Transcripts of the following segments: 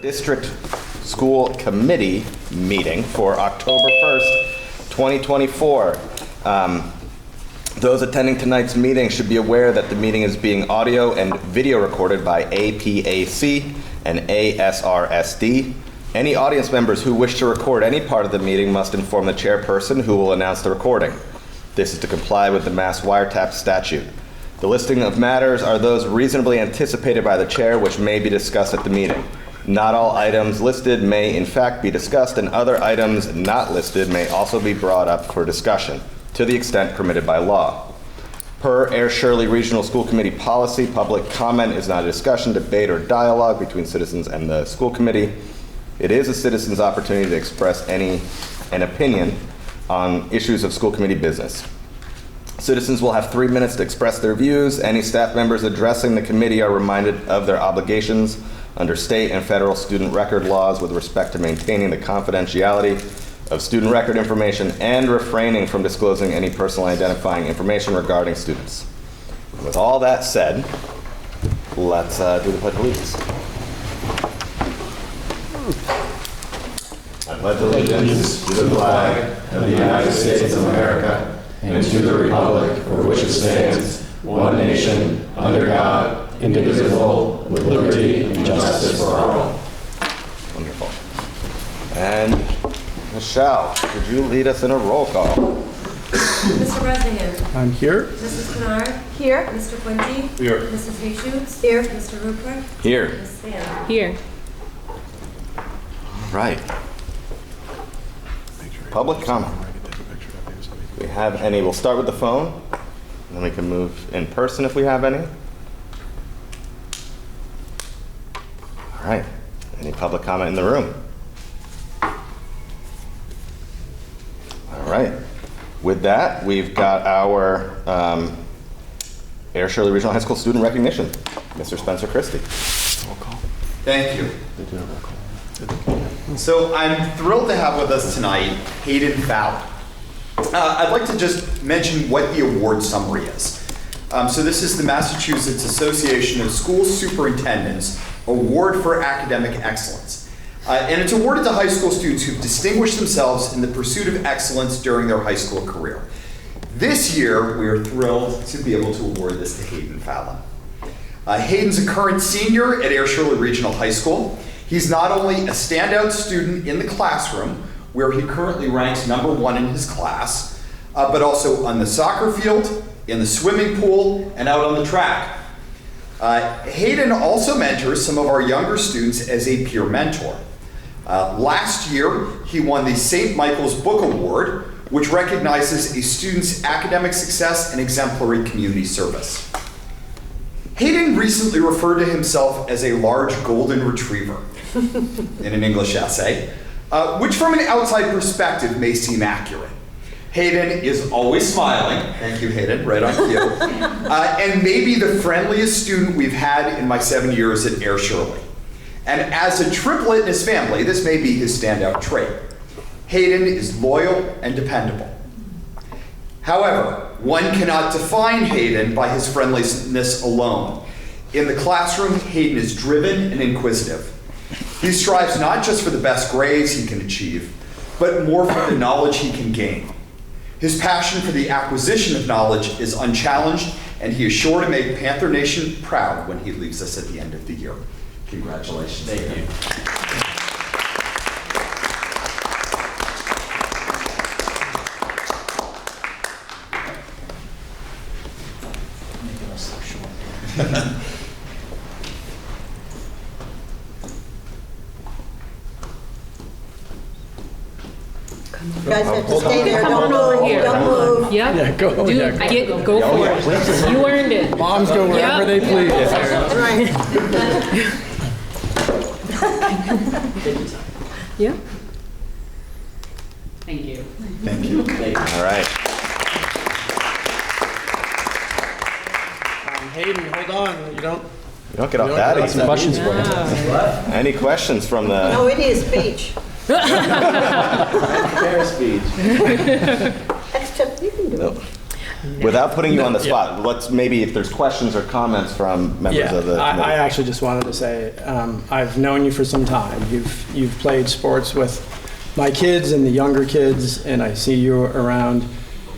District School Committee meeting for October 1st, 2024. Those attending tonight's meeting should be aware that the meeting is being audio and video recorded by APAC and ASRSD. Any audience members who wish to record any part of the meeting must inform the chairperson, who will announce the recording. This is to comply with the Mass Wiretap statute. The listing of matters are those reasonably anticipated by the chair which may be discussed at the meeting. Not all items listed may in fact be discussed, and other items not listed may also be brought up for discussion, to the extent permitted by law. Per Air Shirley Regional School Committee policy, public comment is not a discussion, debate, or dialogue between citizens and the school committee. It is a citizen's opportunity to express an opinion on issues of school committee business. Citizens will have 3 minutes to express their views. Any staff members addressing the committee are reminded of their obligations under state and federal student record laws with respect to maintaining the confidentiality of student record information and refraining from disclosing any personal identifying information regarding students. With all that said, let's do the Pledge of Allegiance. I pledge allegiance to the flag of the United States of America and to the republic for which it stands, one nation, under God, indivisible, with liberty and justice for all. Wonderful. And Michelle, could you lead us in a roll call? Mr. Bresnahan. I'm here. Mrs. Kennard. Here. Mr. Quincy. Here. Mrs. Hayshoots. Here. Mr. Rupert. Here. Ms. Spann. Here. All right. Public comment. Do we have any? We'll start with the phone, and then we can move in person if we have any. All right. Any public comment in the room? All right. With that, we've got our Air Shirley Regional High School student recognition. Mr. Spencer Christie. Thank you. So I'm thrilled to have with us tonight Hayden Fowler. I'd like to just mention what the award summary is. So this is the Massachusetts Association of School Superintendents Award for Academic Excellence. And it's awarded to high school students who've distinguished themselves in the pursuit of excellence during their high school career. This year, we are thrilled to be able to award this to Hayden Fallon. Hayden's a current senior at Air Shirley Regional High School. He's not only a standout student in the classroom, where he currently ranks #1 in his class, but also on the soccer field, in the swimming pool, and out on the track. Hayden also mentors some of our younger students as a peer mentor. Last year, he won the St. Michael's Book Award, which recognizes a student's academic success and exemplary community service. Hayden recently referred to himself as a large golden retriever in an English essay, which from an outside perspective may seem accurate. Hayden is always smiling, thank you Hayden, right on cue, and maybe the friendliest student we've had in my 7 years at Air Shirley. And as a triplet in his family, this may be his standout trait. Hayden is loyal and dependable. However, one cannot define Hayden by his friendliness alone. In the classroom, Hayden is driven and inquisitive. He strives not just for the best grades he can achieve, but more for the knowledge he can gain. His passion for the acquisition of knowledge is unchallenged, and he is sure to make Panther Nation proud when he leaves us at the end of the year. Congratulations. Thank you. You guys have to stay there. Come Don't on over move. here. Don't move. Yep. Yeah, go. Do, Yeah, go. go for it. You earned it. Moms go wherever they please. Right. Yeah. Thank you. Thank you. All right. Hayden, hold on. You don't get off that easy. questions for you. Any questions from the... No, it is speech. Fair speech. Except you can do it. Without putting you on the spot, let's maybe if there's questions or comments from members of the I committee. actually just wanted to say, I've known you for some time. You've played sports with my kids and the younger kids, and I see you around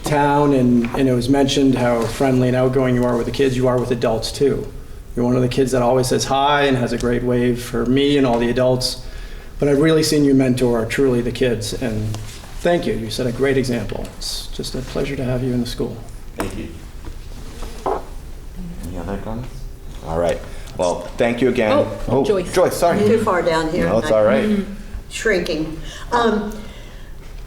town, and it was mentioned how friendly and outgoing you are with the kids. You are with adults too. You're one of the kids that always says hi and has a great wave for me and all the adults. But I've really seen you mentor truly the kids, and thank you. You set a great example. It's just a pleasure to have you in the school. Thank you. Any other comments? All right. Well, thank you again. Oh, Joyce. Joyce, sorry. Too far down here. No, it's all right. Shrinking.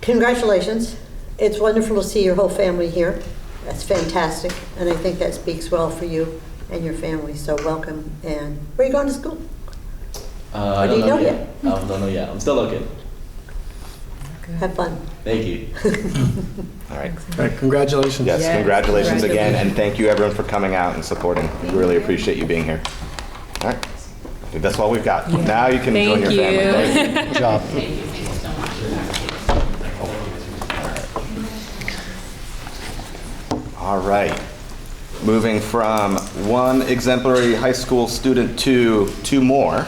Congratulations. It's wonderful to see your whole family here. That's fantastic, and I think that speaks well for you and your family, so welcome. And where are you going to school? I do don't you know yet? I don't know yet. I'm still looking. Have fun. Thank you. All right. All right, congratulations. Yes, Yes, congratulations again, congratulations. and thank you everyone for coming out and supporting. We really appreciate you being here. All right. I think that's all we've got. Now you can join your Thank family. you. Thank you. Good job. All right. Moving from one exemplary high school student to two more,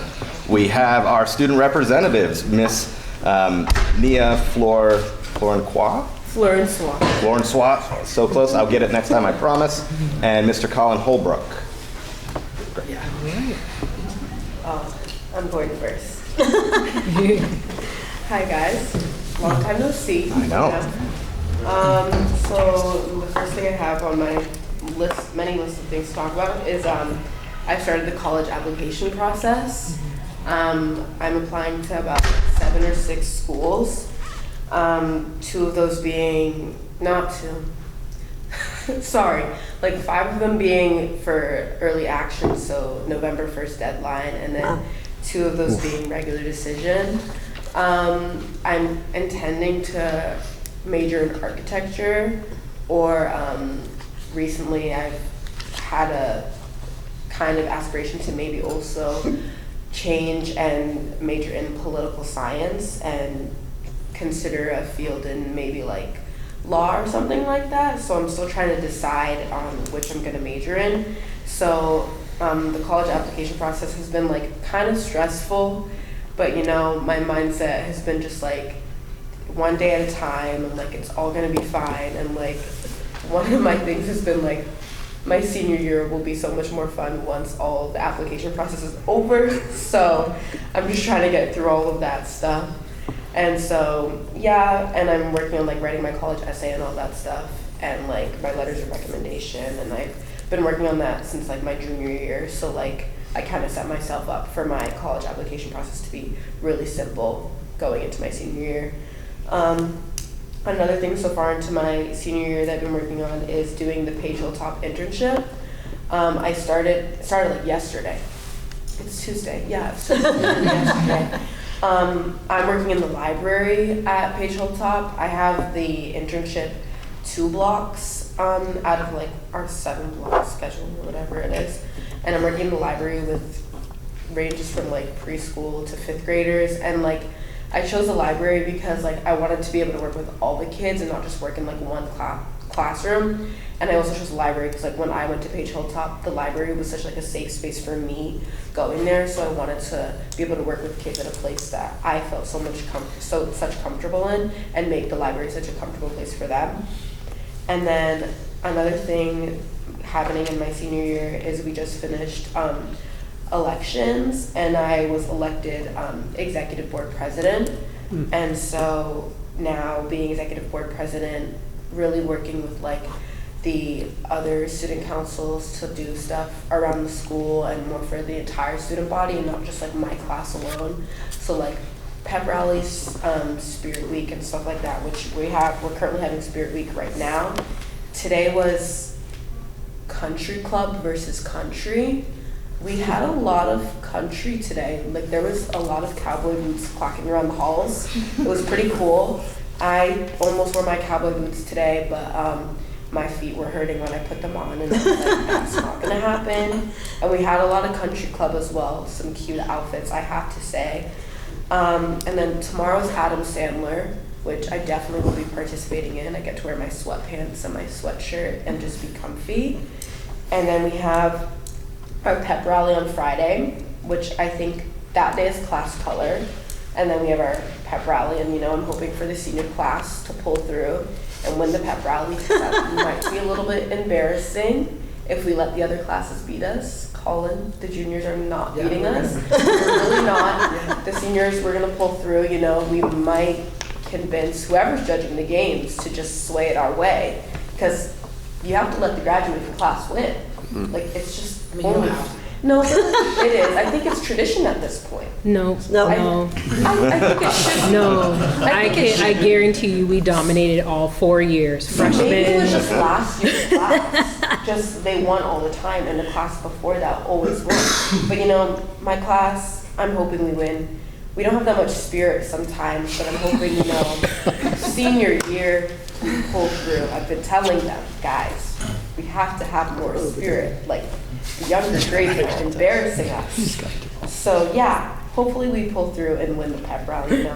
we have our student representatives, Miss Nia Florenquois? Florenquois, so close. I'll get it next time, I promise. And Mr. Colin Holbrook. I'm going first. Hi guys, long time no see. I know. So the first thing I have on my list, many lists of things to talk about, is I started the college application process. I'm applying to about 7 or 6 schools. 2 of those being, not 2, sorry, like 5 of them being for early action, so November 1st deadline, and then 2 of those being regular decision. I'm intending to major in architecture, or recently I've had a kind of aspiration to maybe also change and major in political science and consider a field in maybe like law or something like that. So I'm still trying to decide on which I'm gonna major in. So the college application process has been like kind of stressful, but you know, my mindset has been just like one day at a time, and like it's all gonna be fine. And like one of my things has been like my senior year will be so much more fun once all the application process is over. So I'm just trying to get through all of that stuff. And so, yeah, and I'm working on like writing my college essay and all that stuff, and like my letters of recommendation, and I've been working on that since like my junior year. So like I kind of set myself up for my college application process to be really simple going into my senior year. Another thing so far into my senior year that I've been working on is doing the Page Hilltop internship. I started like yesterday. It's Tuesday, yeah. It's yesterday. I'm working in the library at Page Hilltop. I have the internship 2 blocks out of like our 7-block schedule or whatever it is. And I'm working in the library with ranges from like preschool to 5th graders. And like I chose the library because like I wanted to be able to work with all the kids and not just work in like one classroom. And I also chose the library because like when I went to Page Hilltop, the library was such like a safe space for me going there. So I wanted to be able to work with kids at a place that I felt such comfortable in, and make the library such a comfortable place for them. And then another thing happening in my senior year is we just finished elections, and I was elected executive board president. And so now being executive board president, really working with like the other student councils to do stuff around the school and more for the entire student body and not just like my class alone. So like pep rallies, Spirit Week and stuff like that, which we're currently having Spirit Week right now. Today was country club versus country. We had a lot of country today. Like there was a lot of cowboy boots clacking around the halls. It was pretty cool. I almost wore my cowboy boots today, but my feet were hurting when I put them on, and I was like, that's not gonna happen. And we had a lot of country club as well, some cute outfits, I have to say. And then tomorrow's Adam Sandler, which I definitely will be participating in. I get to wear my sweatpants and my sweatshirt and just be comfy. And then we have our pep rally on Friday, which I think that day is class color. And then we have our pep rally, and I'm hoping for the senior class to pull through and win the pep rally. That might be a little bit embarrassing if we let the other classes beat us. Colin, the juniors are not beating us. We're really not. The seniors, we're gonna pull through. We might convince whoever's judging the games to just sway it our way, because you have to let the graduating class win. Like, it's just only. No, it is. I think it's tradition at this point. No. I think it should. No. I guarantee you we dominated all 4 years. Freshmen. Maybe it was just last year's class. Just they won all the time, and the class before that always won. But my class, I'm hoping we win. We don't have that much spirit sometimes, but I'm hoping, senior year, we pull through. I've been telling them, guys, we have to have more spirit. Like, the younger grades are embarrassing us. So yeah, hopefully we pull through and win the pep rally.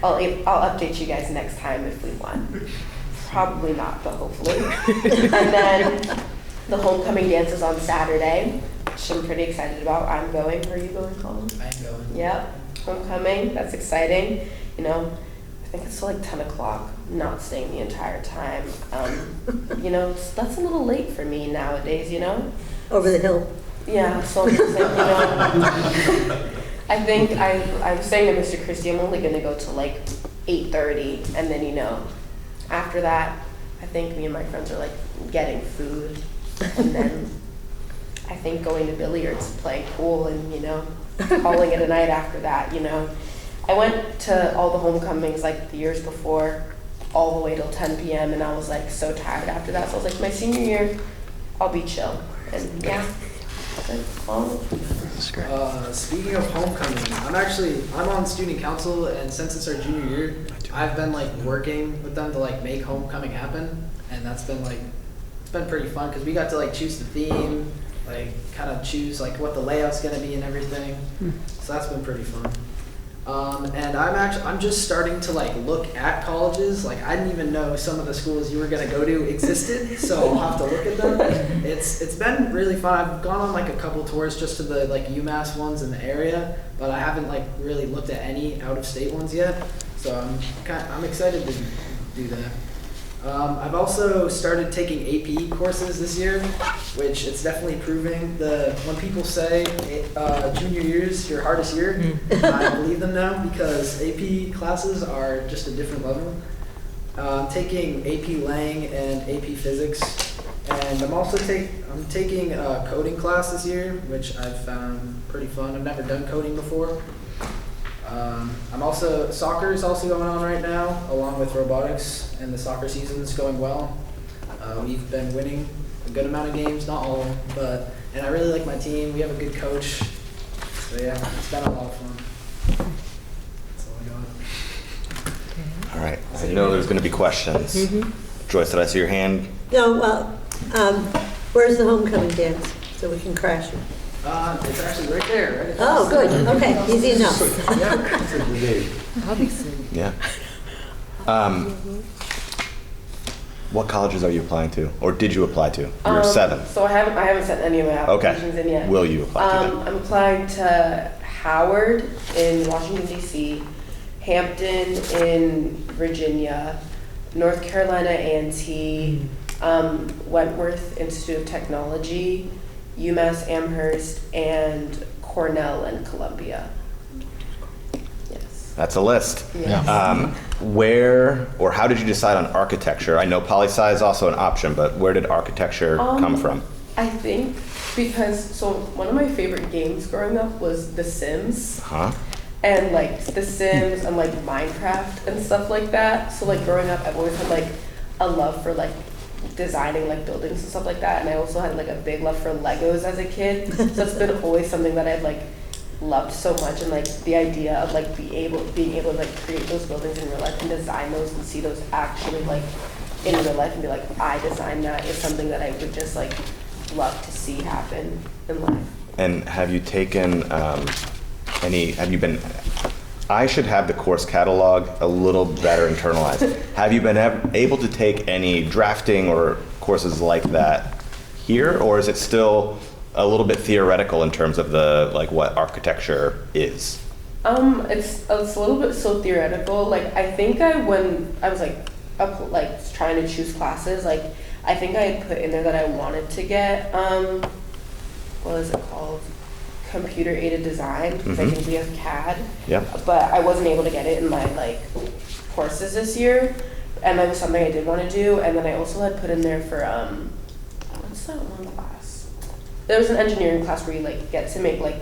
I'll update you guys next time if we won. Probably not, but hopefully. And then the homecoming dance is on Saturday, which I'm pretty excited about. I'm going. Are you going, Colin? I'm going. Yep, homecoming. That's exciting. I think it's till like 10 o'clock. I'm not staying the entire time. That's a little late for me nowadays. Over the hill. Yeah, so I'm just like, I think I was saying to Mr. Christie, I'm only going to go till like 8:30, and then, after that, I think me and my friends are like getting food, and then I think going to billiards, playing pool, and, calling it a night after that, I went to all the homecomings like the years before, all the way till 10 p.m., and I was like so tired after that, so I was like, my senior year, I'll be chill. And yeah, that's all. Speaking of homecoming, I'm on student council, and since it's our junior year, I've been like working with them to like make homecoming happen, and that's been like, it's been pretty fun because we got to like choose the theme, like kind of choose like what the layout's gonna be and everything. So that's been pretty fun. And I'm just starting to like look at colleges. Like, I didn't even know some of the schools you were gonna go to existed, so I'll have to look at them. It's been really fun. I've gone on like a couple tours just to the like UMass ones in the area, but I haven't like really looked at any out of state ones yet. So I'm excited to do that. I've also started taking AP courses this year, which it's definitely proving. When people say junior year is your hardest year, I believe them now, because AP classes are just a different level. I'm taking AP Lang and AP Physics, and I'm also taking a coding class this year, which I've found pretty fun. I've never done coding before. Soccer is also going on right now, along with robotics, and the soccer season is going well. We've been winning a good amount of games, not all of them, and I really like my team. We have a good coach, so yeah, it's been a lot of fun. That's all I got. All right, I know there's going to be questions. Joyce, did I see your hand? No, well, where's the homecoming dance so we can crash it? It's actually right there. Right. Oh, good. Okay, easy enough. Yeah. What colleges are you applying to, or did you apply to? You're 7. So I haven't sent any of my applications in yet. Will you apply to them? I'm applying to Howard in Washington, D.C., Hampton in Virginia, North Carolina A&T, Wentworth Institute of Technology, UMass Amherst, and Cornell and Columbia. Yes. That's a list. Yes. Where or how did you decide on architecture? I know poli-sci is also an option, but where did architecture come from? I think because, one of my favorite games growing up was The Sims. And like The Sims and like Minecraft and stuff like that. So like growing up, I've always had like a love for like designing like buildings and stuff like that, and I also had like a big love for Legos as a kid. So it's been always something that I've like loved so much, and like the idea of like being able to like create those buildings in real life and design those and see those actually like in real life and be like, I designed that, is something that I would just like love to see happen in life. And have you taken have you been I should have the course catalog a little better internalized. Have you been able to take any drafting or courses like that here, or is it still a little bit theoretical in terms of the like what architecture is? It's a little bit so theoretical. Like I think when I was like trying to choose classes, like I think I had put in there that I wanted to get what is it called? Computer aided design, because I think we have CAD. Yeah. But I wasn't able to get it in my like courses this year, and that was something I did want to do. And then I also had put in there for what's that one class? There was an engineering class where you like get to make like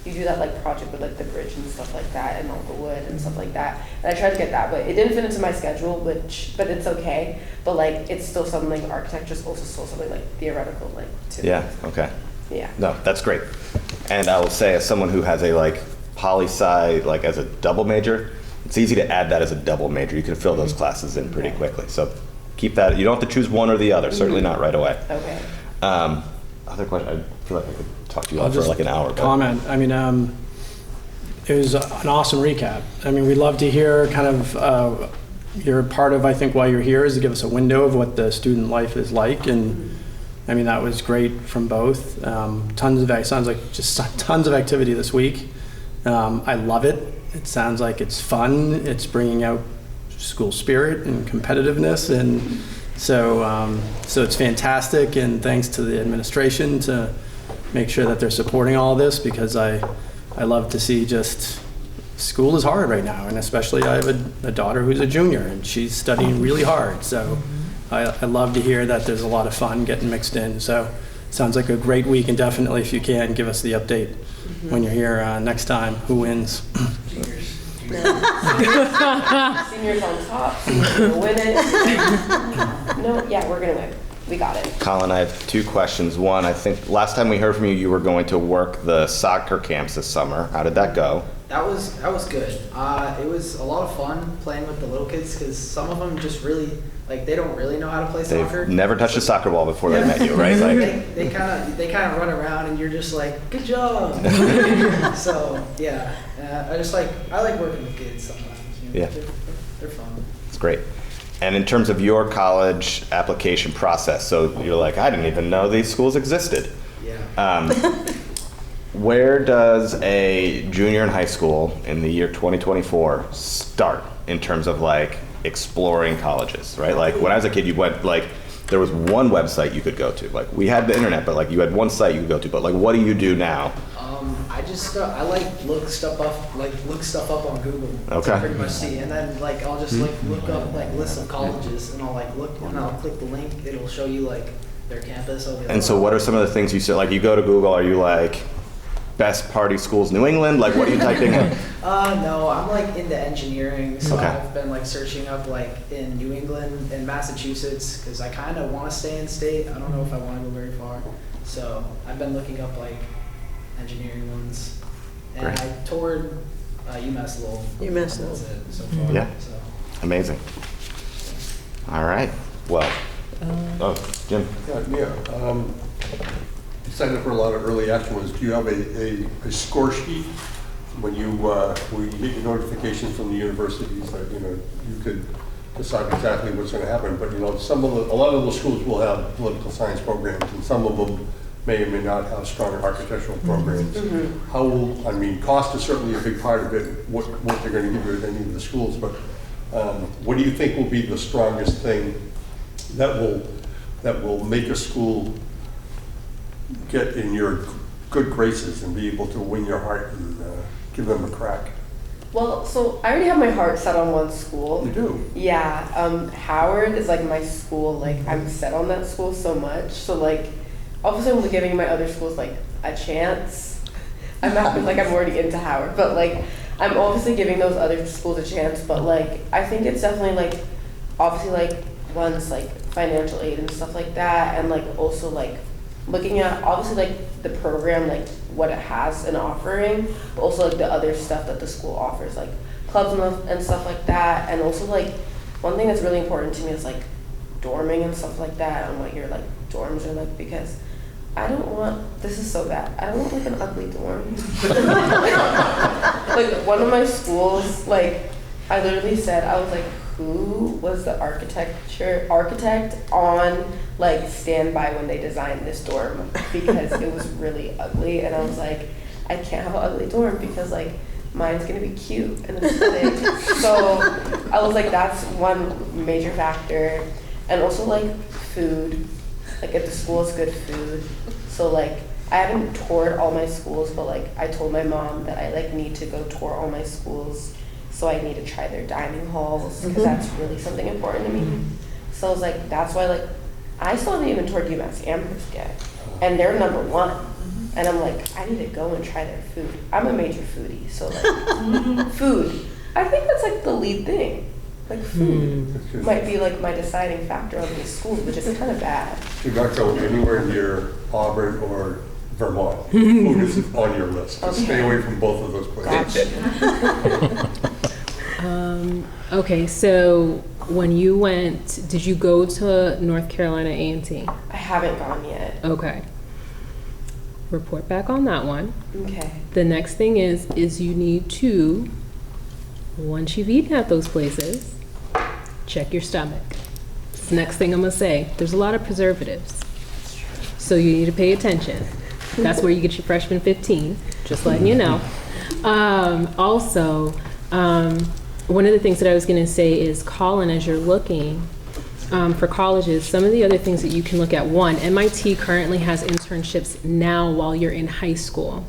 you do that like project with like the bridge and stuff like that and all the wood and stuff like that. And I tried to get that, but it didn't fit into my schedule, but it's okay. But like it's still something like architecture is also still something like theoretical like to me. Yeah. Okay. Yeah. No, that's great. And I will say, as someone who has a like poli-sci like as a double major, it's easy to add that as a double major. You can fill those classes in pretty quickly. So keep that. You don't have to choose one or the other. Certainly not right away. Okay. Other question. I feel like I could talk to you I'll on for just like an hour. But comment. I mean, it was an awesome recap. I mean, we'd love to hear kind of, you're part of, I think, why you're here is to give us a window of what the student life is like. And I mean, that was great from both. Sounds like just tons of activity this week. I love it. It sounds like it's fun. It's bringing out school spirit and competitiveness. And so it's fantastic. And thanks to the administration to make sure that they're supporting all of this, because I love to see just school is hard right now. And especially I have a daughter who's a junior and she's studying really hard. So I love to hear that there's a lot of fun getting mixed in. So sounds like a great week, and definitely if you can, give us the update when you're here next time. Who wins? Seniors on top. Seniors gonna win it. No, yeah, we're gonna win. We got it. Colin, I have two questions. One, I think last time we heard from you, you were going to work the soccer camps this summer. How did that go? That was good. It was a lot of fun playing with the little kids because some of them just really like they don't really know how to play soccer. They've never touched a soccer ball before they met you, right? Like they kind of run around and you're just like, good job. So yeah, I like working with kids sometimes. You know, Yeah. they're fun. it's great. And in terms of your college application process, so you're like, I didn't even know these schools existed. Yeah. Where does a junior in high school in the year 2024 start in terms of like exploring colleges, right? Like when I was a kid, you went like, there was one website you could go to. Like we had the internet, but like you had one site you could go to. But like, what do you do now? I like look stuff up on Google. Okay. To pretty much see, and then like I'll just like look up like lists of colleges, and I'll like look, and I'll click the link. It'll show you like their campus. I'll be like, And so what are some of the things you said? Like you go to Google, are you like best party schools New England? Like what are you typing in? No, I'm like into engineering, so Okay. I've been like searching up like in New England and Massachusetts because I kind of want to stay in state. I don't know if I want to go very far, so I've been looking up like engineering ones, and Great. I toured UMass Lowell. UMass Lowell. That's it so far. Yeah. So. Amazing. All right. Well, Jim. Yeah. You signed up for a lot of early action ones. Do you have a score sheet when you get your notifications from the universities that you could decide exactly what's going to happen? But a lot of those schools will have political science programs, and some of them may or may not have strong architectural programs. Cost is certainly a big part of it. What they're going to give you at any of the schools, but what do you think will be the strongest thing that will make a school get in your good graces and be able to win your heart and give them a crack? Well, so I already have my heart set on one school. You do? Yeah, Howard is like my school. Like I'm set on that school so much. So like, obviously I'm giving my other schools like a chance. I'm not like I'm already into Howard, but like I'm obviously giving those other schools a chance. But like I think it's definitely like obviously like one's like financial aid and stuff like that, and like also like looking at obviously like the program, like what it has and offering, but also like the other stuff that the school offers, like clubs and stuff like that. And also like one thing that's really important to me is like dorming and stuff like that, and what your like dorms are like, because I don't want, this is so bad, I don't want like an ugly dorm. Like Like, one of my schools, like, I literally said, I was like, who was the architect on, like, standby when they designed this dorm? Because it was really ugly, and I was like, I can't have an ugly dorm because, like, mine's gonna be cute and aesthetic. So I was like, that's one major factor. And also, like, food. Like, at the school, it's good food. So, like, I haven't toured all my schools, but, like, I told my mom that I, like, need to go tour all my schools. So I need to try their dining halls, because that's really something important to me. So I was like, that's why, like, I still haven't even toured UMass Amherst yet. And they're #1. And I'm like, I need to go and try their food. I'm a major foodie, so, like, food. I think that's, like, the lead thing. Like, food might be, like, my deciding factor on these schools, which is kind of bad. Do not go anywhere near Auburn or Vermont. Food is on your list. Okay. Stay away from both of those places. Okay, so when you went, did you go to North Carolina A&T? I haven't gone yet. Okay. Report back on that one. Okay. The next thing is you need to, once you've eaten at those places, check your stomach. It's the next thing I'm gonna say. There's a lot of preservatives, so you need to pay attention. That's where you get your freshman 15, just letting you know. Also, one of the things that I was gonna say is, Colin, as you're looking for colleges, some of the other things that you can look at, one, MIT currently has internships now while you're in high school.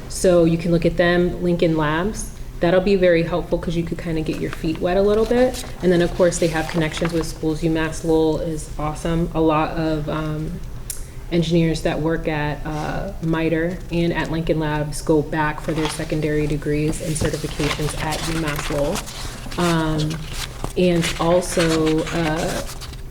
So you can look at them, Lincoln Labs. That'll be very helpful because you could kind of get your feet wet a little bit. And then, of course, they have connections with schools. UMass Lowell is awesome. A lot of engineers that work at MITRE and at Lincoln Labs go back for their secondary degrees and certifications at UMass Lowell. And also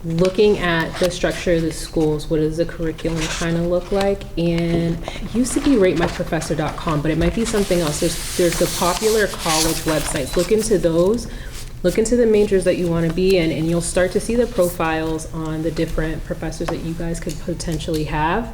looking at the structure of the schools, what does the curriculum kind of look like? And it used to be ratemyprofessor.com, but it might be something else. There's the popular college websites. Look into those. Look into the majors that you want to be in, and you'll start to see the profiles on the different professors that you guys could potentially have,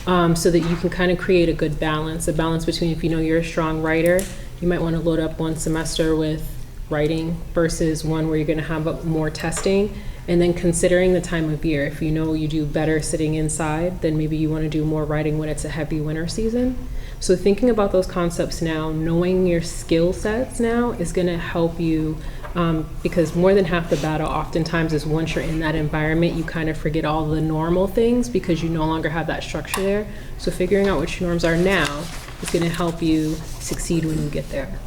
so that you can kind of create a good balance. A balance between, if you know you're a strong writer, you might want to load up one semester with writing versus one where you're going to have more testing. And then considering the time of year, if you know you do better sitting inside, then maybe you want to do more writing when it's a heavy winter season. So thinking about those concepts now, knowing your skill sets now is going to help you, because more than half the battle oftentimes is once you're in that environment, you kind of forget all the normal things because you no longer have that structure there. So figuring out what your norms are now is going to help you succeed when you get there.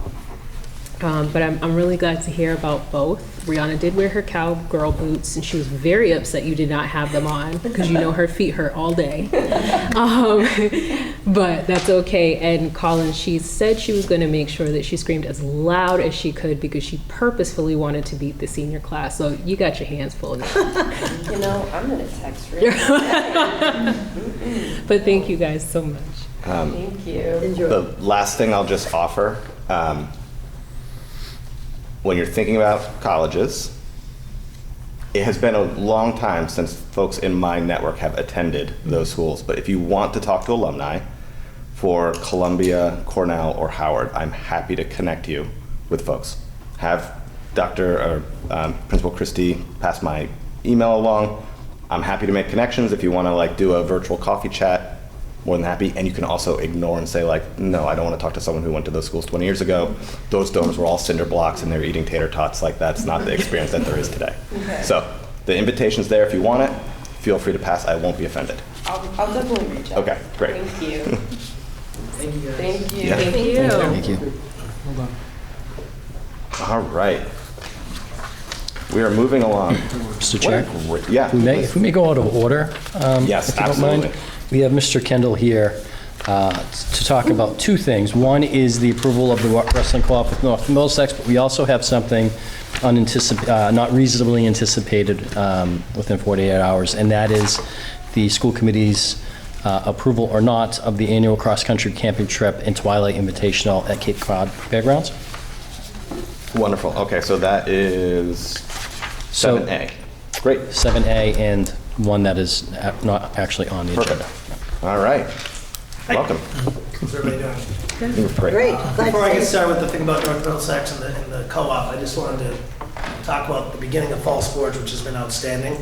But I'm really glad to hear about both. Rihanna did wear her cowgirl boots, and she was very upset you did not have them on because you know her feet hurt all day. But that's okay. And Colin, she said she was going to make sure that she screamed as loud as she could because she purposefully wanted to beat the senior class. So you got your hands full now. You know, I'm going to text Rick. But thank you guys so much. Thank you. Enjoy. The last thing I'll just offer, when you're thinking about colleges, it has been a long time since folks in my network have attended those schools. But if you want to talk to alumni for Columbia, Cornell, or Howard, I'm happy to connect you with folks. Have Dr. or Principal Christie pass my email along. I'm happy to make connections. If you want to like do a virtual coffee chat, more than happy. And you can also ignore and say like, no, I don't want to talk to someone who went to those schools 20 years ago. Those dorms were all cinder blocks and they were eating tater tots. Like that's not the experience that there is today. Okay. So the invitation's there if you want it. Feel free to pass. I won't be offended. I'll definitely reach out. Okay, great. Thank you. Thank you guys. Thank you. Yeah. Thank you. Thank you. All right. We are moving along. Mr. Chair, Yeah. if we may go out of order. Yes, if you don't mind. absolutely. We have Mr. Kendall here to talk about two things. One is the approval of the wrestling co-op with North Middlesex, but we also have something not reasonably anticipated within 48 hours, and that is the school committee's approval or not of the annual cross-country camping trip and Twilight Invitational at Cape Cod Fairgrounds. Wonderful. Okay, so that is 7A. Great. 7A and one that is not actually on the agenda. Perfect. All right. Welcome. How's everybody doing? Great. Great. Glad Before I to get see started with the thing about North Middlesex and the co-op, I just wanted to talk about the beginning of fall sports, which has been outstanding.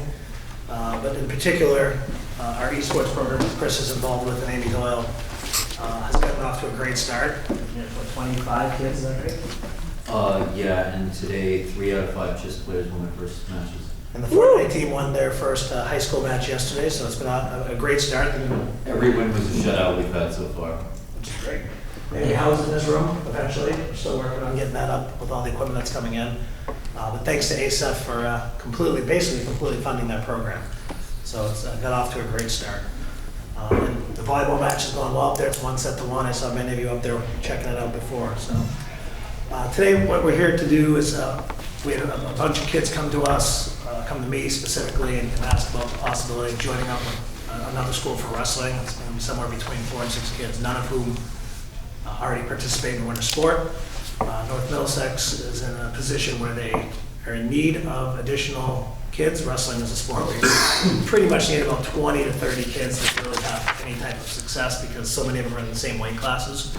But in particular, our esports program that Chris is involved with and Amy Doyle has gotten off to a great start. We have, what, 25 kids, is that right? Yeah, and today 3 out of 5 just players won their first matches. And the Fortnite team won their first high school match yesterday, so it's been a great start. Every win was a shutout we've had so far. Which is great. Maybe housed in this room eventually. We're still working on getting that up with all the equipment that's coming in. But thanks to ASF for basically completely funding that program. So it's got off to a great start. And the volleyball match has gone well up there. It's 1-1. I saw many of you up there checking it out before. So today what we're here to do is we had a bunch of kids come to us, come to me specifically, and ask about the possibility of joining up with another school for wrestling. It's going to be somewhere between 4 and 6 kids, none of whom already participate in winter sport. North Middlesex is in a position where they are in need of additional kids. Wrestling is a sport where you pretty much need about 20 to 30 kids to really have any type of success because so many of them are in the same weight classes.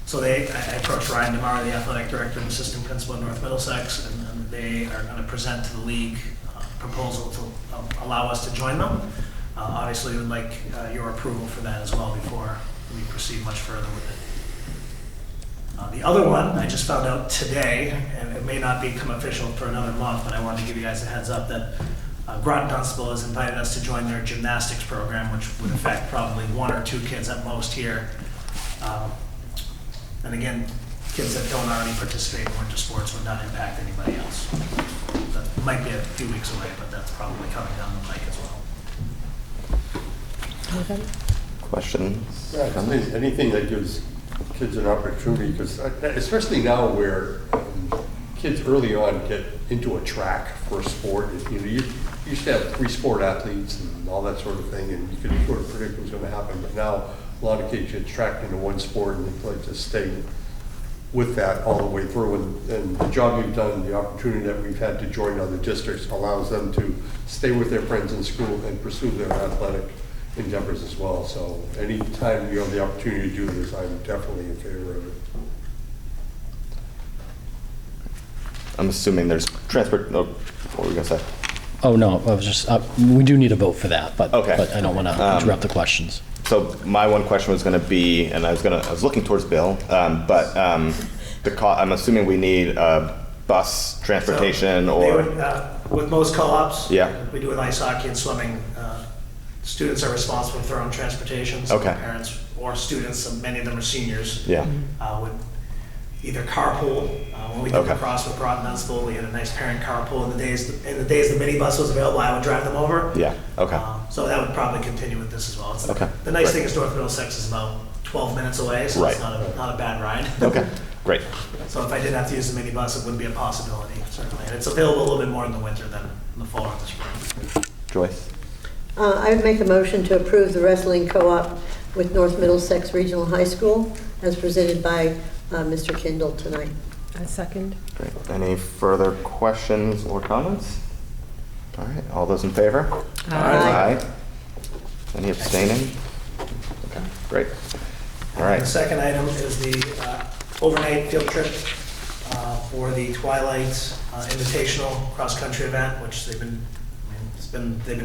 So I approached Ryan tomorrow, the athletic director and assistant principal at North Middlesex, and they are going to present to the league a proposal to allow us to join them. Obviously, we would like your approval for that as well before we proceed much further with it. The other one, I just found out today, and it may not become official for another month, but I wanted to give you guys a heads up that Groton Dunstable has invited us to join their gymnastics program, which would affect probably 1 or 2 kids at most here. And again, kids that don't already participate in winter sports would not impact anybody else. That might be a few weeks away, but that's probably coming down the pike as well. Questions? Yeah, anything that gives kids an opportunity, because especially now where kids early on get into a track for a sport, you used to have 3 sport athletes and all that sort of thing, and you could sort of predict what's going to happen, but now a lot of kids get tracked into one sport and they like to stay with that all the way through, and the job you've done, the opportunity that we've had to join other districts allows them to stay with their friends in school and pursue their athletic endeavors as well. So anytime you have the opportunity to do this, I'm definitely in favor of it. I'm assuming there's transport, what were we going to say? Oh, no, I was just, we do need a vote for that, but Okay. but I don't want to interrupt the questions. So my one question was going to be, and I was looking towards Bill, but I'm assuming we need bus transportation So they or. would, with most co-ops, Yeah. we do with ice hockey and swimming, students are responsible for their own transportation. So Okay. parents or students, and many of them are seniors, Yeah. would either carpool. When we did Okay. the cross with Groton Dunstable, we had a nice parent carpool. In the days the minibus was available, I would drive them over. Yeah. Okay. So that would probably continue with this as well. Okay. The nice Great. thing is North Middlesex is about 12 minutes away, so it's Right. not a bad ride. Okay. Great. So if I did have to use the minibus, it wouldn't be a possibility, certainly. And it's available a little bit more in the winter than in the fall or the spring. Joyce. I would make a motion to approve the wrestling co-op with North Middlesex Regional High School as presented by Mr. Kindle tonight. A second. Great. Any further questions or comments? All right. All those in favor? Aye. Any abstaining? Okay. Great. All right. The second item is the overnight field trip for the Twilight Invitational cross-country event, which they've been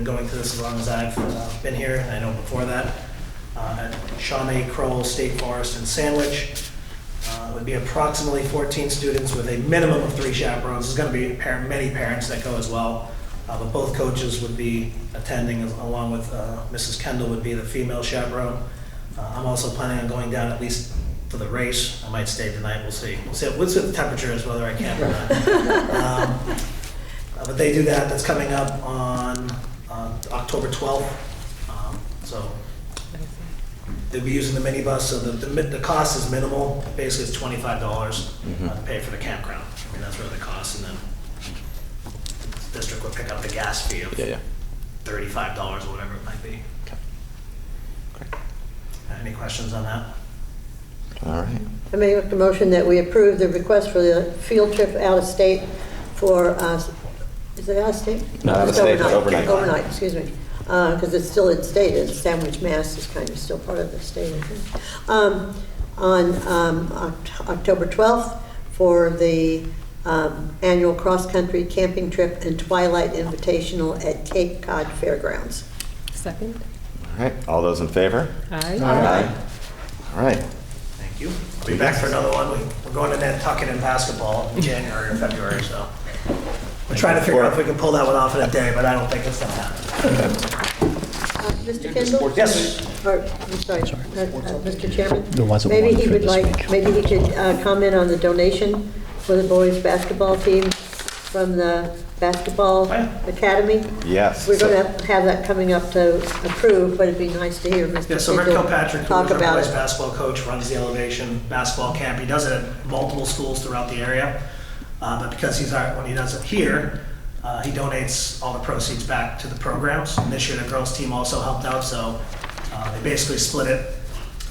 going through this as long as I've been here, and I know before that, at Shawnee, Crowell, State Forest, and Sandwich. It would be approximately 14 students with a minimum of 3 chaperones. There's going to be many parents that go as well, but both coaches would be attending along with Mrs. Kendall would be the female chaperone. I'm also planning on going down at least for the race. I might stay tonight. We'll see. We'll see what the temperature is, whether I can or not. But they do that. That's coming up on October 12th. So they'll be using the minibus. So the cost is minimal. Basically, it's $25 to pay for the campground. I mean, that's really the cost, and then the district will pick up the gas fee of $35 or whatever it might be. Okay. Great. Any questions on that? All right. I make a motion that we approve the request for the field trip out of state for, is it out of state? No, out of Just state, overnight. Overnight, excuse me. because it's still in state, and Sandwich, Mass is kind of still part of the state, I think. On October 12th for the annual cross-country camping trip and Twilight Invitational at Cape Cod Fairgrounds. Second. All right, all those in favor? Aye. All right. Thank you. I'll be back for another one. We're going to Nantucket in basketball in January or February, so we're trying to figure out if we can pull that one off in a day, but I don't think it's gonna happen. Mr. Kendall? Yes. Or, I'm sorry, Mr. Chairman? There wasn't Maybe one he for would this like, week. maybe he could comment on the donation for the boys' basketball team from the basketball Oh, yeah. academy. Yes. We're going to have that coming up to approve, but it'd be nice to hear Mr. Yeah, so Rick Kendall Kilpatrick, who talk is our about boys it. basketball coach, runs the Elevation basketball camp. He does it at multiple schools throughout the area. But because when he does it here, he donates all the proceeds back to the programs. And this year, the girls' team also helped out, so they basically split it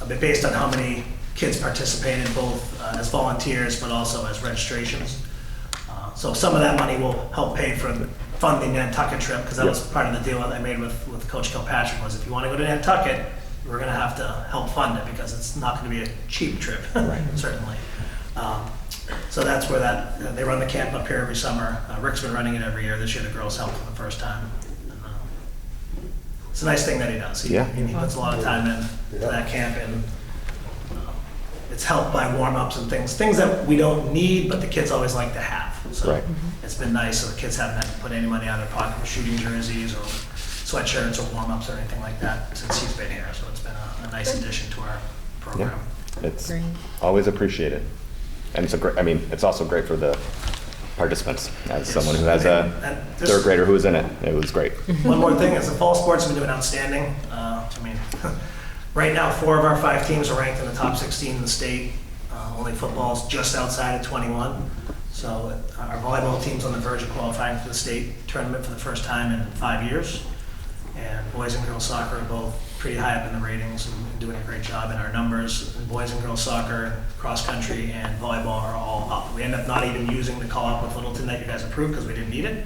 a bit based on how many kids participated, both as volunteers, but also as registrations. So some of that money will help pay for funding the Nantucket trip, because that was part of the deal that I made with Coach Kilpatrick, was if you want to go to Nantucket, we're going to have to help fund it, because it's not going to be a cheap trip, certainly. So that's where they run the camp up here every summer. Rick's been running it every year. This year the girls helped for the first time. And, it's a nice thing that he does. He puts a lot of time into that camp, and it's helped by warm-ups and things that we don't need, but the kids always like to have. So it's been nice, so the kids haven't had to put any money out of their pocket for shooting jerseys or sweatshirts or warm-ups or anything like that since he's been here. So it's been a nice addition to our program. It's Great. always appreciated. And it's it's also great for the participants. As someone who has a third grader who was in it, it was great. One more thing is the fall sports have been doing outstanding. Right now 4 of our 5 teams are ranked in the top 16 in the state. Only football's just outside of 21. So our volleyball team's on the verge of qualifying for the state tournament for the first time in 5 years. And boys and girls soccer are both pretty high up in the ratings and doing a great job in our numbers. And boys and girls soccer, cross country, and volleyball are all up. We end up not even using the call-up with Littleton that you guys approved because we didn't need it.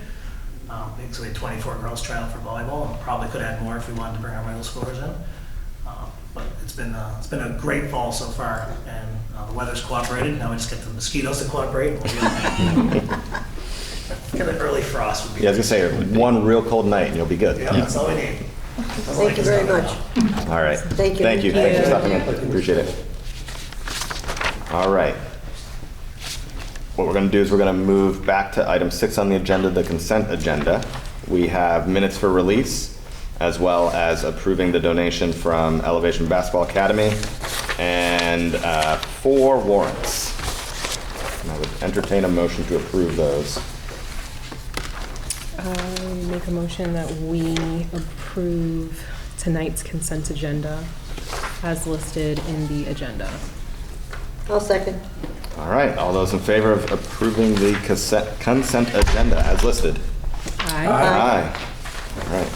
So we had 24 girls try out for volleyball, and probably could add more if we wanted to bring our middle schoolers in. But it's been a great fall so far, and the weather's cooperated. Now we just get the mosquitoes to cooperate. Kind of early frost would be. Yeah, I was gonna say one real cold night and you'll be good. Yeah, that's all we need. Thank you very much. All right. Thank you. Thank you. Thanks for stopping in. Appreciate it. All right. What we're going to do is we're going to move back to item 6 on the agenda, the consent agenda. We have minutes for release, as well as approving the donation from Elevation Basketball Academy, and 4 warrants. And I would entertain a motion to approve those. I make a motion that we approve tonight's consent agenda as listed in the agenda. I'll second. All right, all those in favor of approving the consent agenda as listed? Aye. Aye. All right.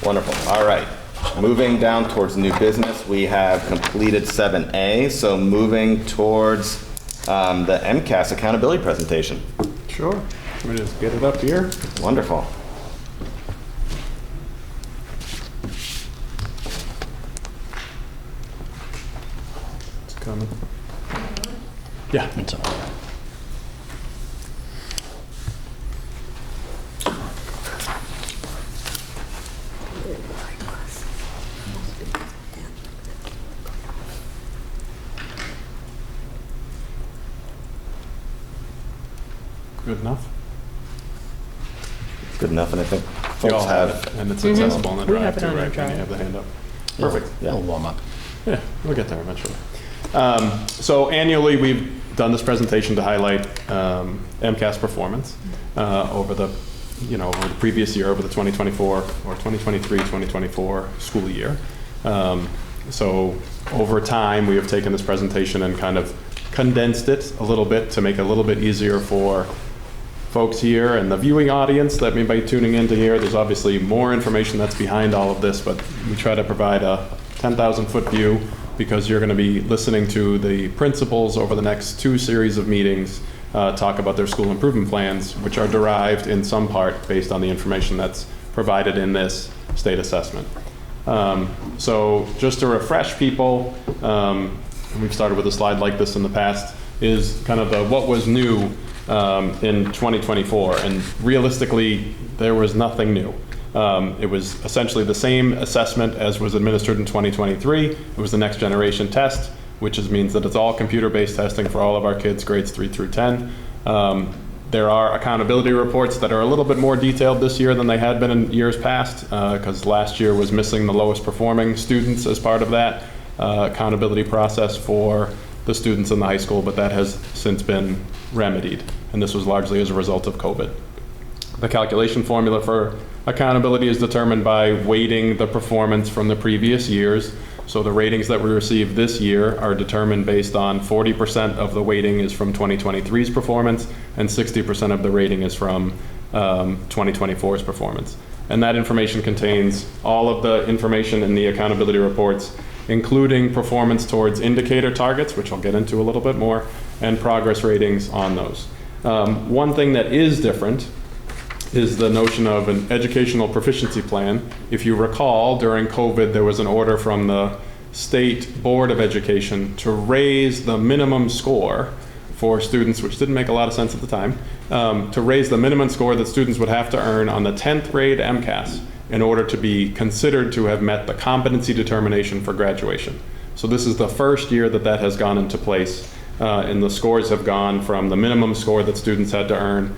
Wonderful. All right. Moving down towards new business, we have completed 7A, so moving towards the MCAS accountability presentation. Sure. Let me just get it up here. Wonderful. It's coming. Yeah. It's all right. Good enough. Good enough, and I think You folks all have. it, and it's accessible on the We have drive it too, on the right? When drive. you have the hand up. Perfect. A little warm up. Yeah, we'll get there eventually. So annually, we've done this presentation to highlight MCAS performance over the previous year, over the 2024 or 2023-2024 school year. So over time, we have taken this presentation and kind of condensed it a little bit to make it a little bit easier for folks here and the viewing audience that may be tuning in to hear. There's obviously more information that's behind all of this, but we try to provide a 10,000-foot view because you're going to be listening to the principals over the next 2 series of meetings talk about their school improvement plans, which are derived in some part based on the information that's provided in this state assessment. So just to refresh people, and we've started with a slide like this in the past, is kind of the what was new in 2024. And realistically, there was nothing new. It was essentially the same assessment as was administered in 2023. It was the next generation test, which means that it's all computer-based testing for all of our kids, grades 3 through 10. There are accountability reports that are a little bit more detailed this year than they had been in years past, because last year was missing the lowest performing students as part of that accountability process for the students in the high school, but that has since been remedied, and this was largely as a result of COVID. The calculation formula for accountability is determined by weighting the performance from the previous years. So the ratings that we received this year are determined based on 40% of the weighting is from 2023's performance and 60% of the rating is from 2024's performance. And that information contains all of the information in the accountability reports, including performance towards indicator targets, which I'll get into a little bit more, and progress ratings on those. One thing that is different is the notion of an educational proficiency plan. If you recall, during COVID, there was an order from the State Board of Education to raise the minimum score for students, which didn't make a lot of sense at the time, to raise the minimum score that students would have to earn on the 10th grade MCAS in order to be considered to have met the competency determination for graduation. So this is the first year that that has gone into place, and the scores have gone from the minimum score that students had to earn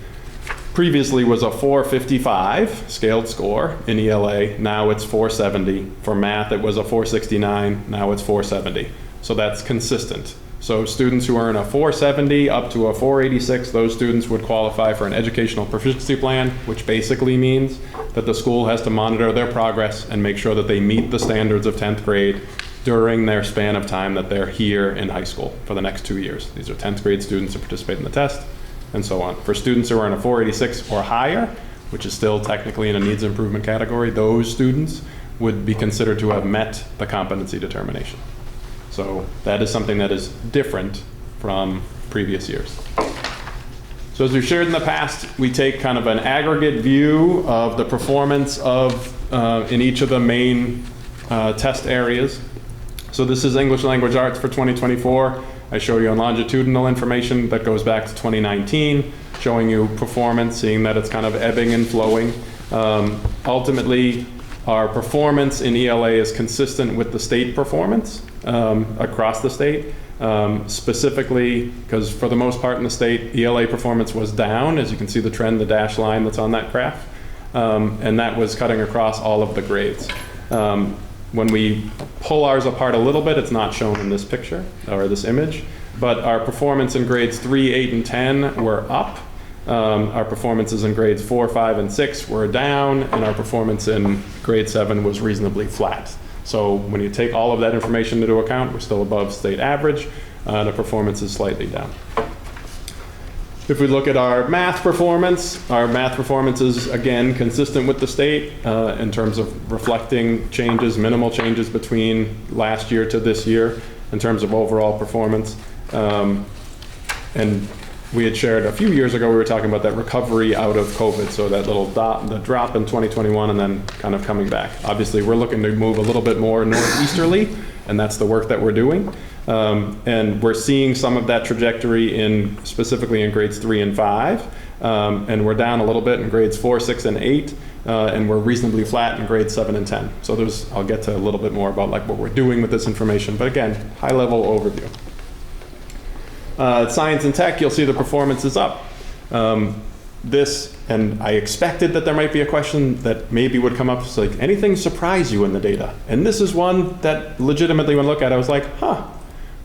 previously was a 455 scaled score in ELA, now it's 470. For math, it was a 469, now it's 470. So that's consistent. So students who earn a 470 up to a 486, those students would qualify for an educational proficiency plan, which basically means that the school has to monitor their progress and make sure that they meet the standards of 10th grade during their span of time that they're here in high school for the next 2 years. These are 10th grade students who participate in the test, and so on. For students who are in a 486 or higher, which is still technically in a needs improvement category, those students would be considered to have met the competency determination. So that is something that is different from previous years. So as we've shared in the past, we take kind of an aggregate view of the performance of in each of the main test areas. So this is English Language Arts for 2024. I show you longitudinal information that goes back to 2019, showing you performance, seeing that it's kind of ebbing and flowing. Ultimately, our performance in ELA is consistent with the state performance across the state. Specifically, because for the most part in the state, ELA performance was down, as you can see the trend, the dashed line that's on that graph, and that was cutting across all of the grades. When we pull ours apart a little bit, it's not shown in this picture or this image, but our performance in grades 3, 8, and 10 were up. Our performances in grades 4, 5, and 6 were down, and our performance in grade 7 was reasonably flat. So when you take all of that information into account, we're still above state average. The performance is slightly down. If we look at our math performance is, again, consistent with the state in terms of reflecting changes, minimal changes between last year to this year in terms of overall performance. And we had shared a few years ago, we were talking about that recovery out of COVID, so that little the drop in 2021 and then kind of coming back. Obviously, we're looking to move a little bit more northeasterly, and that's the work that we're doing. And we're seeing some of that trajectory specifically in grades 3 and 5. And we're down a little bit in grades 4, 6, and 8. And we're reasonably flat in grades 7 and 10. So I'll get to a little bit more about like what we're doing with this information. But again, high level overview. Science and tech, you'll see the performance is up. And I expected that there might be a question that maybe would come up. It's like, anything surprise you in the data? And this is one that legitimately when I look at it, I was like,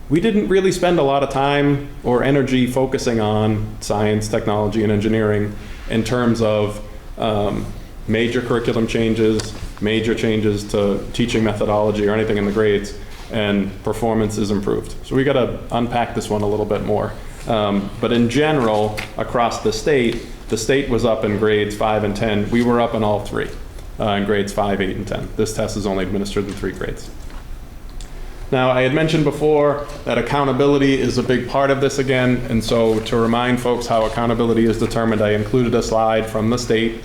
we didn't really spend a lot of time or energy focusing on science, technology, and engineering in terms of major curriculum changes, major changes to teaching methodology or anything in the grades, and performance is improved. So we got to unpack this one a little bit more. But in general, across the state was up in grades 5 and 10. We were up in all three, in grades 5, 8, and 10. This test is only administered in 3 grades. Now, I had mentioned before that accountability is a big part of this again, and so to remind folks how accountability is determined, I included a slide from the state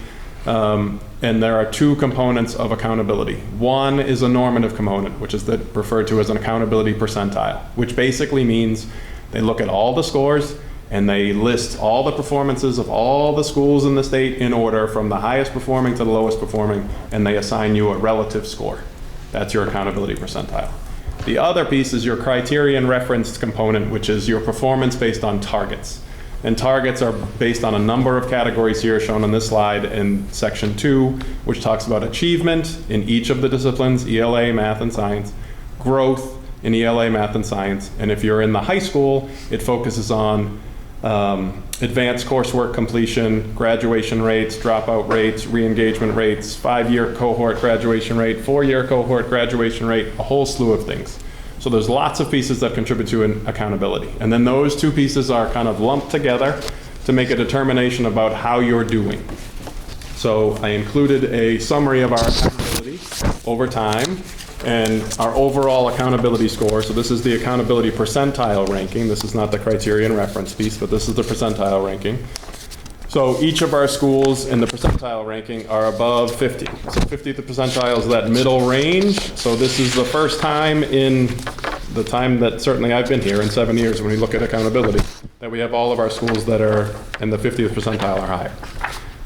And there are two components of accountability. One is a normative component, which is referred to as an accountability percentile, which basically means they look at all the scores and they list all the performances of all the schools in the state in order from the highest performing to the lowest performing, and they assign you a relative score. That's your accountability percentile. The other piece is your criterion referenced component, which is your performance based on targets. And targets are based on a number of categories here shown on this slide in section 2, which talks about achievement in each of the disciplines, ELA, math, and science, growth in ELA, math, and science. And if you're in the high school, it focuses on advanced coursework completion, graduation rates, dropout rates, re-engagement rates, 5-year cohort graduation rate, 4-year cohort graduation rate, a whole slew of things. So there's lots of pieces that contribute to an accountability. And then those two pieces are kind of lumped together to make a determination about how you're doing. So I included a summary of our accountability over time and our overall accountability score. So this is the accountability percentile ranking. This is not the criterion reference piece, but this is the percentile ranking. So each of our schools in the percentile ranking are above 50. So 50th percentile is that middle range. So this is the first time in the time that certainly I've been here in 7 years when we look at accountability that we have all of our schools that are in the 50th percentile or higher.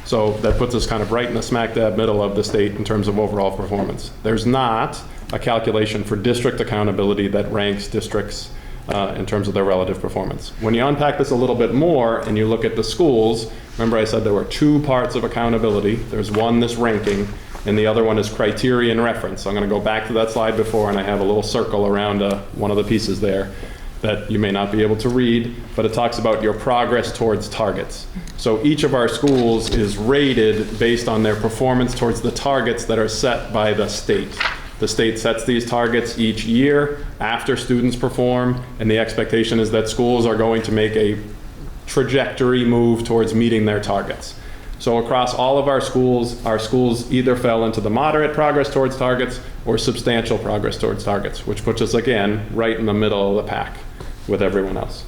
So that puts us kind of right in the smack dab middle of the state in terms of overall performance. There's not a calculation for district accountability that ranks districts in terms of their relative performance. When you unpack this a little bit more and you look at the schools, remember I said there were two parts of accountability. There's one, this ranking, and the other one is criterion reference. So I'm going to go back to that slide before, and I have a little circle around one of the pieces there that you may not be able to read, but it talks about your progress towards targets. So each of our schools is rated based on their performance towards the targets that are set by the state. The state sets these targets each year after students perform, and the expectation is that schools are going to make a trajectory move towards meeting their targets. So across all of our schools either fell into the moderate progress towards targets or substantial progress towards targets, which puts us again right in the middle of the pack with everyone else.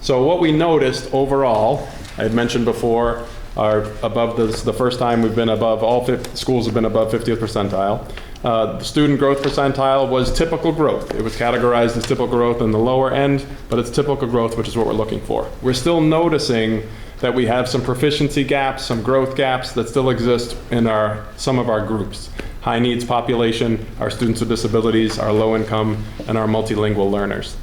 So what we noticed overall, I had mentioned before, are above the first time we've been above, all 50 schools have been above 50th percentile. The student growth percentile was typical growth. It was categorized as typical growth in the lower end, but it's typical growth, which is what we're looking for. We're still noticing that we have some proficiency gaps, some growth gaps that still exist in some of our groups. High needs population, our students with disabilities, our low income, and our multilingual learners.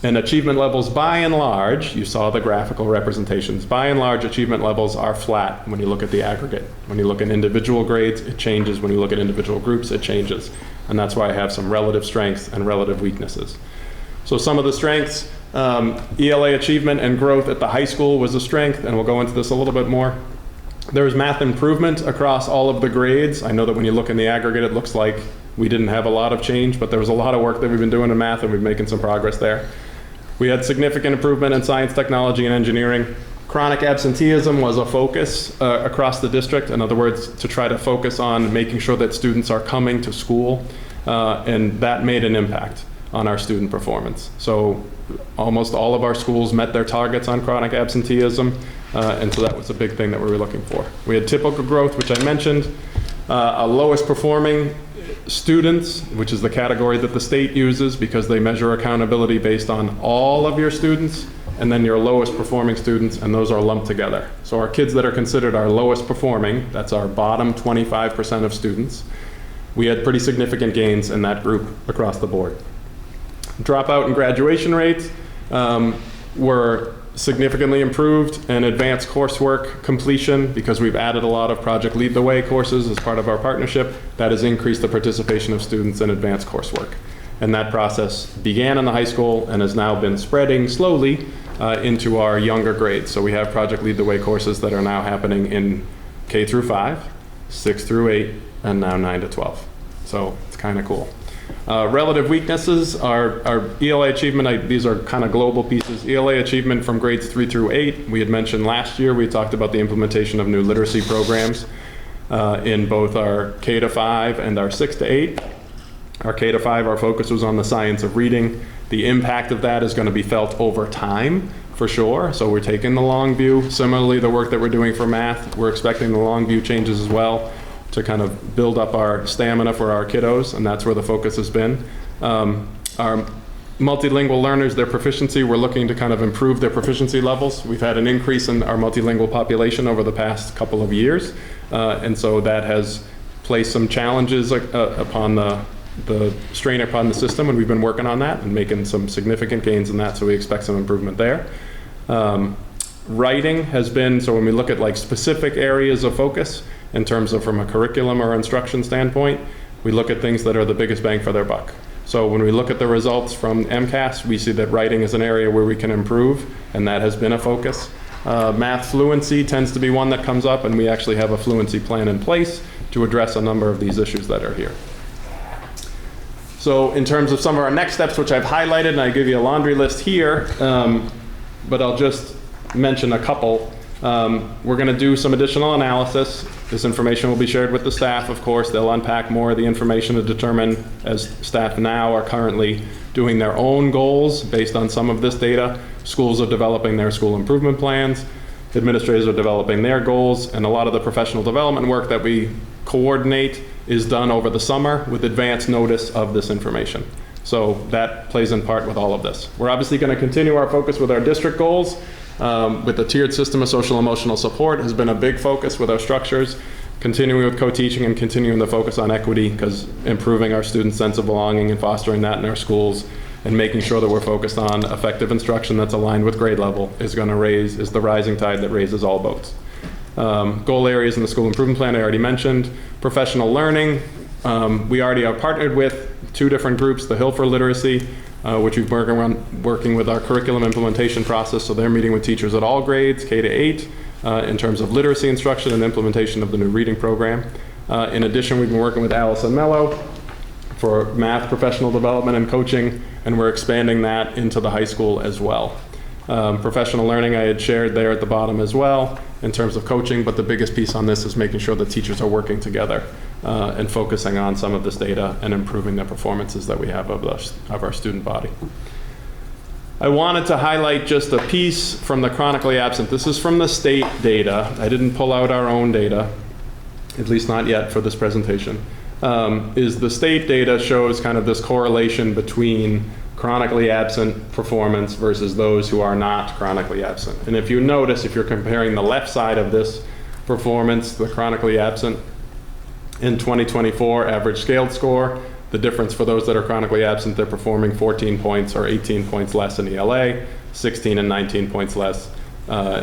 And achievement levels, by and large, you saw the graphical representations, by and large achievement levels are flat when you look at the aggregate. When you look at individual grades, it changes. When you look at individual groups, it changes. And that's why I have some relative strengths and relative weaknesses. So some of the strengths, ELA achievement and growth at the high school was a strength, and we'll go into this a little bit more. There's math improvement across all of the grades. I know that when you look in the aggregate, it looks like we didn't have a lot of change, but there was a lot of work that we've been doing in math, and we're making some progress there. We had significant improvement in science, technology, and engineering. Chronic absenteeism was a focus across the district. In other words, to try to focus on making sure that students are coming to school, and that made an impact on our student performance. So almost all of our schools met their targets on chronic absenteeism, and so that was a big thing that we were looking for. We had typical growth, which I mentioned, a lowest performing students, which is the category that the state uses because they measure accountability based on all of your students, and then your lowest performing students, and those are lumped together. So our kids that are considered our lowest performing, that's our bottom 25% of students, we had pretty significant gains in that group across the board. Dropout and graduation rates were significantly improved, and advanced coursework completion, because we've added a lot of Project Lead the Way courses as part of our partnership, that has increased the participation of students in advanced coursework. And that process began in the high school and has now been spreading slowly into our younger grades. So we have Project Lead the Way courses that are now happening in K through 5, 6 through 8, and now 9 to 12. So it's kind of cool. Relative weaknesses are ELA achievement. These are kind of global pieces. ELA achievement from grades 3 through 8. We had mentioned last year, we talked about the implementation of new literacy programs in both our K to 5 and our 6 to 8. Our K to 5, our focus was on the science of reading, The impact of that is going to be felt over time, for sure. So we're taking the long view. Similarly, the work that we're doing for math, we're expecting the long view changes as well to kind of build up our stamina for our kiddos, and that's where the focus has been. Our multilingual learners, their proficiency, we're looking to kind of improve their proficiency levels. We've had an increase in our multilingual population over the past couple of years, and so that has placed some challenges upon the strain upon the system, and we've been working on that and making some significant gains in that, so we expect some improvement there. Writing has been, so when we look at like specific areas of focus in terms of from a curriculum or instruction standpoint, we look at things that are the biggest bang for their buck. So when we look at the results from MCAS, we see that writing is an area where we can improve, and that has been a focus. Math fluency tends to be one that comes up, and we actually have a fluency plan in place to address a number of these issues that are here. So in terms of some of our next steps, which I've highlighted, and I give you a laundry list here, but I'll just mention a couple. We're going to do some additional analysis. This information will be shared with the staff, of course. They'll unpack more of the information to determine, as staff now are currently doing their own goals based on some of this data. Schools are developing their school improvement plans. Administrators are developing their goals, and a lot of the professional development work that we coordinate is done over the summer with advance notice of this information. So that plays in part with all of this. We're obviously going to continue our focus with our district goals. With the tiered system of social emotional support has been a big focus with our structures, continuing with co-teaching and continuing the focus on equity, because improving our students' sense of belonging and fostering that in our schools and making sure that we're focused on effective instruction that's aligned with grade level is the rising tide that raises all boats. Goal areas in the school improvement plan I already mentioned. Professional learning, we already are partnered with 2 different groups, the Hill for Literacy, which we've been working with our curriculum implementation process, so they're meeting with teachers at all grades, K to 8, in terms of literacy instruction and implementation of the new reading program. In addition, we've been working with Allison Mello for math professional development and coaching, and we're expanding that into the high school as well. Professional learning I had shared there at the bottom as well in terms of coaching, but the biggest piece on this is making sure that teachers are working together and focusing on some of this data and improving the performances that we have of our student body. I wanted to highlight just a piece from the chronically absent. This is from the state data. I didn't pull out our own data, at least not yet for this presentation. Is the state data shows kind of this correlation between chronically absent performance versus those who are not chronically absent. And if you notice, if you're comparing the left side of this performance, the chronically absent, in 2024 average scaled score, the difference for those that are chronically absent, they're performing 14 points or 18 points less in ELA, 16 and 19 points less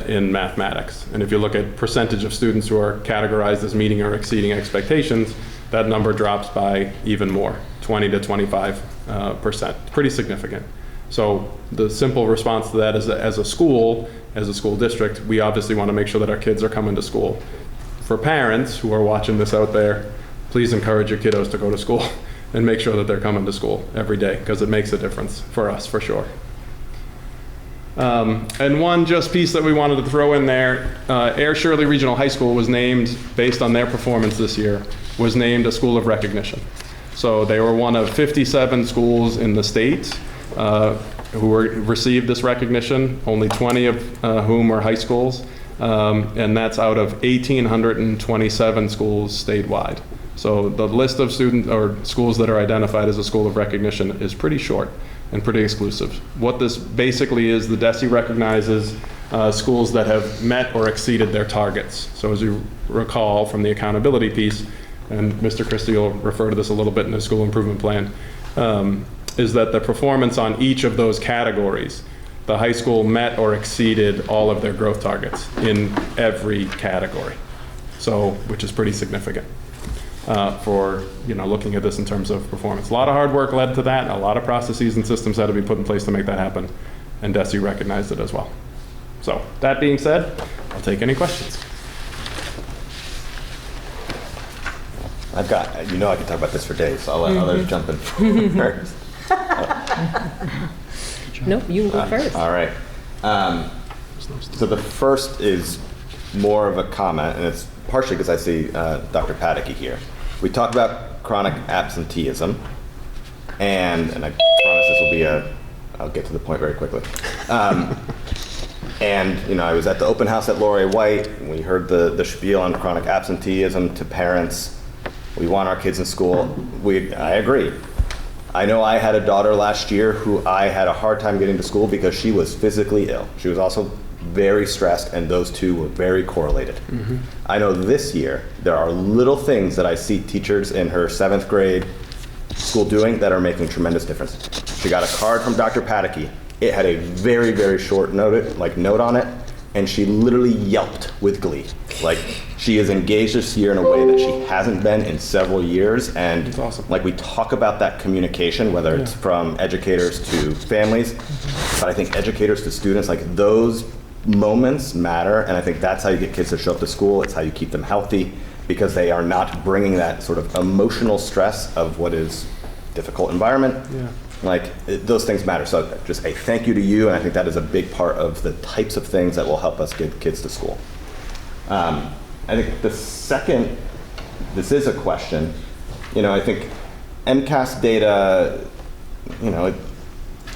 in mathematics. And if you look at percentage of students who are categorized as meeting or exceeding expectations, that number drops by even more, 20 to 25%, pretty significant. So the simple response to that is that as a school district, we obviously want to make sure that our kids are coming to school. For parents who are watching this out there, please encourage your kiddos to go to school and make sure that they're coming to school every day, because it makes a difference for us, for sure. And one just piece that we wanted to throw in there, Air Shirley Regional High School was named, based on their performance this year, was named a school of recognition. So they were one of 57 schools in the state who received this recognition, only 20 of whom were high schools. And that's out of 1,827 schools statewide. So the list of students or schools that are identified as a school of recognition is pretty short and pretty exclusive. What this basically is, the DESE recognizes schools that have met or exceeded their targets. So as you recall from the accountability piece, and Mr. Christie will refer to this a little bit in the school improvement plan, is that the performance on each of those categories, the high school met or exceeded all of their growth targets in every category. So, which is pretty significant for looking at this in terms of performance. A lot of hard work led to that, and a lot of processes and systems had to be put in place to make that happen, and DESE recognized it as well. So, that being said, I'll take any questions. I can talk about this for days, so I'll let others jump in first. Nope, you can go first. All right. So the first is more of a comment, and it's partially because I see Dr. Padicky here. We talked about chronic absenteeism, and I promise this will be a I'll get to the point very quickly. And, you know, I was at the open house at Laura White. We heard the spiel on chronic absenteeism to parents. We want our kids in school. I agree. I know I had a daughter last year who I had a hard time getting to school because she was physically ill. She was also very stressed, and those two were very correlated. I know this year there are little things that I see teachers in her 7th grade school doing that are making tremendous difference. She got a card from Dr. Pataky. It had a very, very short note on it, and she literally yelped with glee. Like, she is engaged this year in a way that she hasn't been in several years, and That's awesome. like, we talk about that communication, whether it's from educators to families, but I think educators to students, like, those moments matter, and I think that's how you get kids to show up to school. It's how you keep them healthy, because they are not bringing that sort of emotional stress of what is difficult environment. Yeah. Like, those things matter. So just a thank you to you, and I think that is a big part of the types of things that will help us get kids to school. I think the second, this is a question, you know, I think MCAS data, you know,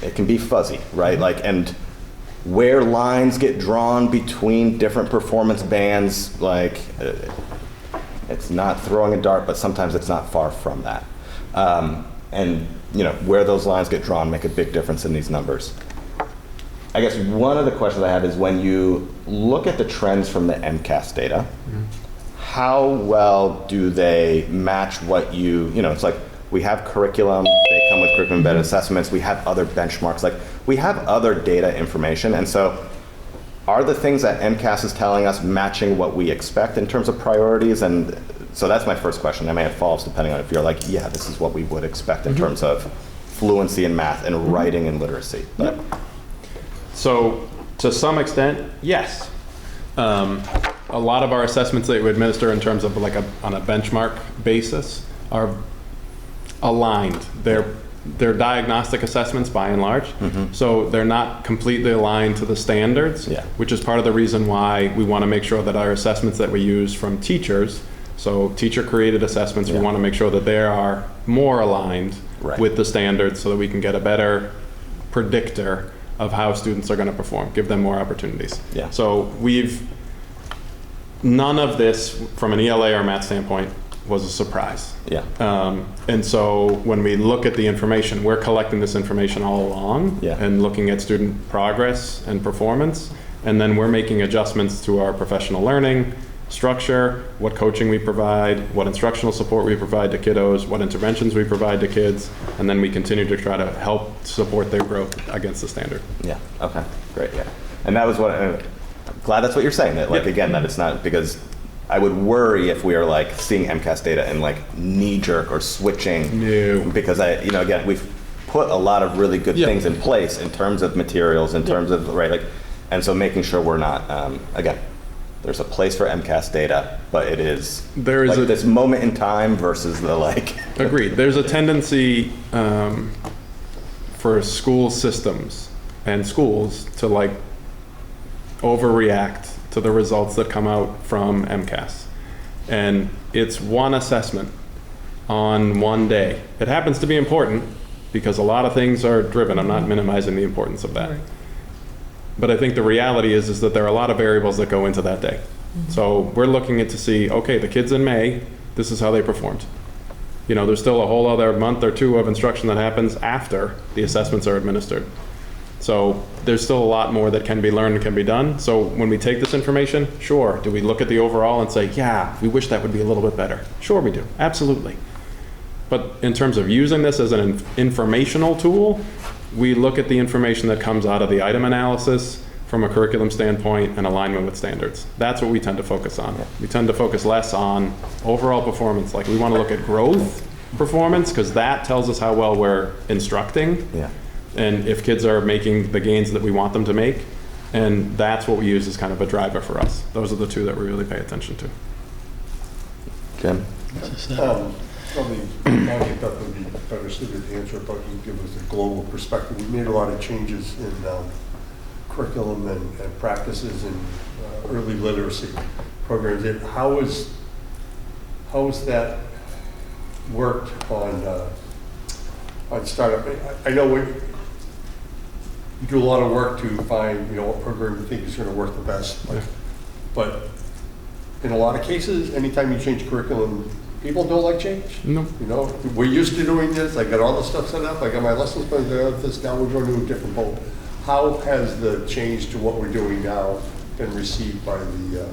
it can be fuzzy, right? Like, and where lines get drawn between different performance bands, like, it's not throwing a dart, but sometimes it's not far from that. And, you know, where those lines get drawn make a big difference in these numbers. I guess one of the questions I have is, when you look at the trends from the MCAS data, how well do they match what you know, it's like, we have curriculum, they come with curriculum embedded assessments, we have other benchmarks, like, we have other data information, and so are the things that MCAS is telling us matching what we expect in terms of priorities? And so that's my first question. I may have follow-ups depending on if you're like, yeah, this is what we would expect in terms of fluency in math and writing and literacy. But So, to some extent, yes. A lot of our assessments that we administer in terms of like on a benchmark basis are aligned. They're diagnostic assessments by and large, so they're not completely aligned to the standards, which is part of the reason why we want to make sure that our assessments that we use from teachers, so teacher-created assessments, we want to make sure that they are more aligned with the standards so that we can get a better predictor of how students are going to perform, give them more opportunities. So none of this from an ELA or math standpoint was a surprise. And so when we look at the information, we're collecting this information all along and looking at student progress and performance, and then we're making adjustments to our professional learning structure, what coaching we provide, what instructional support we provide to kiddos, what interventions we provide to kids, and then we continue to try to help support their growth against the standard. Okay, great, And that was what, I'm glad that's what you're saying, that like, again, that it's not, because I would worry if we are like seeing MCAS data and like knee jerk or switching. Because you know, again, we've put a lot of really good things in place in terms of materials, in terms of, and so making sure we're not, again, there's a place for MCAS data, but it is like this moment in time versus the like. Agreed. There's a tendency for school systems and schools to like overreact to the results that come out from MCAS. And it's one assessment on one day. It happens to be important because a lot of things are driven. I'm not minimizing the importance of that. But I think the reality is that there are a lot of variables that go into that day. So we're looking at to see, okay, the kids in May, this is how they performed. You know, there's still a whole other month or two of instruction that happens after the assessments are administered. So there's still a lot more that can be learned and can be done. So when we take this information, sure, do we look at the overall and say, yeah, we wish that would be a little bit better? Sure we do, absolutely. But in terms of using this as an informational tool, we look at the information that comes out of the item analysis from a curriculum standpoint and alignment with standards. That's what we tend to focus on. We tend to focus less on overall performance. Like, we want to look at growth performance because that tells us how well we're instructing. And if kids are making the gains that we want them to make, and that's what we use as kind of a driver for us. Those are the two that we really pay attention to. Jim? Probably Bonnie Beth would be better suited to answer, but you give us a global perspective. We made a lot of changes in curriculum and practices and early literacy programs. How has that worked on startup? I know you do a lot of work to find, what program you think is going to work the best. But in a lot of cases, anytime you change curriculum, people don't like change. No. We're used to doing this. I got all the stuff set up. I got my lessons planned. This now we're going to a different boat. How has the change to what we're doing now been received by the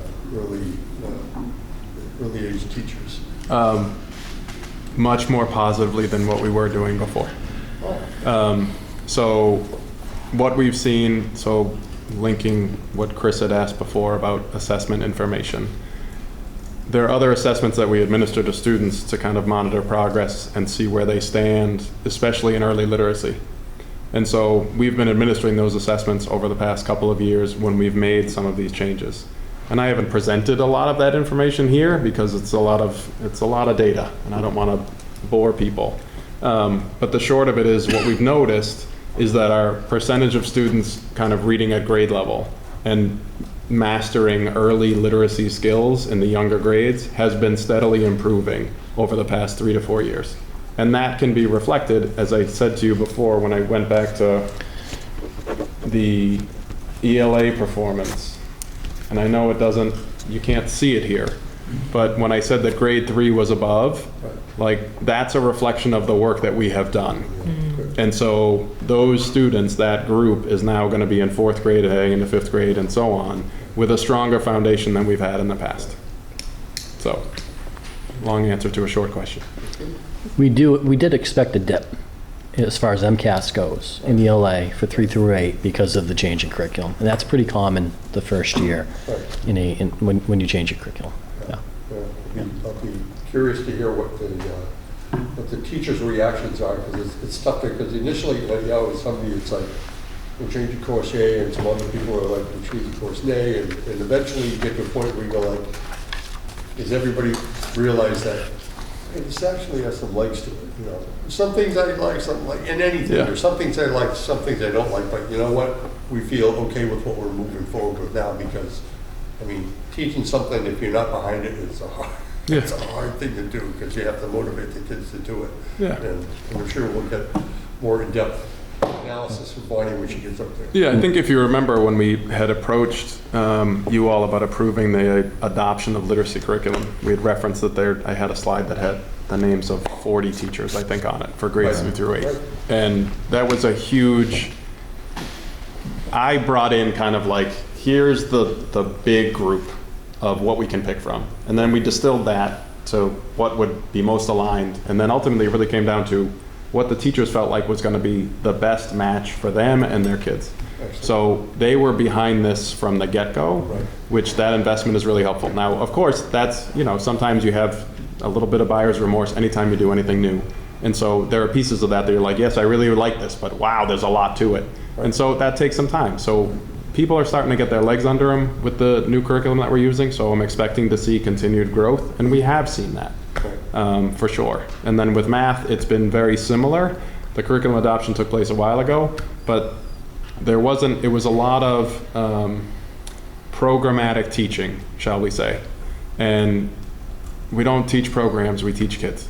early age teachers? Much more positively than what we were doing before. So what we've seen, so linking what Chris had asked before about assessment information, there are other assessments that we administer to students to kind of monitor progress and see where they stand, especially in early literacy. And so we've been administering those assessments over the past couple of years when we've made some of these changes. And I haven't presented a lot of that information here because it's a lot of data, and I don't want to bore people. But the short of it is, what we've noticed is that our percentage of students kind of reading at grade level and mastering early literacy skills in the younger grades has been steadily improving over the past 3 to 4 years. And that can be reflected, as I said to you before, when I went back to the ELA performance. And I know you can't see it here, but when I said that grade 3 was above, that's a reflection of the work that we have done. And so those students, that group, is now going to be in 4th grade, heading into 5th grade, and so on, with a stronger foundation than we've had in the past. So, long answer to a short question. We did expect a dip as far as MCAS goes in ELA for 3 through 8 because of the change in curriculum. And that's pretty common the first year when you change your curriculum. Yeah. I'll be curious to hear what the teachers' reactions are, because it's tough because initially, with somebody, it's like, we're changing course A, and some other people are like, we're changing course A, and eventually you get to a point where you go like, does everybody realize that this actually has some legs to it? Some things I like, something like, in anything. There's some things I like, some things I don't like, but you know what? We feel okay with what we're moving forward with now, because, teaching something, if you're not behind it, it's a hard thing to do, because you have to motivate the kids to do it. Yeah. And I'm sure we'll get more in-depth analysis from Bonnie when she gets up there. Yeah, I think if you remember when we had approached you all about approving the adoption of literacy curriculum, we had referenced that I had a slide that had the names of 40 teachers, I think, on it for grades 3 through 8. Right. And that was a huge, I brought in kind of like, here's the big group of what we can pick from. And then we distilled that to what would be most aligned. And then ultimately it really came down to what the teachers felt like was going to be the best match for them and their kids. Excellent. So they were behind this from the get-go, which that investment is really helpful. Now, of course, that's, sometimes you have a little bit of buyer's remorse anytime you do anything new. And so there are pieces of that you're like, yes, I really would like this, but wow, there's a lot to it. Right. And so that takes some time. So people are starting to get their legs under them with the new curriculum that we're using. So I'm expecting to see continued growth, and we have seen that. For sure. And then with math, it's been very similar. The curriculum adoption took place a while ago, but it was a lot of programmatic teaching, shall we say. And we don't teach programs, we teach kids.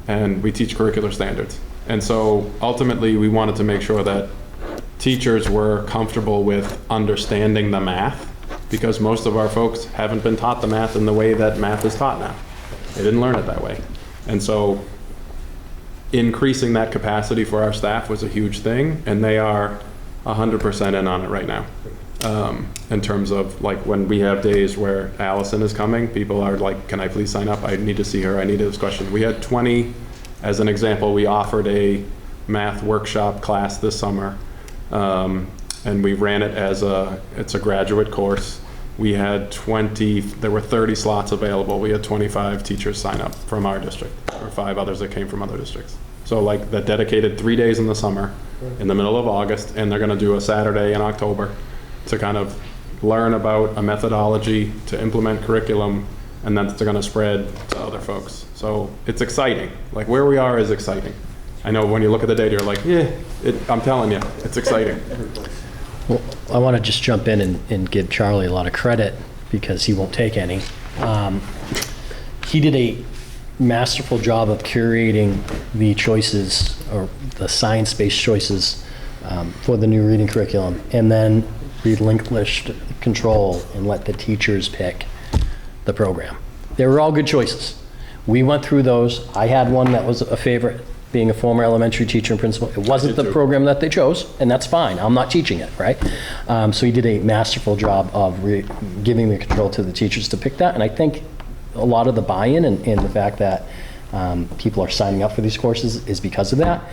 And we teach curricular standards. And so ultimately we wanted to make sure that teachers were comfortable with understanding the math, because most of our folks haven't been taught the math in the way that math is taught now. They didn't learn it that way. And so increasing that capacity for our staff was a huge thing, and they are 100% in on it right now. In terms of like when we have days where Allison is coming, people are like, can I please sign up? I need to see her. I need a discussion. We had 20, as an example, we offered a math workshop class this summer, and we ran it as it's a graduate course. We had there were 30 slots available. We had 25 teachers sign up from our district, or 5 others that came from other districts. So like that dedicated 3 days in the summer, in the middle of August, and they're gonna do a Saturday in October to kind of learn about a methodology to implement curriculum, and then they're gonna spread to other folks. So it's exciting. Like where we are is exciting. I know when you look at the data, you're like, yeah, I'm telling you, it's exciting. Well, I want to just jump in and give Charlie a lot of credit, because he won't take any. He did a masterful job of curating the choices, or the science-based choices, for the new reading curriculum, and then relinquished control and let the teachers pick the program. They were all good choices. We went through those. I had one that was a favorite, being a former elementary teacher and principal. It wasn't the program that they chose, and that's fine. I'm not teaching it, right? So he did a masterful job of giving the control to the teachers to pick that, and I think a lot of the buy-in and the fact that people are signing up for these courses is because of that.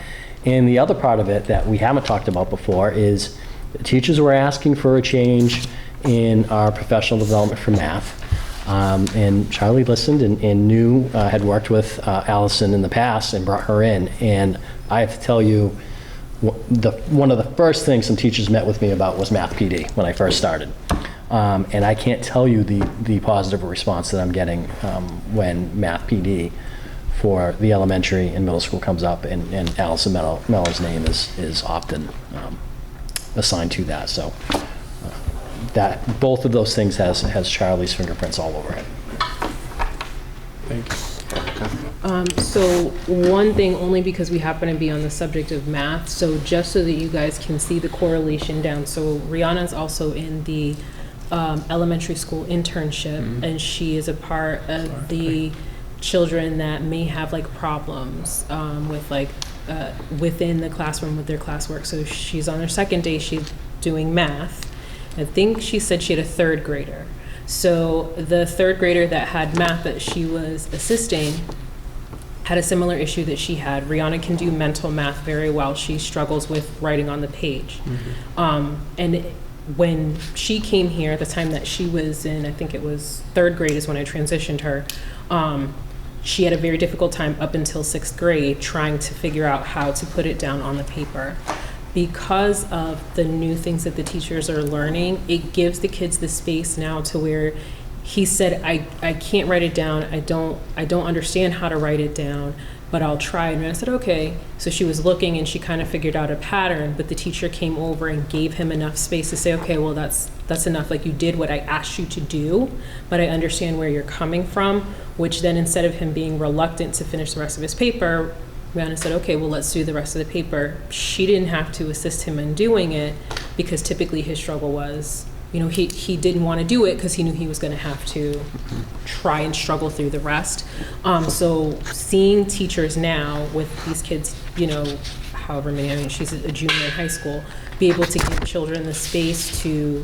And the other part of it that we haven't talked about before is teachers were asking for a change in our professional development for math. And Charlie listened and knew, had worked with Allison in the past and brought her in. And I have to tell you, one of the first things some teachers met with me about was Math PD when I first started. And I can't tell you the positive response that I'm getting when Math PD for the elementary and middle school comes up, and Allison Meller's name is often assigned to that. So that both of those things has Charlie's fingerprints all over it. Thank you. So one thing, only because we happen to be on the subject of math, so just so that you guys can see the correlation down. So Rihanna's also in the elementary school internship, and she is a part of the children that may have like problems with like within the classroom with their classwork. So she's on her second day, she's doing math. I think she said she had a third grader. So the third grader that had math that she was assisting had a similar issue that she had. Rihanna can do mental math very well. She struggles with writing on the page. And when she came here, at the time that she was in, I think it was third grade is when I transitioned her, she had a very difficult time up until sixth grade trying to figure out how to put it down on the paper. Because of the new things that the teachers are learning, it gives the kids the space now to where he said, I can't write it down. I don't understand how to write it down, but I'll try. And I said, okay. So she was looking and she kind of figured out a pattern, but the teacher came over and gave him enough space to say, okay, well, that's enough. Like, you did what I asked you to do, but I understand where you're coming from, which then instead of him being reluctant to finish the rest of his paper, Rihanna said, okay, well, let's do the rest of the paper. She didn't have to assist him in doing it because typically his struggle was, he didn't want to do it because he knew he was going to have to try and struggle through the rest. So seeing teachers now with these kids, however many, she's a junior in high school, be able to give children the space to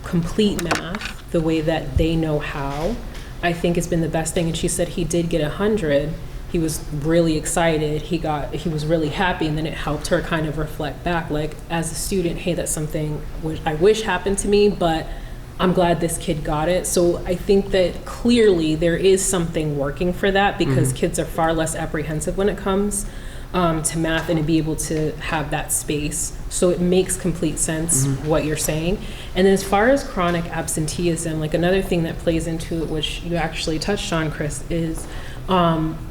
complete math the way that they know how, I think has been the best thing. And she said he did get 100. He was really excited. He was really happy, and then it helped her kind of reflect back, like, as a student, hey, that's something which I wish happened to me, but I'm glad this kid got it. So I think that clearly there is something working for that, because kids are far less apprehensive when it comes to math, and to be able to have that space. So it makes complete sense what you're saying. And then as far as chronic absenteeism, like another thing that plays into it, which you actually touched on, Chris, is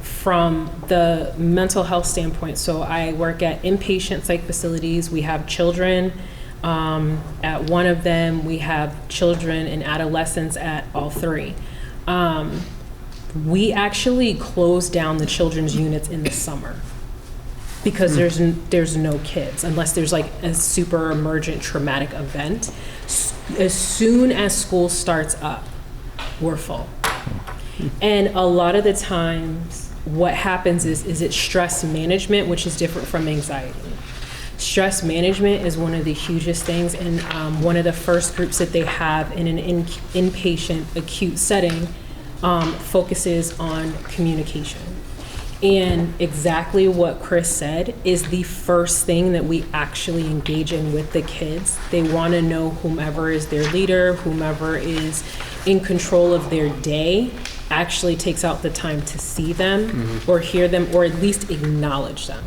from the mental health standpoint. So I work at inpatient psych facilities. We have children. At one of them, we have children and adolescents at all three. We actually close down the children's units in the summer because there's no kids, unless there's like a super emergent traumatic event. As soon as school starts up, we're full. And a lot of the times what happens is it's stress management, which is different from anxiety. Stress management is one of the hugest things, and one of the first groups that they have in an inpatient acute setting focuses on communication. And exactly what Chris said is the first thing that we actually engage in with the kids. They want to know whomever is their leader, whomever is in control of their day, actually takes out the time to see them or hear them, or at least acknowledge them.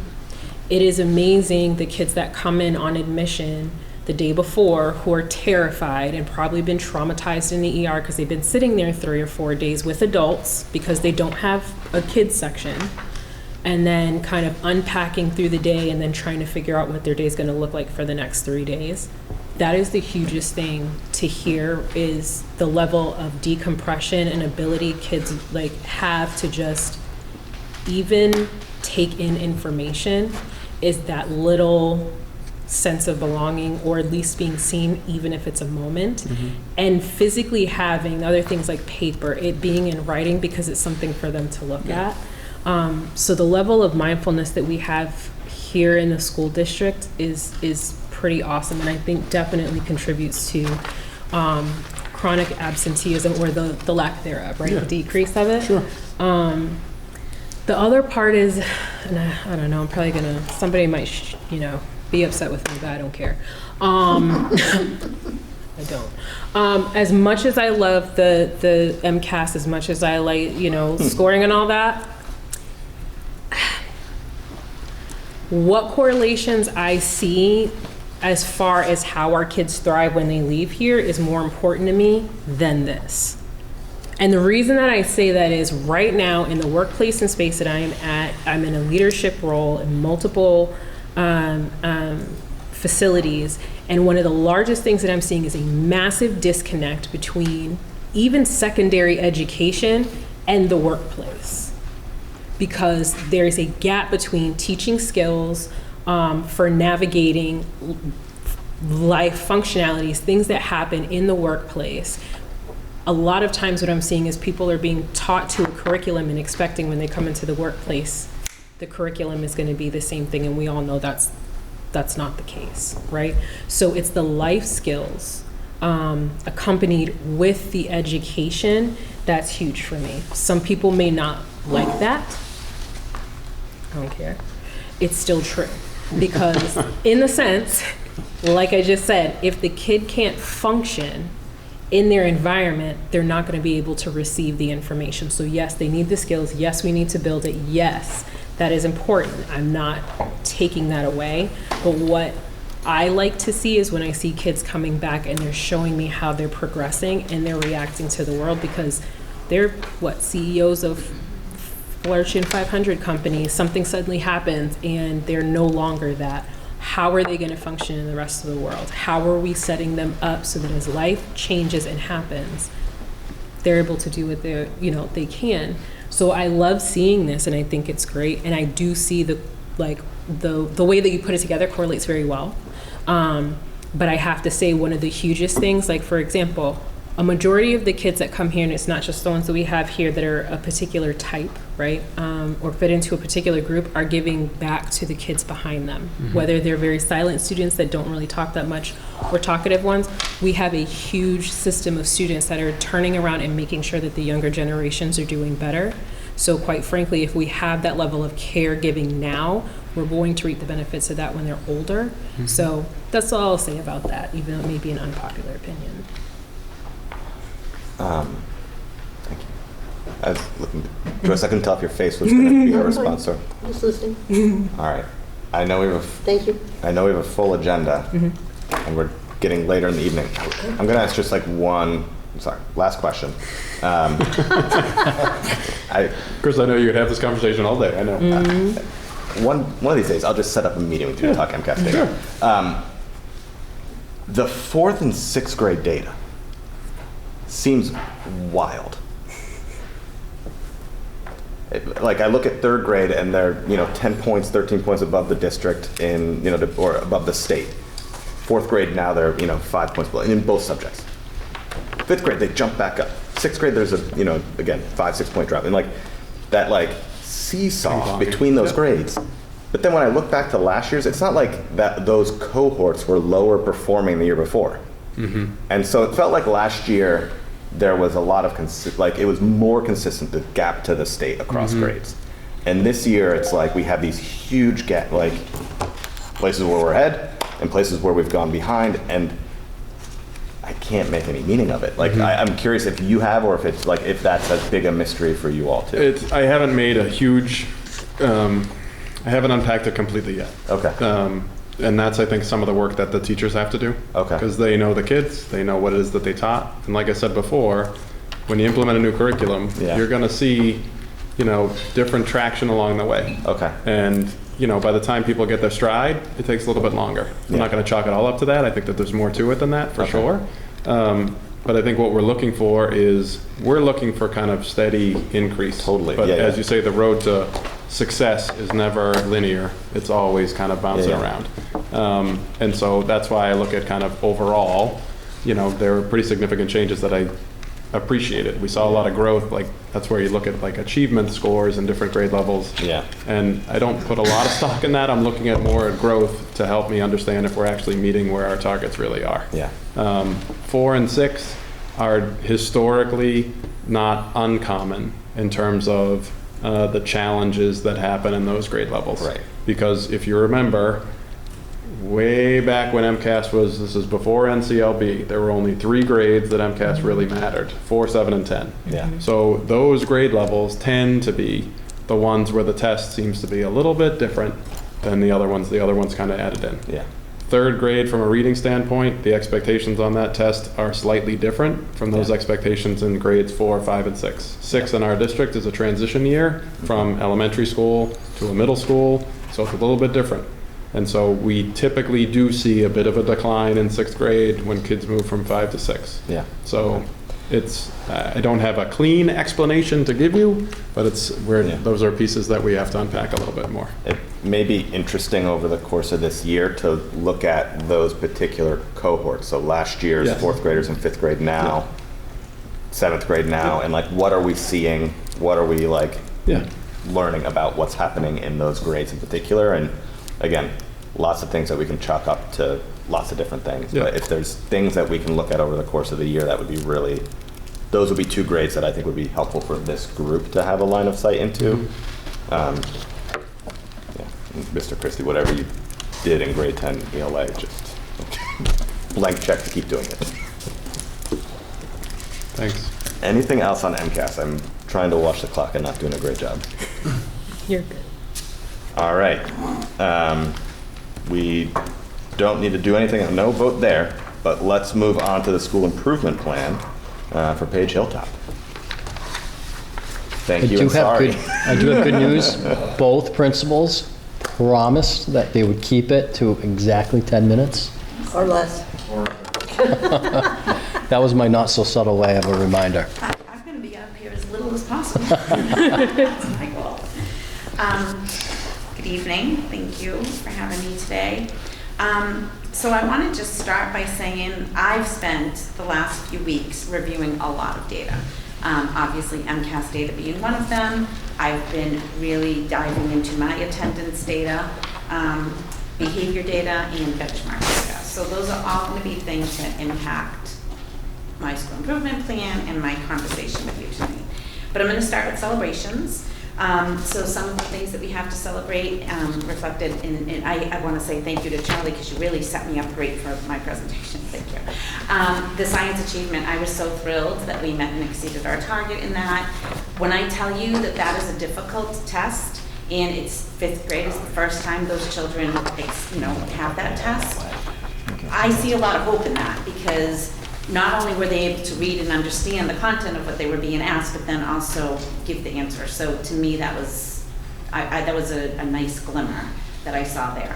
It is amazing, the kids that come in on admission the day before who are terrified and probably been traumatized in the ER because they've been sitting there 3 or 4 days with adults because they don't have a kids section, and then kind of unpacking through the day and then trying to figure out what their day is going to look like for the next 3 days. That is the hugest thing to hear, is the level of decompression and ability kids like have to just even take in information, is that little sense of belonging, or at least being seen, even if it's a moment, and physically having other things like paper, it being in writing because it's something for them to look at. So the level of mindfulness that we have here in the school district is pretty awesome, and I think definitely contributes to chronic absenteeism, or the lack thereof, right? The decrease of it. Sure. The other part is, and I don't know, I'm probably gonna, somebody might, be upset with me, but I don't care. I don't. As much as I love the MCAS, as much as I like, scoring and all that, what correlations I see as far as how our kids thrive when they leave here is more important to me than this. And the reason that I say that is right now in the workplace and space that I am at, I'm in a leadership role in multiple facilities. And one of the largest things that I'm seeing is a massive disconnect between even secondary education and the workplace. Because there's a gap between teaching skills for navigating life functionalities, things that happen in the workplace. A lot of times what I'm seeing is people are being taught to a curriculum and expecting when they come into the workplace, the curriculum is going to be the same thing, and we all know that's not the case, right? So it's the life skills accompanied with the education that's huge for me. Some people may not like that. I don't care. It's still true. Because in the sense, like I just said, if the kid can't function in their environment, they're not going to be able to receive the information. So yes, they need the skills. Yes, we need to build it. Yes, that is important. I'm not taking that away. But what I like to see is when I see kids coming back and they're showing me how they're progressing and they're reacting to the world, because they're CEOs of Fortune 500 companies. Something suddenly happens and they're no longer that. How are they going to function in the rest of the world? How are we setting them up so that as life changes and happens, they're able to do what they can. So I love seeing this, and I think it's great. And I do see the way that you put it together correlates very well. But I have to say, one of the hugest things, like for example, a majority of the kids that come here, and it's not just the ones that we have here that are a particular type, right, or fit into a particular group, are giving back to the kids behind them. Whether they're very silent students that don't really talk that much or talkative ones, we have a huge system of students that are turning around and making sure that the younger generations are doing better. So quite frankly, if we have that level of caregiving now, we're going to reap the benefits of that when they're older. So that's all I'll say about that, even though it may be an unpopular opinion. Thank you. I was looking, Joyce, I couldn't tell if your face was going to be a response. Or, Just listening. all right. I know we have Thank you. a full agenda, and we're getting later in the evening. I'm going to ask just like last question. Chris, I know you'd have this conversation all day. I know. One of these days, I'll just set up a meeting with you to talk MCAS data. The 4th and 6th grade data seems wild. Like I look at 3rd grade and they're 10 points, 13 points above the district or above the state. 4th grade now they're 5 points below in both subjects. 5th grade they jump back up. 6th grade there's a again 5-6 point drop, and that seesaw between those grades. But then when I look back to last year's, it's not like that those cohorts were lower performing the year before. And so it felt like last year there was a lot of it was more consistent, the gap to the state across grades. And this year it's like we have these huge places where we're ahead and places where we've gone behind, and I can't make any meaning of it. I'm curious if you have, or if it's if that's as big a mystery for you all too. I haven't made a huge, I haven't unpacked it completely yet. Okay. And that's, I think, some of the work that the teachers have to do. Okay. Because they know the kids, they know what it is that they taught. And like I said before, when you implement a new curriculum, you're going to see, different traction along the way. Okay. And, by the time people get their stride, it takes a little bit longer. I'm not going to chalk it all up to that. I think that there's more to it than that, for sure. But I think what we're looking for kind of steady increase. Totally. But as you say, the road to success is never linear. It's always kind of bouncing around. And so that's why I look at kind of overall, there were pretty significant changes that I appreciated. We saw a lot of growth, like that's where you look at like achievement scores and different grade levels. Yeah. And I don't put a lot of stock in that. I'm looking at more at growth to help me understand if we're actually meeting where our targets really are. Yeah. 4 and 6 are historically not uncommon in terms of the challenges that happen in those grade levels. Right. Because if you remember, way back when MCAS was, this is before NCLB, there were only 3 grades that MCAS really mattered, 4, 7, and 10. Yeah. So those grade levels tend to be the ones where the test seems to be a little bit different than the other ones. The other ones kind of added in. Yeah. 3rd grade, from a reading standpoint, the expectations on that test are slightly different from those expectations in grades 4, 5, and 6. 6 in our district is a transition year from elementary school to a middle school, so it's a little bit different. And so we typically do see a bit of a decline in 6th grade when kids move from 5 to 6. Yeah. So it's, I don't have a clean explanation to give you, but those are pieces that we have to unpack a little bit more. It may be interesting over the course of this year to look at those particular cohorts. So last year's 4th graders in 5th grade now, 7th grade now, and like what are we seeing? What are we like learning about what's happening in those grades in particular? And again, lots of things that we can chalk up to lots of different things. Yeah. But if there's things that we can look at over the course of the year, that would be really, those would be 2 grades that I think would be helpful for this group to have a line of sight into. Mr. Christie, whatever you did in grade 10 ELA, just blank check to keep doing it. Thanks. Anything else on MCAS? I'm trying to watch the clock and not doing a great job. You're good. All right. We don't need to do anything, no vote there, but let's move on to the school improvement plan for Page Hilltop. Thank you, and sorry. I do have good news. Both principals promised that they would keep it to exactly 10 minutes. Or less. That was my not so subtle way of a reminder. I'm going to be up here as little as possible. That's my goal. Good evening. Thank you for having me today. So I want to just start by saying I've spent the last few weeks reviewing a lot of data. Obviously MCAS data being one of them. I've been really diving into my attendance data, behavior data, and benchmark data. So those are all going to be things that impact my school improvement plan and my conversation with you tonight. But I'm going to start with celebrations. So some of the things that we have to celebrate reflected in I want to say thank you to Charlie because you really set me up great for my presentation. Thank you. The science achievement, I was so thrilled that we met and exceeded our target in that. When I tell you that that is a difficult test and it's 5th grade is the first time those children have that test, I see a lot of hope in that because not only were they able to read and understand the content of what they were being asked, but then also give the answer. So to me, that was that was a nice glimmer that I saw there.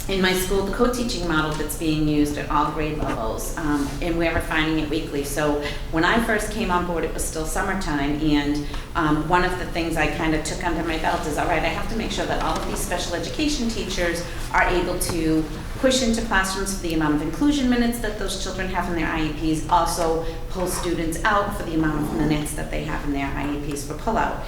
In my school, the co-teaching model that's being used at all grade levels, and we're refining it weekly. So when I first came on board, it was still summertime, and one of the things I kind of took under my belt is, all right, I have to make sure that all of these special education teachers are able to push into classrooms for the amount of inclusion minutes that those children have in their IEPs, also pull students out for the amount of minutes that they have in their IEPs for pullout.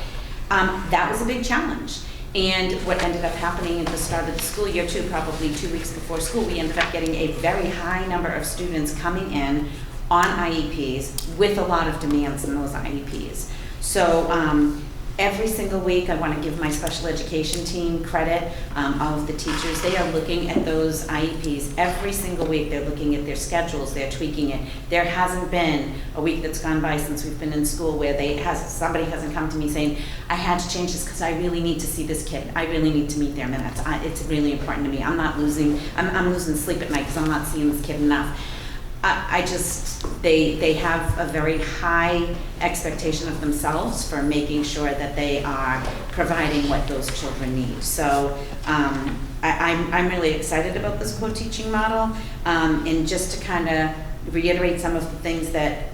That was a big challenge. And what ended up happening at the start of the school year too, probably 2 weeks before school, we ended up getting a very high number of students coming in on IEPs with a lot of demands in those IEPs. So every single week, I want to give my special education team credit, all of the teachers. They are looking at those IEPs every single week. They're looking at their schedules. They're tweaking it. There hasn't been a week that's gone by since we've been in school where somebody hasn't come to me saying, I had to change this because I really need to see this kid. I really need to meet their minutes. It's really important to me. I'm losing sleep at night because I'm not seeing this kid enough. They have a very high expectation of themselves for making sure that they are providing what those children need. So I'm really excited about this co-teaching model. And just to kind of reiterate some of the things that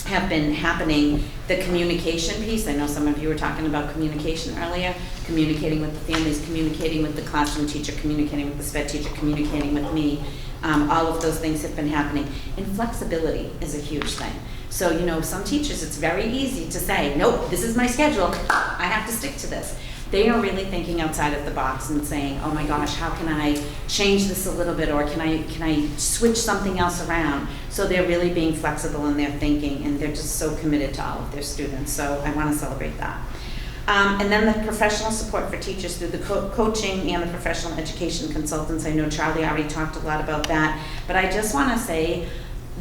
have been happening. The communication piece, I know some of you were talking about communication earlier, communicating with the families, communicating with the classroom teacher, communicating with the SPED teacher, communicating with me. All of those things have been happening. And flexibility is a huge thing. So, you know, some teachers, it's very easy to say, nope, this is my schedule, I have to stick to this. They are really thinking outside of the box and saying, oh my gosh, how can I change this a little bit, or can I switch something else around? So they're really being flexible in their thinking, and they're just so committed to all of their students. So I want to celebrate that. And then the professional support for teachers through the coaching and the professional education consultants. I know Charlie already talked a lot about that, but I just want to say,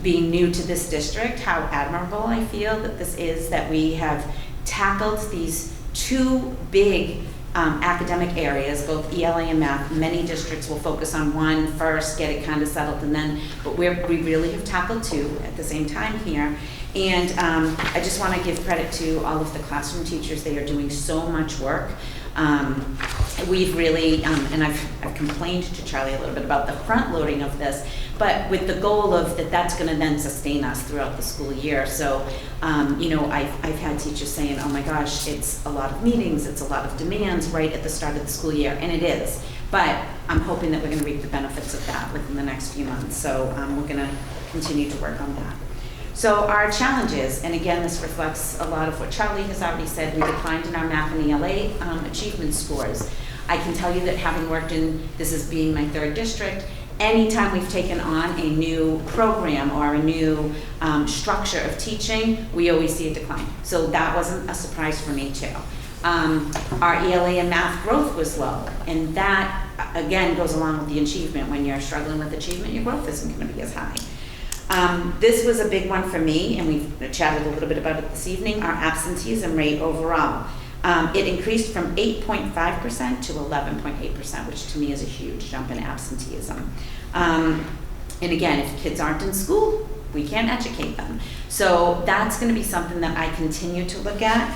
being new to this district, how admirable I feel that this is, that we have tackled these two big academic areas, both ELA and math. Many districts will focus on one first, get it kind of settled, and then, but we really have tackled two at the same time here. And I just want to give credit to all of the classroom teachers. They are doing so much work. We've really, and I've complained to Charlie a little bit about the front loading of this, but with the goal of that's going to then sustain us throughout the school year. So, you know, I've had teachers saying, oh my gosh, it's a lot of meetings, it's a lot of demands right at the start of the school year, and it is. But I'm hoping that we're going to reap the benefits of that within the next few months. So we're going to continue to work on that. So our challenges, and again, this reflects a lot of what Charlie has already said, we declined in our math and ELA achievement scores. I can tell you that having worked in, this as being my third district, anytime we've taken on a new program or a new structure of teaching, we always see a decline. So that wasn't a surprise for me too. Our ELA and math growth was low, and that again goes along with the achievement. When you're struggling with achievement, your growth isn't going to be as high. This was a big one for me, and we've chatted a little bit about it this evening, our absenteeism rate overall. It increased from 8.5% to 11.8%, which to me is a huge jump in absenteeism. And again, if kids aren't in school, we can't educate them. So that's going to be something that I continue to look at.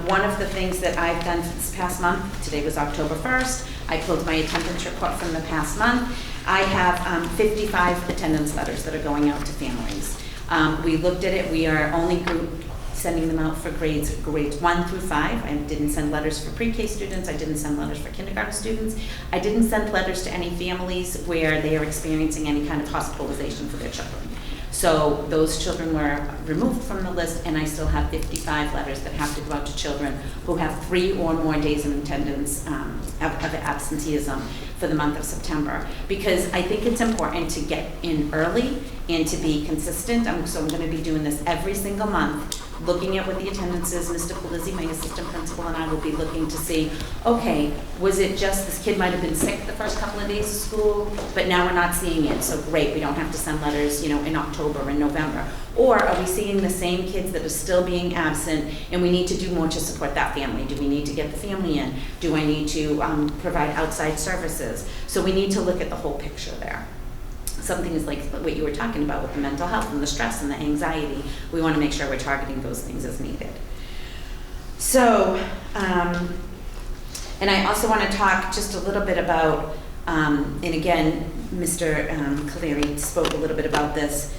One of the things that I've done this past month, today was October 1st, I pulled my attendance report from the past month. I have 55 attendance letters that are going out to families. We looked at it, we are only sending them out for grades 1 through 5. I didn't send letters for pre-K students, I didn't send letters for kindergarten students. I didn't send letters to any families where they are experiencing any kind of hospitalization for their children. So those children were removed from the list, and I still have 55 letters that have to go out to children who have 3 or more days in attendance of absenteeism for the month of September. Because I think it's important to get in early and to be consistent. So I'm going to be doing this every single month, looking at what the attendance is. Mr. Polizzi, my assistant principal, and I will be looking to see, okay, was it just this kid might have been sick the first couple of days of school, but now we're not seeing it, so great, we don't have to send letters, you know, in October and November. Or are we seeing the same kids that are still being absent, and we need to do more to support that family? Do we need to get the family in? Do I need to provide outside services? So we need to look at the whole picture there. Something is like what you were talking about with the mental health and the stress and the anxiety. We want to make sure we're targeting those things as needed. So, and I also want to talk just a little bit about, and again, Mr. Caleri spoke a little bit about this.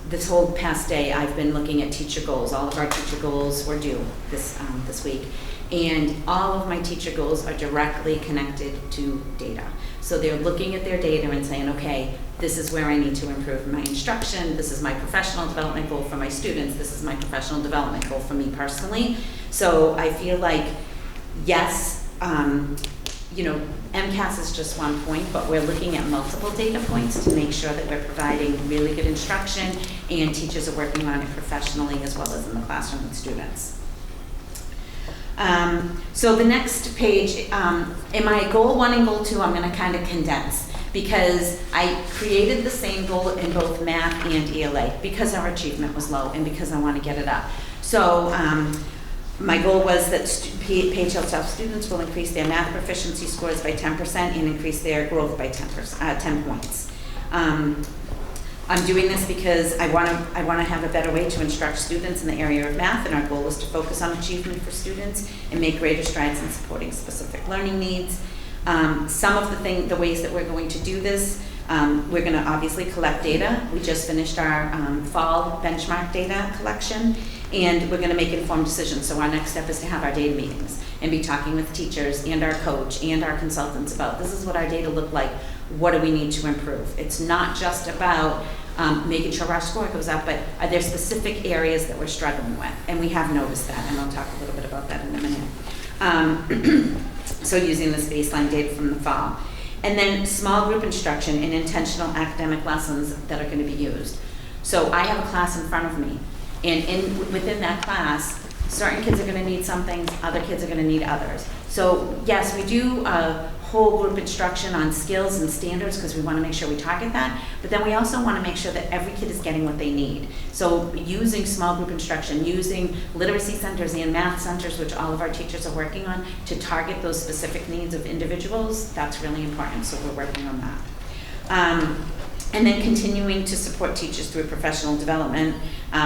This whole past day, I've been looking at teacher goals. All of our teacher goals were due this week. And all of my teacher goals are directly connected to data. So they're looking at their data and saying, okay, this is where I need to improve my instruction, this is my professional development goal for my students, this is my professional development goal for me personally. So I feel like, yes, you know, MCAS is just one point, but we're looking at multiple data points to make sure that we're providing really good instruction and teachers are working on it professionally as well as in the classroom with students. So the next page, in my goal 1 and goal 2, I'm going to kind of condense because I created the same goal in both math and ELA because our achievement was low and because I want to get it up. So my goal was that PHL South students will increase their math proficiency scores by 10% and increase their growth by 10 points. I'm doing this because I want to have a better way to instruct students in the area of math, and our goal is to focus on achievement for students and make greater strides in supporting specific learning needs. Some of the ways that we're going to do this, We're going to obviously collect data. We just finished our fall benchmark data collection, and we're going to make informed decisions. So our next step is to have our data meetings and be talking with teachers and our coach and our consultants about this is what our data look like. What do we need to improve? It's not just about making sure our score goes up, but are there specific areas that we're struggling with? And we have noticed that, and I'll talk a little bit about that in a minute. So using this baseline data from the fall. And then small group instruction and intentional academic lessons that are going to be used. So I have a class in front of me, and within that class, certain kids are going to need some things, other kids are going to need others. So yes, we do whole group instruction on skills and standards because we want to make sure we target that, but then we also want to make sure that every kid is getting what they need. So using small group instruction, using literacy centers and math centers, which all of our teachers are working on, to target those specific needs of individuals, that's really important, so we're working on that. And then continuing to support teachers through professional development,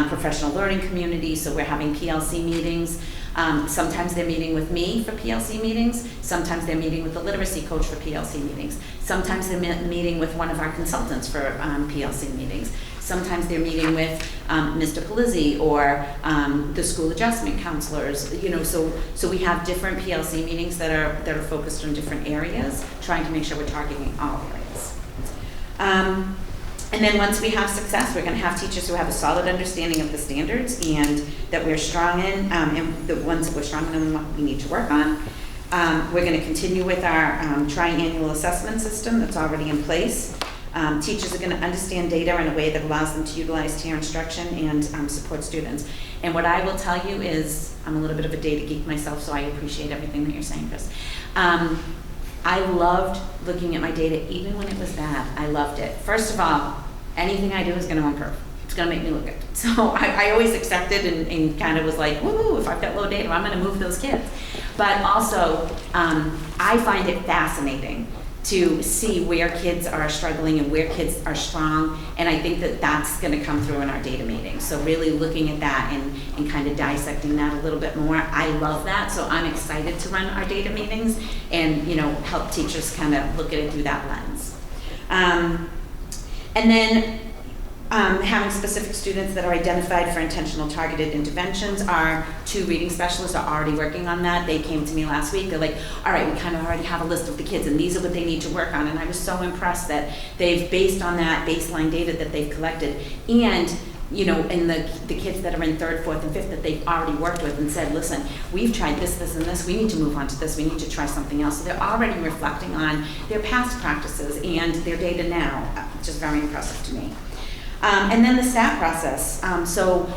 professional learning community, so we're having PLC meetings. Sometimes they're meeting with me for PLC meetings. Sometimes they're meeting with the literacy coach for PLC meetings. Sometimes they're meeting with one of our consultants for PLC meetings. Sometimes they're meeting with Mr. Palizzi or the school adjustment counselors. You know, so we have different PLC meetings that are focused on different areas, trying to make sure we're targeting all areas. And then once we have success, we're going to have teachers who have a solid understanding of the standards and that we're strong in, and the ones that we're strong in and what we need to work on. We're going to continue with our triannual assessment system that's already in place. Teachers are going to understand data in a way that allows them to utilize TARE instruction and support students. And what I will tell you is, I'm a little bit of a data geek myself, so I appreciate everything that you're saying, Chris. I loved looking at my data even when it was bad. I loved it. First of all, anything I do is going to improve. It's going to make me look good. So I always accepted and kind of was like, woo, if I've got low data, I'm going to move those kids. But also, I find it fascinating to see where kids are struggling and where kids are strong, and I think that that's going to come through in our data meetings. So really looking at that and kind of dissecting that a little bit more. I love that, so I'm excited to run our data meetings and, you know, help teachers kind of look at it through that lens. And then having specific students that are identified for intentional targeted interventions. Our 2 reading specialists are already working on that. They came to me last week. They're like, all right, we kind of already have a list of the kids and these are what they need to work on. And I was so impressed that they've, based on that baseline data that they've collected, and you know, and the kids that are in 3rd, 4th, and 5th that they've already worked with and said, listen, we've tried this, this, and this, we need to move on to this, we need to try something else. So they're already reflecting on their past practices and their data now, which is very impressive to me. And then the SAT process. So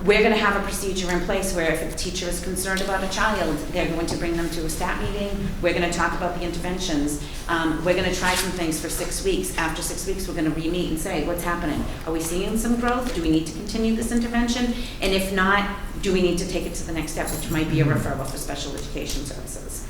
we're going to have a procedure in place where if a teacher is concerned about a child, they're going to bring them to a STAT meeting. We're going to talk about the interventions. We're going to try some things for 6 weeks. After 6 weeks, we're going to re-meet and say, what's happening? Are we seeing some growth? Do we need to continue this intervention? And if not, do we need to take it to the next step, which might be a referral for special education services?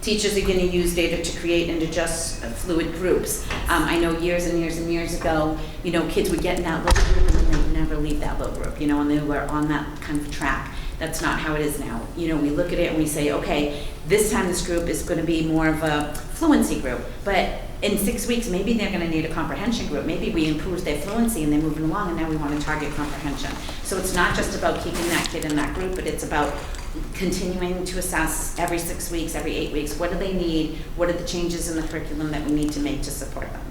Teachers are going to use data to create and adjust fluid groups. I know years and years and years ago, you know, kids would get in that little group and then they would never leave that little group, you know, and they were on that kind of track. That's not how it is now. You know, we look at it and we say, okay, this time this group is going to be more of a fluency group, but in 6 weeks, maybe they're going to need a comprehension group. Maybe we improved their fluency and they're moving along and now we want to target comprehension. So it's not just about keeping that kid in that group, but it's about continuing to assess every 6 weeks, every 8 weeks, what do they need, what are the changes in the curriculum that we need to make to support them.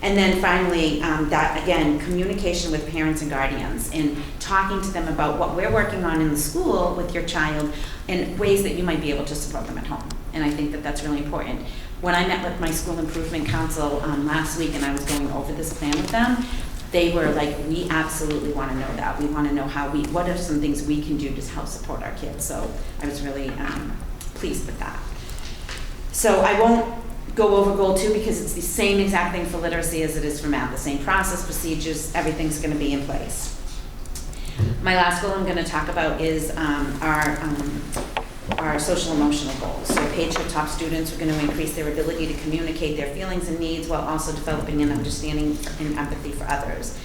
And then finally, that again, communication with parents and guardians and talking to them about what we're working on in the school with your child and ways that you might be able to support them at home. And I think that that's really important. When I met with my school improvement council last week and I was going over this plan with them, they were like, we absolutely want to know that. We want to know what are some things we can do to help support our kids. So I was really pleased with that. So I won't go over goal 2 because it's the same exact thing for literacy as it is for math. The same process, procedures, everything's going to be in place. My last goal I'm going to talk about is our social emotional goals. So PageHit top students are going to increase their ability to communicate their feelings and needs while also developing an understanding and empathy for others.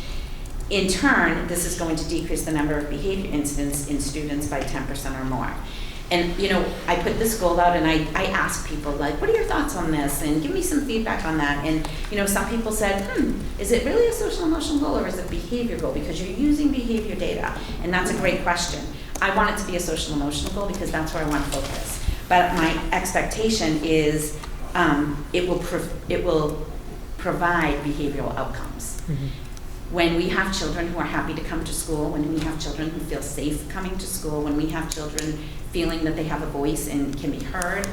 In turn, this is going to decrease the number of behavior incidents in students by 10% or more. And, you know, I put this goal out and I asked people, like, what are your thoughts on this? And give me some feedback on that. And, you know, some people said, is it really a social emotional goal or is it a behavior goal? Because you're using behavior data. And that's a great question. I want it to be a social emotional goal because that's where I want to focus. But my expectation is it will provide behavioral outcomes. When we have children who are happy to come to school, when we have children who feel safe coming to school, when we have children feeling that they have a voice and can be heard,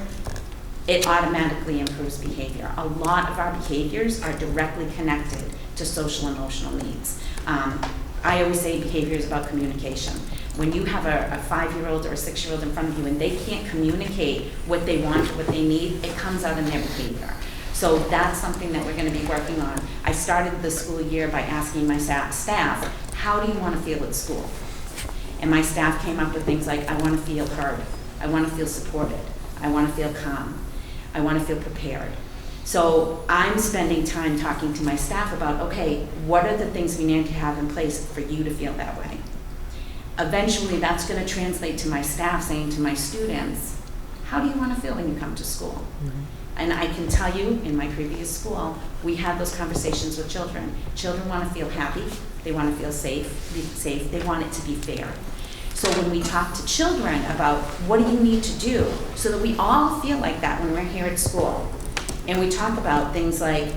it automatically improves behavior. A lot of our behaviors are directly connected to social emotional needs. I always say behavior is about communication. When you have a 5-year-old or a 6-year-old in front of you and they can't communicate what they want or what they need, it comes out in their behavior. So that's something that we're going to be working on. I started the school year by asking my staff, how do you want to feel at school? And my staff came up with things like, I want to feel heard, I want to feel supported, I want to feel calm, I want to feel prepared. So I'm spending time talking to my staff about, okay, what are the things we need to have in place for you to feel that way? Eventually, that's going to translate to my staff saying to my students, how do you want to feel when you come to school? And I can tell you, in my previous school, we had those conversations with children. Children want to feel happy, they want to feel safe, they want it to be fair. So when we talk to children about what do you need to do so that we all feel like that when we're here at school, and we talk about things like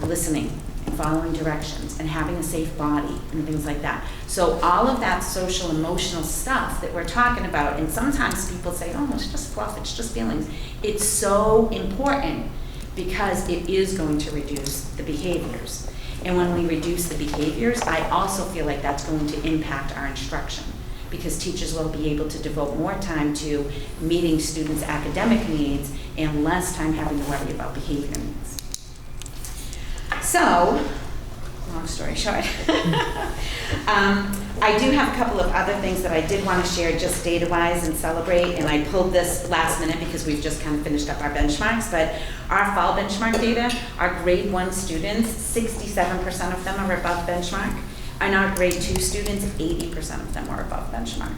listening, and following directions, and having a safe body, and things like that. So all of that social emotional stuff that we're talking about, and sometimes people say, oh, it's just fluff, it's just feelings. It's so important because it is going to reduce the behaviors. And when we reduce the behaviors, I also feel like that's going to impact our instruction because teachers will be able to devote more time to meeting students' academic needs and less time having to worry about behavior needs. So, long story short, I do have a couple of other things that I did want to share just data-wise and celebrate, and I pulled this last minute because we've just kind of finished up our benchmarks, but our fall benchmark data, our grade 1 students, 67% of them are above benchmark, and our grade 2 students, 80% of them are above benchmark.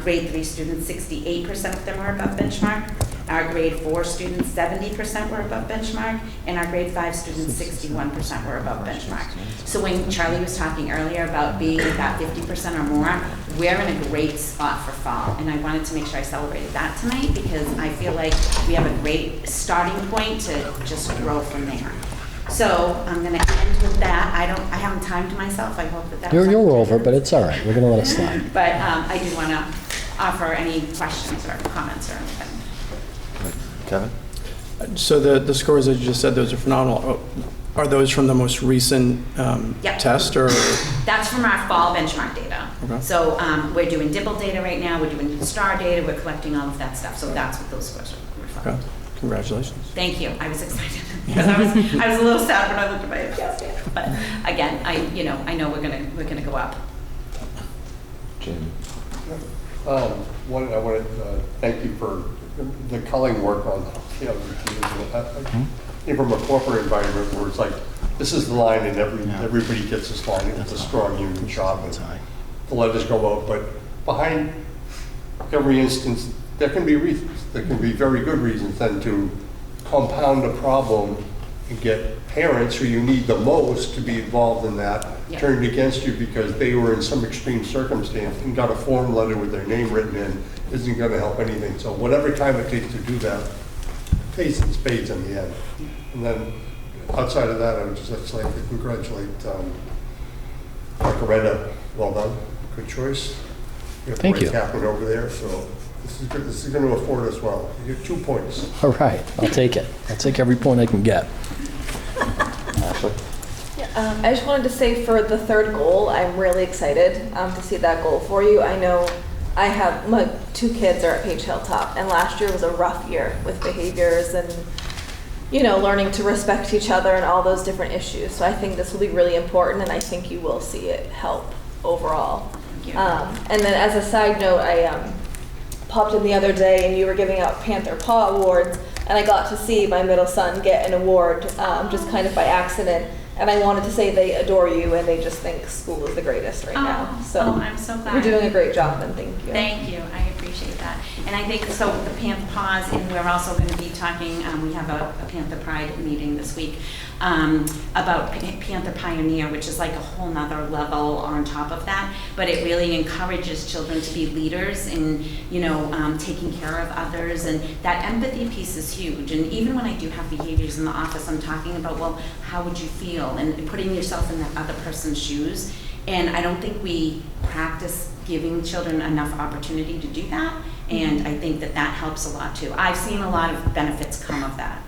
Grade 3 students, 68% of them are above benchmark. Our grade 4 students, 70% were above benchmark, and our grade 5 students, 61% were above benchmark. So when Charlie was talking earlier about being about 50% or more, we're in a great spot for fall, and I wanted to make sure I celebrated that tonight because I feel like we have a great starting point to just grow from there. So I'm going to end with that. I haven't timed myself. I hope that You're over, but it's all right. We're going to let it slide. But I do want to offer any questions or comments or anything. Kevin? So the scores that you just said, those are phenomenal. Are those from the most recent Yep. test or? That's from our fall benchmark data. Okay. So we're doing DIBBLE data right now. We're doing STAR data. We're collecting all of that stuff. So that's what those scores are from. Okay. Congratulations. Thank you. I was excited because I was a little sad when I looked at my MCAS data. But again, I know we're gonna go up. Jim? One, I want to thank you for the culling work on from a corporate environment where it's like, this is the line and everybody gets this line. It's a strong union shop and the letters go out. But behind every instance, there can be reasons. There can be very good reasons then to compound a problem and get parents who you need the most to be involved in that turned against you because they were in some extreme circumstance and got a form letter with their name written in isn't going to help anything. So whatever time it takes to do that, pays in spades in the end. And then outside of that, I would just like to congratulate Margaretta. Well done. Good choice. Thank you. Happened over there, so this is good. This is going to afford us well. You get 2 points. All right, I'll take it. I'll take every point I can get. Ashley? I just wanted to say for the third goal, I'm really excited to see that goal for you. I know I have my 2 kids are at Page Hilltop, and last year was a rough year with behaviors and learning to respect each other and all those different issues. So I think this will be really important, and I think you will see it help overall. And then as a side note, I popped in the other day and you were giving out Panther Paw Awards, and I got to see my middle son get an award just kind of by accident. And I wanted to say they adore you and they just think school is the greatest right now. So I'm so glad. you're doing a great job, and thank you. Thank you, I appreciate that. And I think, so the Panther Paws, and we're also going to be talking, we have a Panther Pride meeting this week, about Panther Pioneer, which is like a whole nother level on top of that, but it really encourages children to be leaders in, taking care of others, and that empathy piece is huge. And even when I do have behaviors in the office, I'm talking about, well, how would you feel? And putting yourself in that other person's shoes. And I don't think we practice giving children enough opportunity to do that. And I think that that helps a lot too. I've seen a lot of benefits come of that,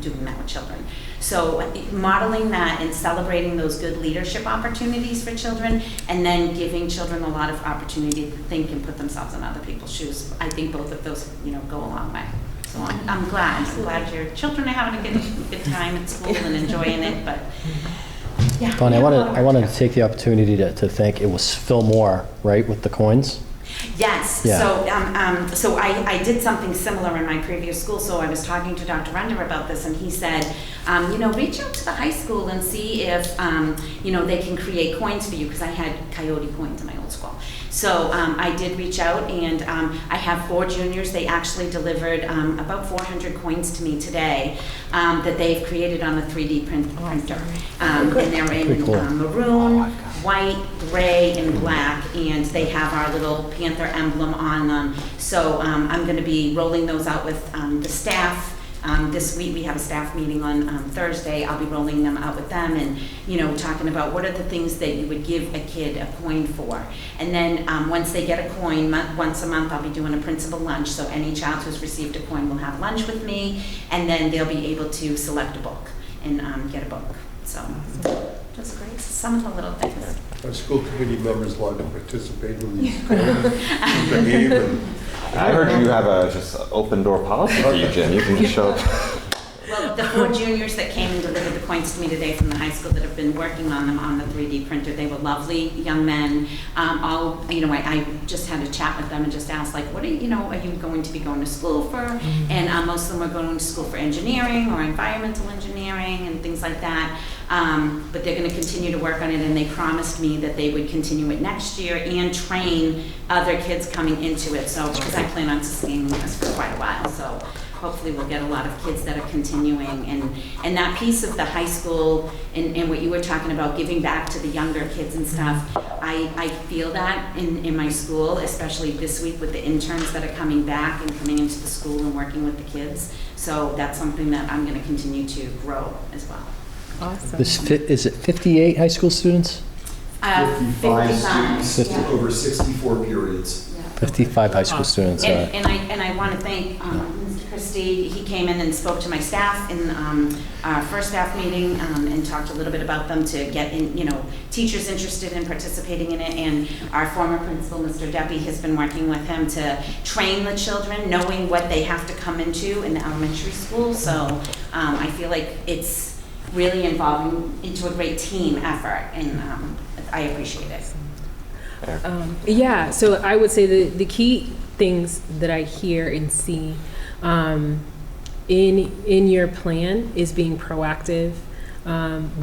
doing that with children. So modeling that and celebrating those good leadership opportunities for children, and then giving children a lot of opportunity to think and put themselves in other people's shoes. I think both of those, go a long way. So I'm glad. I'm glad your children are having a good time at school and enjoying it. But yeah. Bonnie, I wanted to take the opportunity to thank, it was Phil Moore, right, with the coins? Yes. Yeah. So I did something similar in my previous school. So I was talking to Dr. Render about this, and he said, reach out to the high school and see if they can create coins for you, because I had Coyote coins in my old school. So I did reach out, and I have 4 juniors. They actually delivered about 400 coins to me today that they've created on the 3D printer, and they're in maroon, white, gray, and black, and they have our little Panther emblem on them. So I'm going to be rolling those out with the staff. This week we have a staff meeting on Thursday. I'll be rolling them out with them, and talking about what are the things that you would give a kid a coin for. And then once they get a coin, once a month I'll be doing a principal lunch. So any child who's received a coin will have lunch with me, and then they'll be able to select a book and get a book. So that's great. Some of the little things. Are school committee members allowed to participate in these behave? I heard you have a just open door policy for you, Jim. You can just show up. Well, the 4 juniors that came and delivered the coins to me today from the high school that have been working on them on the 3D printer, they were lovely young men. I just had a chat with them and just asked, like, what are you going to be going to school for? And most of them are going to school for engineering or environmental engineering and things like that. But they're going to continue to work on it, and they promised me that they would continue it next year and train other kids coming into it. So, because I plan on sustaining this for quite a while, so hopefully we'll get a lot of kids that are continuing. And that piece of the high school and what you were talking about, giving back to the younger kids and stuff, I feel that in my school, especially this week with the interns that are coming back and coming into the school and working with the kids. So that's something that I'm going to continue to grow as well. Awesome. Is it 58 high school students? 55 students over 64 periods. 55 high school students. And I want to thank Mr. Christie. He came in and spoke to my staff in our first staff meeting and talked a little bit about them to get teachers interested in participating in it. And our former principal, Mr. Deppie, has been working with him to train the children, knowing what they have to come into in the elementary school. So I feel like it's really involving into a great team effort, and I appreciate it. So I would say the key things that I hear and see in your plan is being proactive,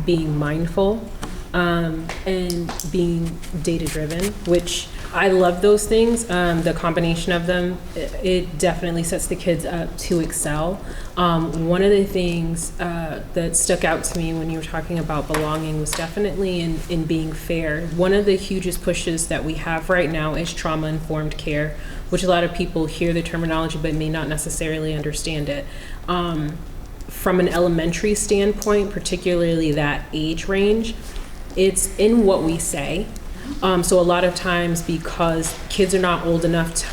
being mindful, and being data-driven, which I love those things. The combination of them, it definitely sets the kids up to excel. One of the things that stuck out to me when you were talking about belonging was definitely in being fair. One of the hugest pushes that we have right now is trauma-informed care, which a lot of people hear the terminology but may not necessarily understand it. From an elementary standpoint, particularly that age range, it's in what we say. So a lot of times, because kids are not old enough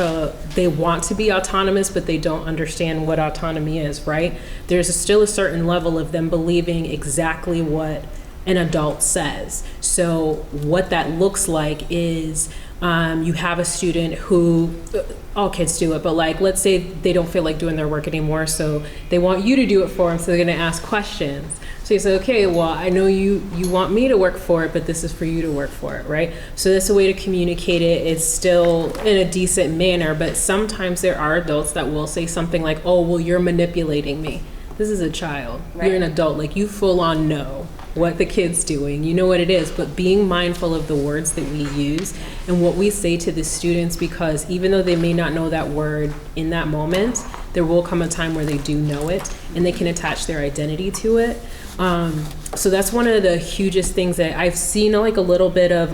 they want to be autonomous, but they don't understand what autonomy is, right? There's still a certain level of them believing exactly what an adult says. So what that looks like is you have a student who, all kids do it, but like, let's say they don't feel like doing their work anymore, so they want you to do it for them, so they're gonna ask questions. So you say, okay, well, I know you want me to work for it, but this is for you to work for it, right? So that's a way to communicate it. It's still in a decent manner, but sometimes there are adults that will say something like, oh, well, you're manipulating me. This is a child. Right. You're an adult, like you full on know what the kid's doing, you know what it is, but being mindful of the words that we use and what we say to the students, because even though they may not know that word in that moment, there will come a time where they do know it and they can attach their identity to it. So that's one of the hugest things that I've seen, like a little bit of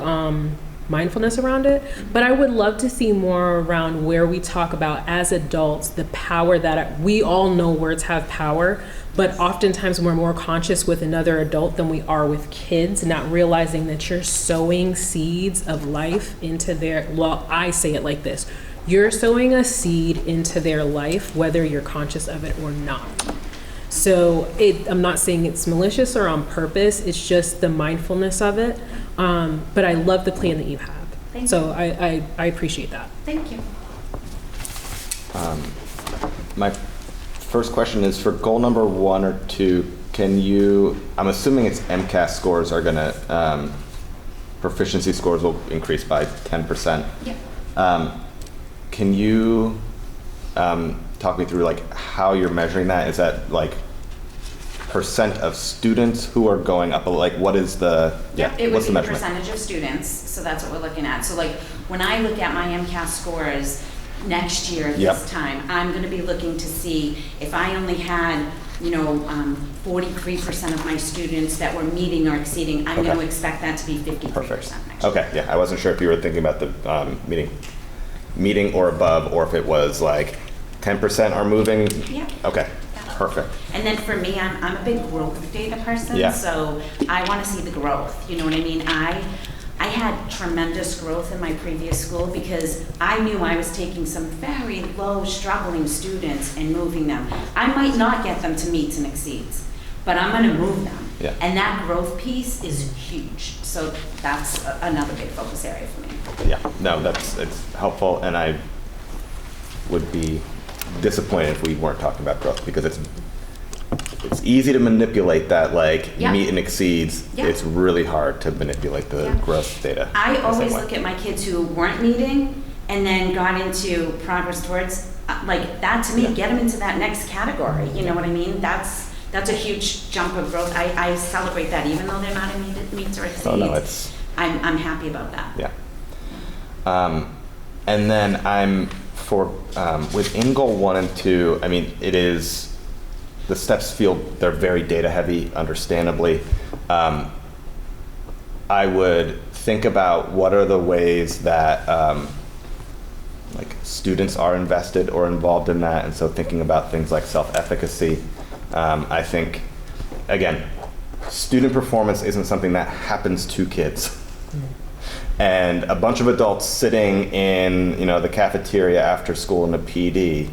mindfulness around it, but I would love to see more around where we talk about as adults the power that we all know words have power, but oftentimes we're more conscious with another adult than we are with kids, not realizing that you're sowing seeds of life into their, well, I say it like this, you're sowing a seed into their life, whether you're conscious of it or not. So I'm not saying it's malicious or on purpose, it's just the mindfulness of it. But I love the plan that you have. Thank so you. I appreciate that. Thank you. My first question is for goal number 1 or 2, can you, I'm assuming it's MCAS scores are gonna, proficiency scores will increase by 10%. Yeah. Can you talk me through like how you're measuring that? Is that like percent of students who are going up? Like what is the, It would what's be the the measurement? percentage of students, so that's what we're looking at. So like, when I look at my MCAS scores next year at Yep. this time, I'm gonna be looking to see if I only had, 43% of my students that were meeting or exceeding, I'm gonna expect that to be 53% Perfect. next year. Okay, yeah, I wasn't sure if you were thinking about the meeting or above, or if it was like 10% are moving. Yeah. Okay, perfect. And then for me, I'm a big growth data person, Yeah. so I want to see the growth. You know what I mean? I had tremendous growth in my previous school because I knew I was taking some very low, struggling students and moving them. I might not get them to meets and exceeds, but I'm going to move them. Yeah. And that growth piece is huge. So that's another big focus area for me. Yeah, no, it's helpful, and I would be disappointed if we weren't talking about growth, because it's easy to manipulate that, like Yeah. meet and exceeds. Yeah. It's really hard to manipulate the Yeah. growth data. I the same always way. look at my kids who weren't meeting and then got into progress towards, like that to me, get them into that next category. You know what I mean? That's a huge jump of growth. I celebrate that even though they're not in meets or exceeds. Oh no, it's I'm happy about that. yeah. And then I'm for within goal 1 and 2. I mean, it is the steps feel they're very data heavy, understandably. I would think about what are the ways that like students are invested or involved in that, and so thinking about things like self-efficacy. I think, again, student performance isn't something that happens to kids. And a bunch of adults sitting in, the cafeteria after school in a PD,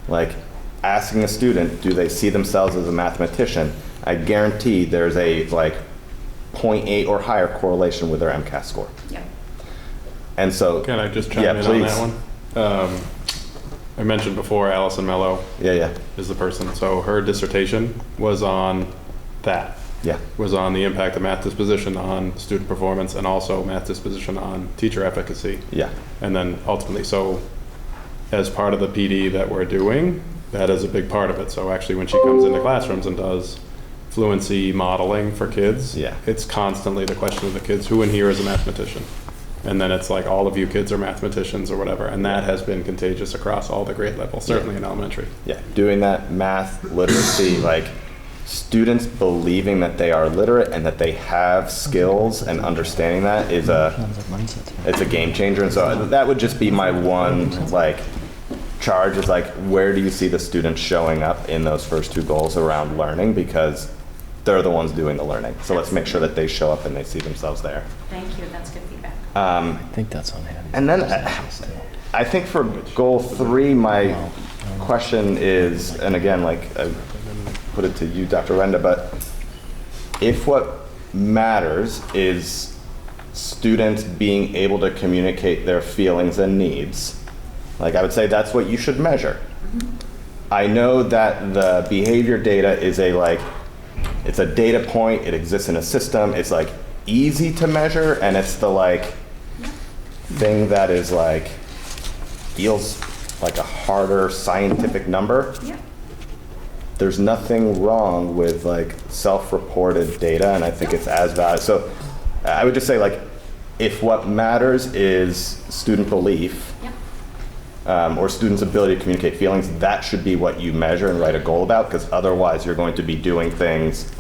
like asking a student, do they see themselves as a mathematician? I guarantee there's a like 0.8 or higher correlation with their MCAS score. Yeah. And so, Can I just chime yeah, in please. on that one? I mentioned before Allison Mello Yeah. is the person. So her dissertation was on that. Yeah. Was on the impact of math disposition on student performance, and also math disposition on teacher efficacy. Yeah. And then ultimately, so as part of the PD that we're doing, that is a big part of it. So actually when she comes into classrooms and does fluency modeling for kids, Yeah. it's constantly the question of the kids, who in here is a mathematician? And then it's like all of you kids are mathematicians or whatever, and that has been contagious across all the grade levels, certainly in elementary. Yeah. Doing that math literacy, like students believing that they are literate and that they have skills and understanding that is it's a game changer. And so that would just be my one like charge, is like, where do you see the students showing up in those first 2 goals around learning, because they're the ones doing the learning. So let's make sure that they show up and they see themselves there. Thank you. That's good feedback. I think that's on him. And then I think for goal 3, my question is, and again, like I put it to you, Dr. Renda, but if what matters is students being able to communicate their feelings and needs, like I would say that's what you should measure. I know that the behavior data is it's a data point, it exists in a system, it's like easy to measure, and it's the like thing that is like feels like a harder scientific number. Yeah. there's nothing wrong with like self-reported data, and I think it's as valid. So I would just say, like, if what matters is student belief, or students' ability to communicate feelings, that should be what you measure and write a goal about, because otherwise you're going to be doing things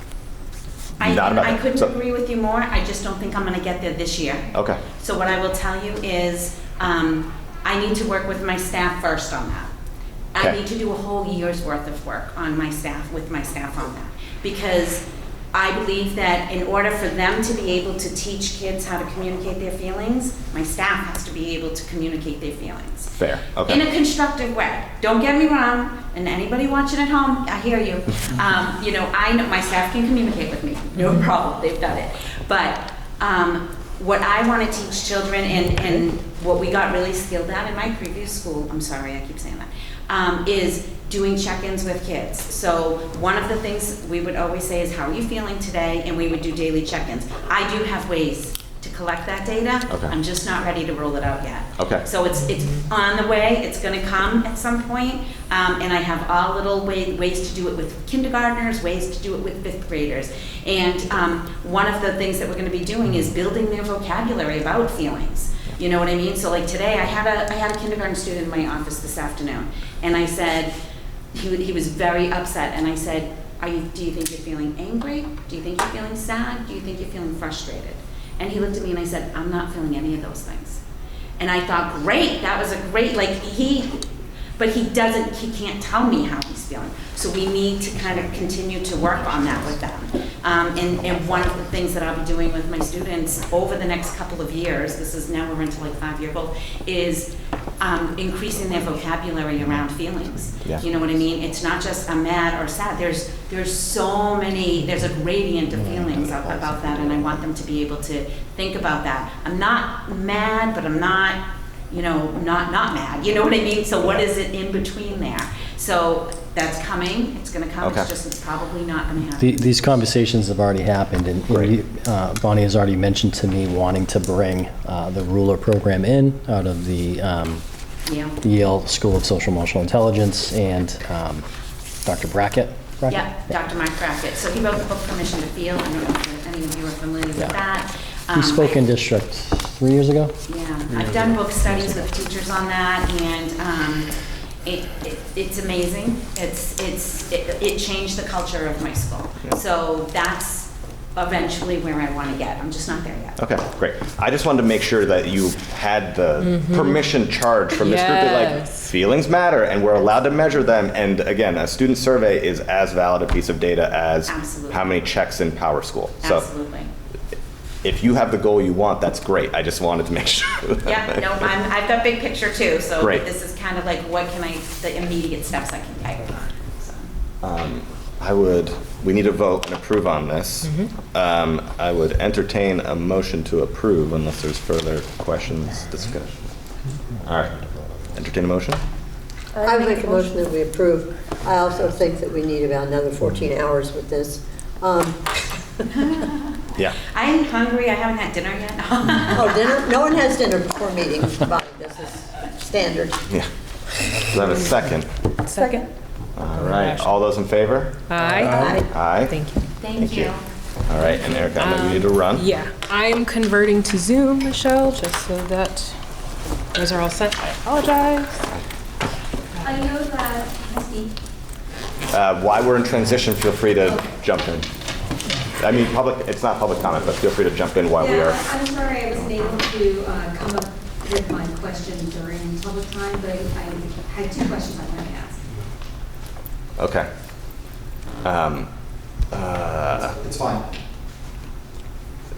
not about I it. couldn't So- agree with you more. I just don't think I'm going to get there this year. Okay. So what I will tell you is, I need to work with my staff first on that. I Okay. need to do a whole year's worth of work on my staff, with my staff on that. Because I believe that in order for them to be able to teach kids how to communicate their feelings, my staff has to be able to communicate their feelings. Fair. Okay. In a constructive way. Don't get me wrong, and anybody watching at home, I hear you. You know, I know my staff can communicate with me, no problem, they've done it. But what I want to teach children, and what we got really skilled at in my previous school, I'm sorry, I keep saying that, is doing check-ins with kids. So one of the things we would always say is, how are you feeling today? And we would do daily check-ins. I do have ways to collect that data. Okay. I'm just not ready to roll it out yet. Okay. So it's on the way, it's gonna come at some point, and I have all little ways to do it with kindergartners, ways to do it with fifth graders. And one of the things that we're gonna be doing is building their vocabulary about feelings. You know what I mean? So like today, I had a kindergarten student in my office this afternoon, and I said, he was very upset, and I said, do you think you're feeling angry? Do you think you're feeling sad? Do you think you're feeling frustrated? And he looked at me and I said, I'm not feeling any of those things. And I thought, great, that was a great, like but he can't tell me how he's feeling. So we need to kind of continue to work on that with them. And one of the things that I'll be doing with my students over the next couple of years, now we're into like 5-year goal, is increasing their vocabulary around feelings. Yeah. You know what I mean? It's not just I'm mad or sad. There's so many, there's a gradient of feelings about that, and I want them to be able to think about that. I'm not mad, but I'm not, not mad. You know what I mean? So what is it in between there? So that's coming. It's going to come. Okay. It's probably not going to happen. These conversations have already happened, and Bonnie has already mentioned to me wanting to bring the ruler program in out of the Yale School of Social Emotional Intelligence, and Dr. Brackett. Yeah, Dr. Mark Brackett. So he wrote the book Permission to Feel. I don't know if any of you are familiar with that. He spoke in district 3 years ago. Yeah, I've done book studies with teachers on that, and it's amazing. It changed the culture of my school. Yeah. So that's eventually where I want to get. I'm just not there yet. Okay, great. I just wanted to make sure that you had the permission charge from this group that, like, feelings matter and we're allowed to measure them. And again, a student survey is as valid a piece of data as Absolutely. how many checks in Power School. So Absolutely. if you have the goal you want, that's great. I just wanted to make sure. Yeah, no, I've got big picture too. So Great. this is kind of like the immediate steps I can take. So. We need to vote and approve on this. I would entertain a motion to approve unless there's further questions, discussion. All right, entertain a motion? I would make a motion that we approve. I also think that we need about another 14 hours with this. Yeah. I'm hungry. I haven't had dinner yet. Oh, dinner? No one has dinner before meetings, but this is standard. Yeah. Do I have a second? Second. All right, all those in favor? Aye. Aye. Thank you. Thank you. All right, and Erica, I know you need to run. Yeah, I'm converting to Zoom, Michelle, just so that those are all set. I apologize. I know that. While we're in transition, feel free to jump in. I mean, it's not public comment, but feel free to jump in while we are. I'm sorry I wasn't able to come up with my question during public time, but I had 2 questions I wanted to ask. Okay. It's fine.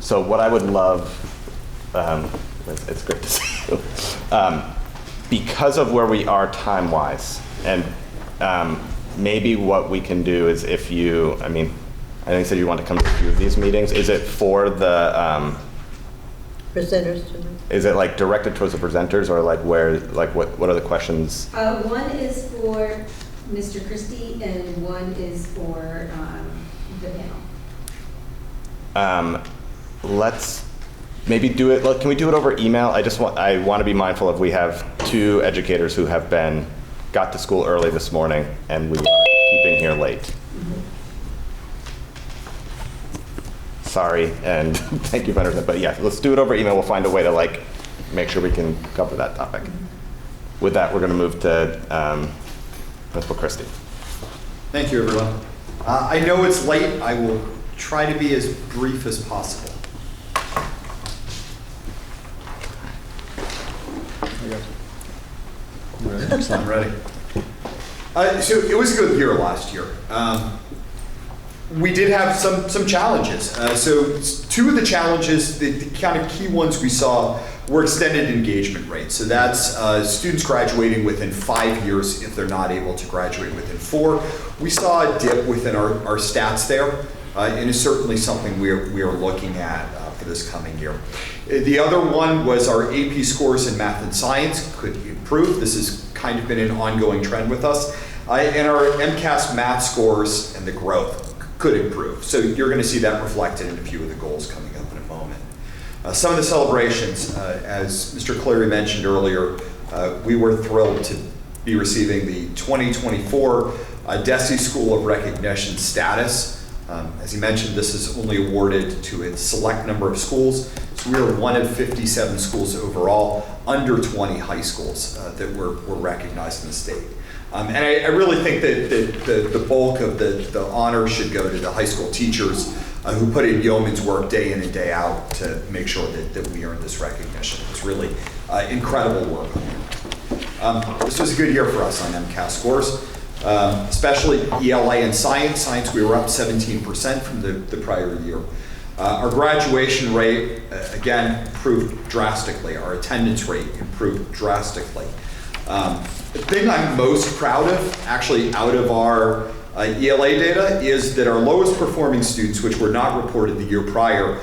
So what I would love, it's great to see you, because of where we are time-wise, and maybe what we can do is if you, I think you said you want to come to a few of these meetings. Is it for the, Presenters. is it like directed towards the presenters, or like what are the questions? One is for Mr. Christie and one is for the panel. Let's maybe do it, can we do it over email? I want to be mindful of, we have 2 educators who got to school early this morning, and we are keeping here late. Sorry, and thank you for understanding, but yeah, let's do it over email. We'll find a way to like make sure we can cover that topic. With that, we're going to move to Principal Christie. Thank you, everyone. I know it's late. I will try to be as brief as possible. I'm ready. So it was a good year last year. We did have some challenges. So two of the challenges, the kind of key ones we saw were extended engagement rates. So that's students graduating within 5 years if they're not able to graduate within 4. We saw a dip within our stats there, and it's certainly something we are looking at for this coming year. The other one was our AP scores in math and science could improve. This has kind of been an ongoing trend with us. And our MCAS math scores and the growth could improve. So you're going to see that reflected in a few of the goals coming up in a moment. Some of the celebrations, as Mr. Cleary mentioned earlier, we were thrilled to be receiving the 2024 DESE School of Recognition status. As he mentioned, this is only awarded to a select number of schools. So we are one of 57 schools overall, under 20 high schools that were recognized in the state. And I really think that the bulk of the honor should go to the high school teachers who put in yeoman's work day in and day out to make sure that we earned this recognition. It's really incredible work. This was a good year for us on MCAS scores, especially ELA and science. Science, we were up 17% from the prior year. Our graduation rate, again, improved drastically. Our attendance rate improved drastically. The thing I'm most proud of, actually out of our ELA data, is that our lowest performing students, which were not reported the year prior,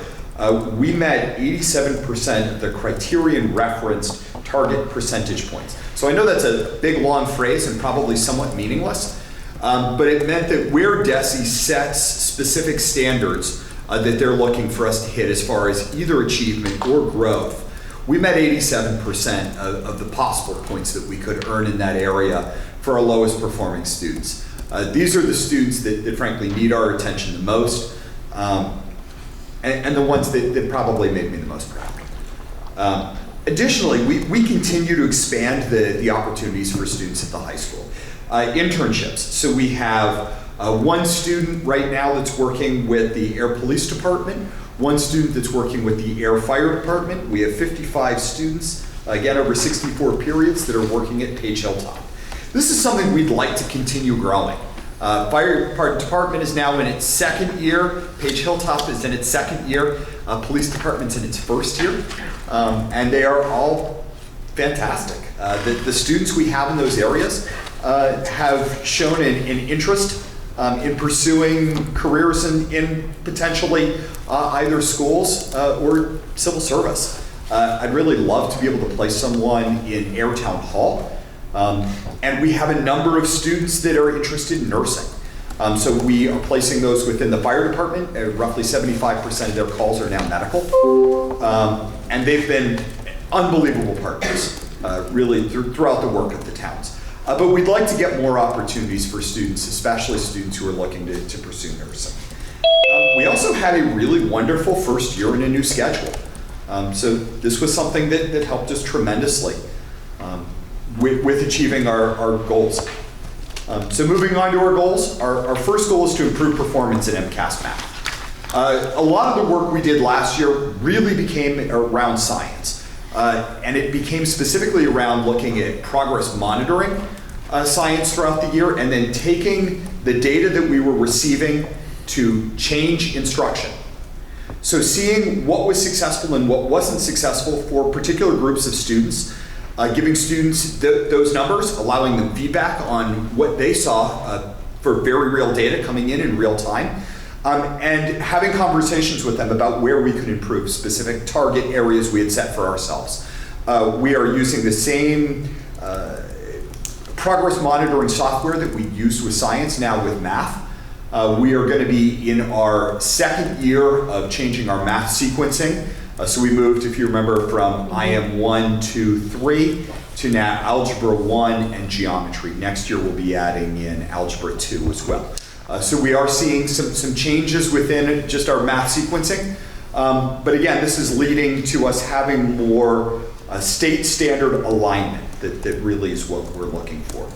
we met 87% of the criterion referenced target percentage points. So I know that's a big long phrase and probably somewhat meaningless, but it meant that where DESE sets specific standards that they're looking for us to hit as far as either achievement or growth, we met 87% of the possible points that we could earn in that area for our lowest performing students. These are the students that frankly need our attention the most, and the ones that probably made me the most proud. Additionally, we continue to expand the opportunities for students at the high school. Internships. So we have one student right now that's working with the Air Police Department, one student that's working with the Air Fire Department. We have 55 students, again, over 64 periods that are working at Page Hilltop. This is something we'd like to continue growing. Fire Department is now in its second year. Page Hilltop is in its second year. Police Department's in its first year. And they are all fantastic. The students we have in those areas have shown an interest in pursuing careers in potentially either schools or civil service. I'd really love to be able to place someone in Air Town Hall. And we have a number of students that are interested in nursing. So we are placing those within the fire department. Roughly 75% of their calls are now medical. And they've been unbelievable partners, really, throughout the work of the towns. But we'd like to get more opportunities for students, especially students who are looking to pursue nursing. We also had a really wonderful first year in a new schedule. So this was something that helped us tremendously with achieving our goals. So moving on to our goals, our first goal is to improve performance in MCAS math. A lot of the work we did last year really became around science. And it became specifically around looking at progress monitoring science throughout the year, and then taking the data that we were receiving to change instruction. So seeing what was successful and what wasn't successful for particular groups of students, giving students those numbers, allowing them feedback on what they saw for very real data coming in real time, and having conversations with them about where we could improve specific target areas we had set for ourselves. We are using the same progress monitoring software that we used with science now with math. We are going to be in our second year of changing our math sequencing So we moved, if you remember, from IM 1, 2, 3 to now Algebra 1 and Geometry. Next year we'll be adding in Algebra 2 as well. So we are seeing some changes within just our math sequencing. But again, this is leading to us having more state standard alignment that really is what we're looking for.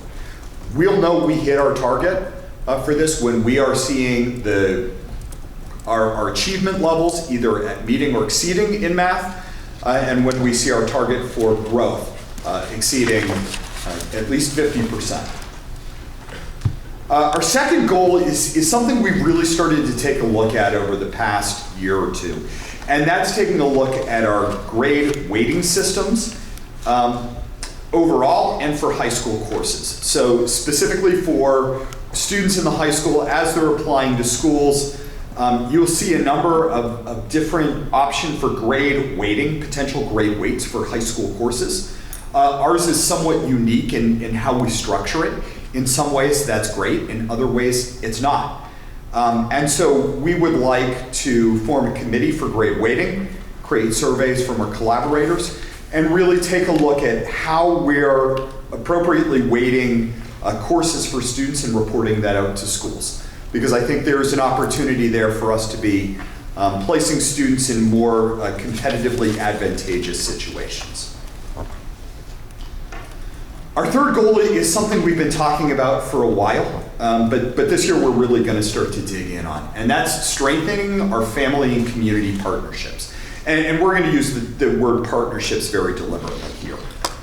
We'll know we hit our target for this when we are seeing our achievement levels either at meeting or exceeding in math, and when we see our target for growth exceeding at least 50%. Our second goal is something we've really started to take a look at over the past year or two, and that's taking a look at our grade weighting systems overall and for high school courses. So specifically for students in the high school, as they're applying to schools, you'll see a number of different options for grade weighting, potential grade weights for high school courses. Ours is somewhat unique in how we structure it. In some ways, that's great. In other ways, it's not. And so we would like to form a committee for grade weighting, create surveys from our collaborators, and really take a look at how we're appropriately weighting courses for students and reporting that out to schools. Because I think there's an opportunity there for us to be placing students in more competitively advantageous situations. Our third goal is something we've been talking about for a while, but this year we're really going to start to dig in on, and that's strengthening our family and community partnerships. And we're going to use the word partnerships very deliberately here.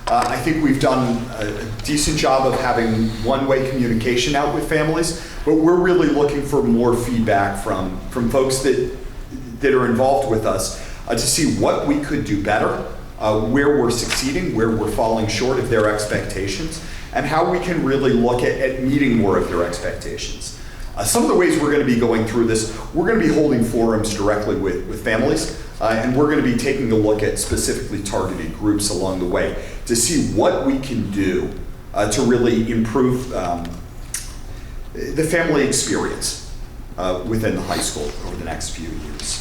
I think we've done a decent job of having one-way communication out with families, but we're really looking for more feedback from folks that are involved with us to see what we could do better, where we're succeeding, where we're falling short of their expectations, and how we can really look at meeting more of their expectations. Some of the ways we're going to be going through this, we're going to be holding forums directly with families, and we're going to be taking a look at specifically targeted groups along the way to see what we can do to really improve the family experience within the high school over the next few years.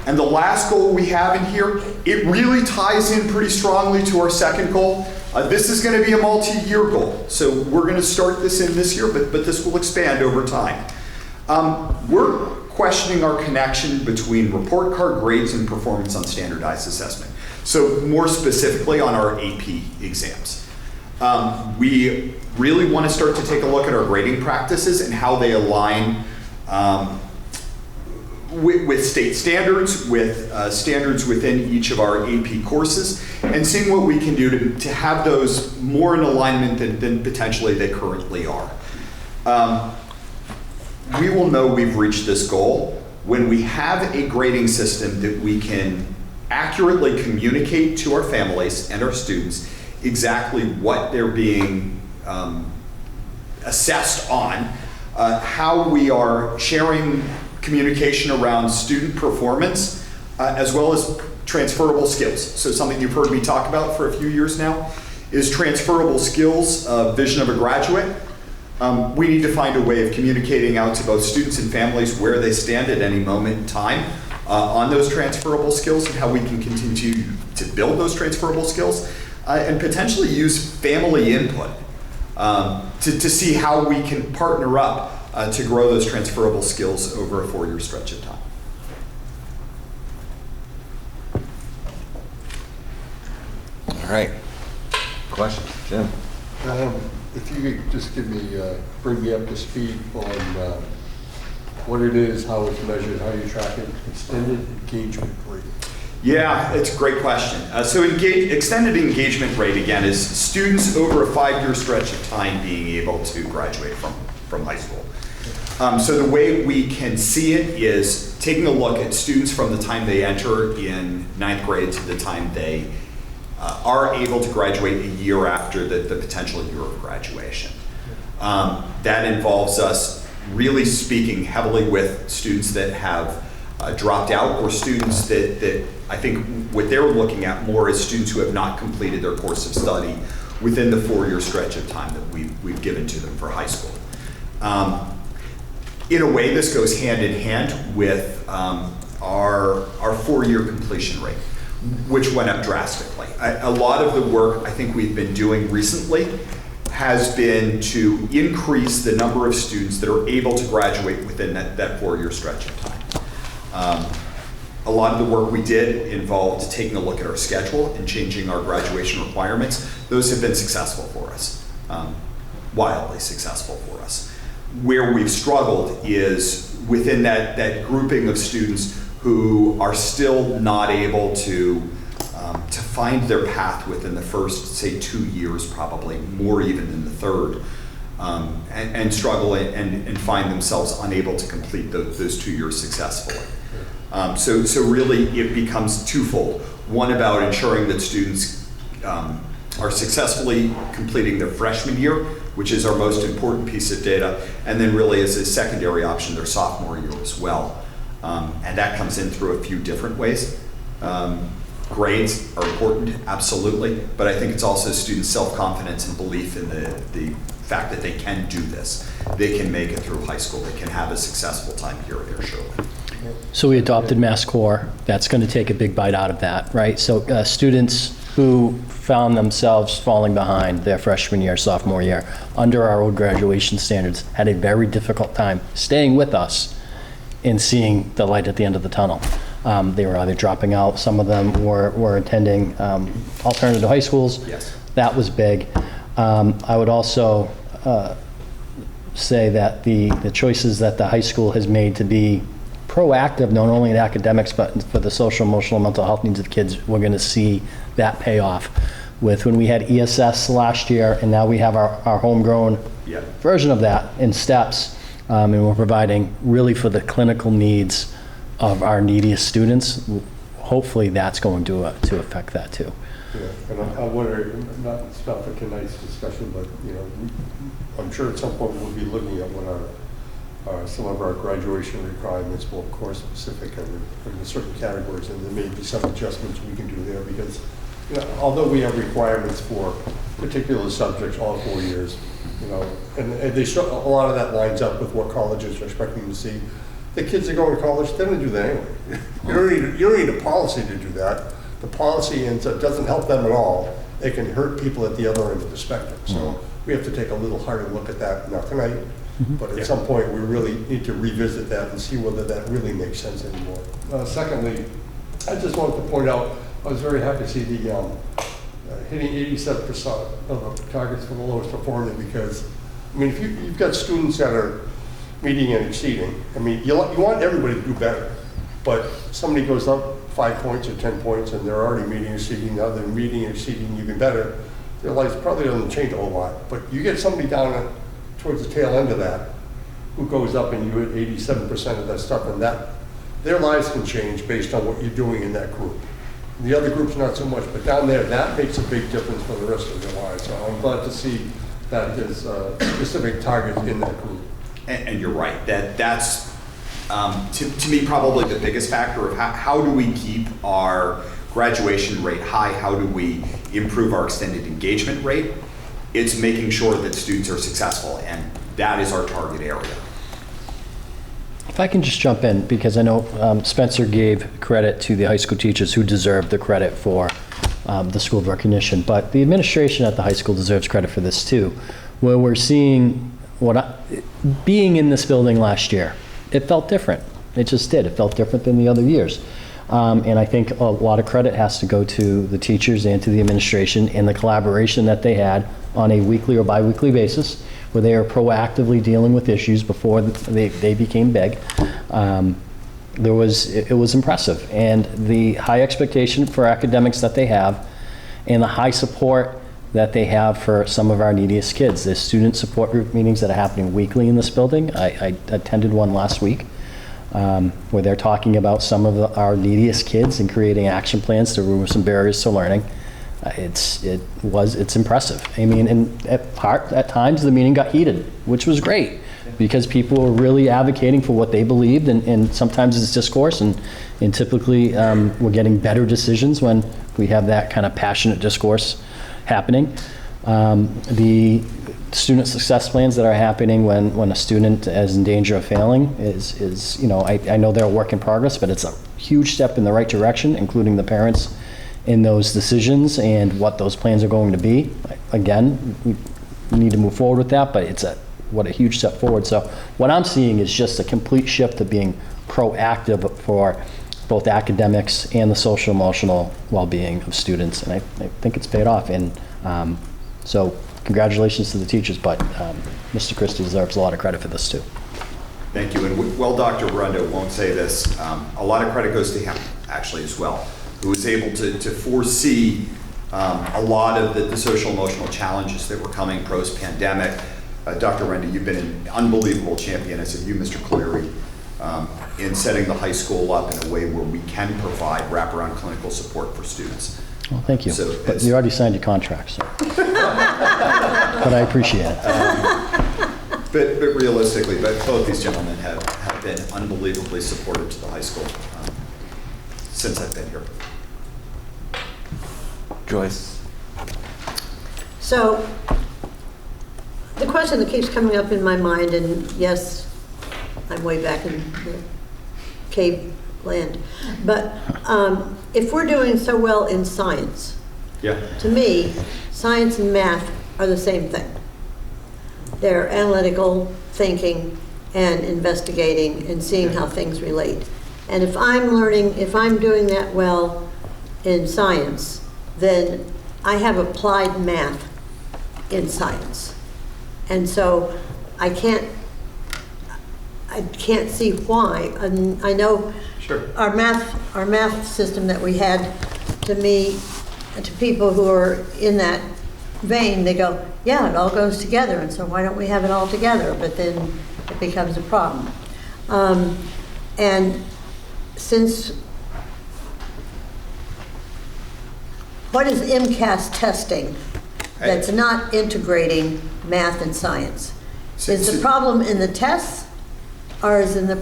And the last goal we have in here, it really ties in pretty strongly to our second goal. This is going to be a multi-year goal. So we're going to start this in this year, but this will expand over time. We're questioning our connection between report card grades and performance on standardized assessment. So more specifically on our AP exams. We really want to start to take a look at our grading practices and how they align with state standards, with standards within each of our AP courses, and seeing what we can do to have those more in alignment than potentially they currently are. We will know we've reached this goal when we have a grading system that we can accurately communicate to our families and our students exactly what they're being assessed on, how we are sharing communication around student performance, as well as transferable skills. So something you've heard me talk about for a few years now is transferable skills, vision of a graduate. We need to find a way of communicating out to both students and families where they stand at any moment in time on those transferable skills and how we can continue to build those transferable skills and potentially use family input to see how we can partner up to grow those transferable skills over a 4-year stretch of time. All right. Questions, Jim? If you could just bring me up to speed on what it is, how it's measured, how you track it, extended engagement rate. Yeah, it's a great question. So extended engagement rate, again, is students over a 5-year stretch of time being able to graduate from high school. So the way we can see it is taking a look at students from the time they enter in 9th grade to the time they are able to graduate a year after the potential year of graduation. That involves us really speaking heavily with students that have dropped out, or students that I think what they're looking at more is students who have not completed their course of study within the 4-year stretch of time that we've given to them for high school. In a way, this goes hand in hand with our four-year completion rate, which went up drastically. A lot of the work I think we've been doing recently has been to increase the number of students that are able to graduate within that four-year stretch of time. A lot of the work we did involved taking a look at our schedule and changing our graduation requirements. Those have been successful for us, wildly successful for us. Where we've struggled is within that grouping of students who are still not able to find their path within the first, say, 2 years, probably more even than the third, and struggle and find themselves unable to complete those 2 years successfully. So really it becomes twofold. One about ensuring that students are successfully completing their freshman year, which is our most important piece of data, and then really as a secondary option, their sophomore year as well. And that comes in through a few different ways. Grades are important, absolutely, but I think it's also student self-confidence and belief in the fact that they can do this. They can make it through high school. They can have a successful time here or there, surely. So we adopted Mass Core. That's going to take a big bite out of that, right? So students who found themselves falling behind their freshman year, sophomore year, under our old graduation standards, had a very difficult time staying with us and seeing the light at the end of the tunnel. They were either dropping out. Some of them were attending alternative high schools. Yes. That was big. I would also say that the choices that the high school has made to be proactive, not only in academics, but for the social, emotional, mental health needs of kids, we're going to see that pay off with when we had ESS last year, and now we have our homegrown version of that in STEPS, and we're providing really for the clinical needs of our neediest students. Hopefully that's going to affect that too. Yeah, and I wonder, not for tonight's discussion, but I'm sure at some point we'll be looking at what some of our graduation requirements, both course specific and in certain categories, and there may be some adjustments we can do there because although we have requirements for particular subjects all 4 years, and a lot of that lines up with what colleges are expecting to see. The kids that go to college, they don't do that anyway. You don't need a policy to do that. The policy ends up, doesn't help them at all. It can hurt people at the other end of the spectrum. So we have to take a little harder look at that, not tonight, but at some point we really need to revisit that and see whether that really makes sense anymore. Secondly, I just wanted to point out, I was very happy to see the hitting 87% of the targets for the lowest performing because, I mean, if you've got students that are meeting and exceeding, I mean, you want everybody to do better, but somebody goes up 5 points or 10 points and they're already meeting and exceeding, now they're meeting and exceeding even better, their life probably doesn't change a whole lot. But you get somebody down towards the tail end of that who goes up and you hit 87% of that stuff, and that their lives can change based on what you're doing in that group. The other groups not so much, but down there, that makes a big difference for the rest of their lives. So I'm glad to see that there's specific targets in that group. And you're right, that's to me probably the biggest factor of how do we keep our graduation rate high, how do we improve our extended engagement rate? It's making sure that students are successful, and that is our target area. If I can just jump in, because I know Spencer gave credit to the high school teachers who deserve the credit for the school of recognition, but the administration at the high school deserves credit for this too, where we're seeing being in this building last year, it felt different. It just did. It felt different than the other years. And I think a lot of credit has to go to the teachers and to the administration and the collaboration that they had on a weekly or bi-weekly basis, where they are proactively dealing with issues before they became big. It was impressive. And the high expectation for academics that they have and the high support that they have for some of our neediest kids. There's student support group meetings that are happening weekly in this building. I attended one last week where they're talking about some of our neediest kids and creating action plans to remove some barriers to learning. It's impressive. I mean, and at times the meeting got heated, which was great because people were really advocating for what they believed, and sometimes it's discourse, and typically we're getting better decisions when we have that kind of passionate discourse happening. The student success plans that are happening when a student is in danger of failing is you know, I know they're a work in progress, but it's a huge step in the right direction, including the parents in those decisions and what those plans are going to be. Again, we need to move forward with that, but what a huge step forward. So what I'm seeing is just a complete shift to being proactive for both academics and the social emotional well-being of students, and I think it's paid off. And so congratulations to the teachers, but Mr. Christie deserves a lot of credit for this too. Thank you, and well, Dr. Brendo won't say this, a lot of credit goes to him, actually, as well, who was able to foresee a lot of the social emotional challenges that were coming post-pandemic. Dr. Brendo, you've been an unbelievable champion, as have you, Mr. Cleary, in setting the high school up in a way where we can provide wraparound clinical support for students. Well, thank you. So, But you already signed your contract, so. But I appreciate it. But realistically, both these gentlemen have been unbelievably supportive to the high school since I've been here. Joyce. So, the question that keeps coming up in my mind, and yes, I'm way back in the cave land, but if we're doing so well in science, Yeah. to me, science and math are the same thing. They're analytical thinking and investigating and seeing how things relate. And if I'm doing that well in science, then I have applied math in science. And so I can't see why. And I know Sure. our math system that we had, to me, to people who are in that vein, they go, yeah, it all goes together, and so why don't we have it all together? But then it becomes a problem. And since, what is MCAS testing that's not integrating math and science? Is the problem in the tests, or is in the,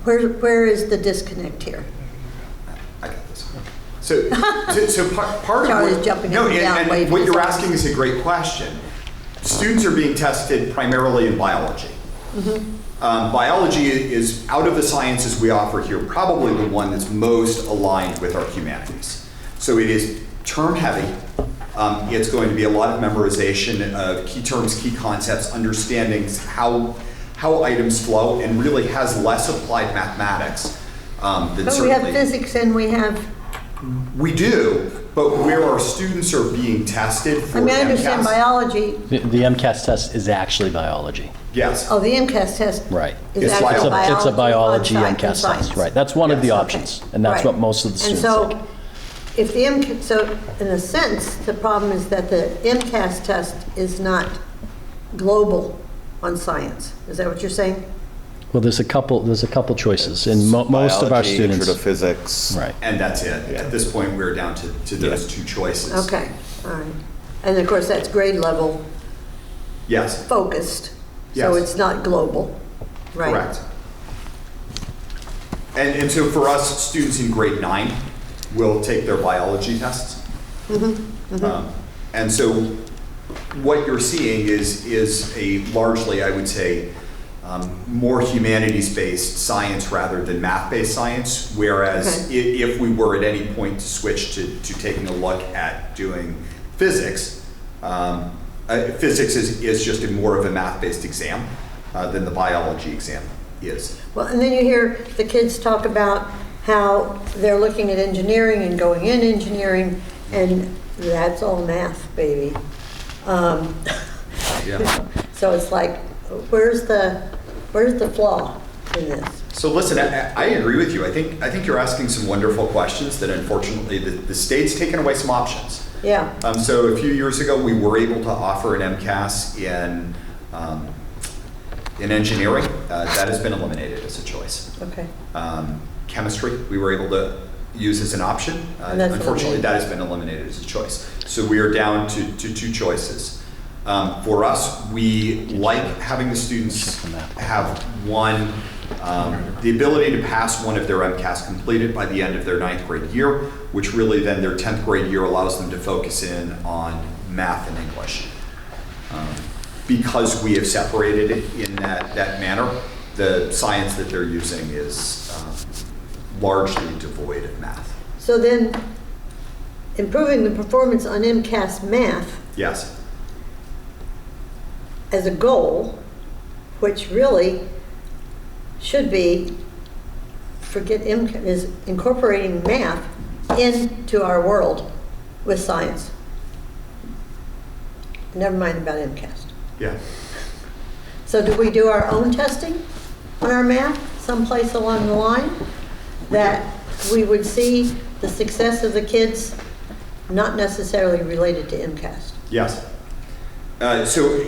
where is the disconnect here? I got this. So part of Charlie's jumping up and down, waving what his you're arms. asking is a great question. Students are being tested primarily in biology. Biology is, out of the sciences we offer here, probably the one that's most aligned with our humanities. So it is term heavy. It's going to be a lot of memorization of key terms, key concepts, understandings, how items flow, and really has less applied mathematics than But certainly. we have physics and we have, We do, but where our students are being tested for I mean, I understand MCAS. biology. The MCAS test is actually biology. Yes. Oh, the MCAS test. Right. Is It's actually It's a biology on MCAS science. test, right. That's one of the Yes. options, and that's Right. what most of the students And take. so, if the so in a sense, the problem is that the MCAS test is not global on science. Is that what you're saying? Well, there's a couple choices, and most of our Biology, students. intro to physics. Right. And that's it. At this point, we're down to those two choices. Okay, all right. And of course, that's grade level Yes, focused, so Yes. it's not global, right? correct. And so for us, students in grade 9 will take their biology tests. And so what you're seeing is a largely, I would say, more humanities-based science rather than math-based science, whereas if we were at any point to switch to taking a look at doing physics, physics is just more of a math-based exam than the biology exam is. Well, and then you hear the kids talk about how they're looking at engineering and going in engineering, and that's all math, baby. Yeah. So it's like, where's the flaw in this? So listen, I agree with you. I think you're asking some wonderful questions that unfortunately the state's taken away some options. Yeah. So a few years ago, we were able to offer an MCAS in engineering. That has been eliminated as a choice. Okay. Chemistry, we were able to use as an option. And that's Unfortunately, eliminated. that has been eliminated as a choice. So we are down to two choices. For us, we like having the students have one, the ability to pass one of their MCAS completed by the end of their 9th grade year, which really then their 10th grade year allows them to focus in on math and English. because we have separated it in that manner, the science that they're using is largely devoid of math. So then, improving the performance on MCAS math Yes. as a goal, which really should be, forget MCAS, is incorporating math into our world with science. Never mind about MCAS. Yeah. So do we do our own testing on our math someplace along the line? That we would see the success of the kids not necessarily related to MCAS? Yes. So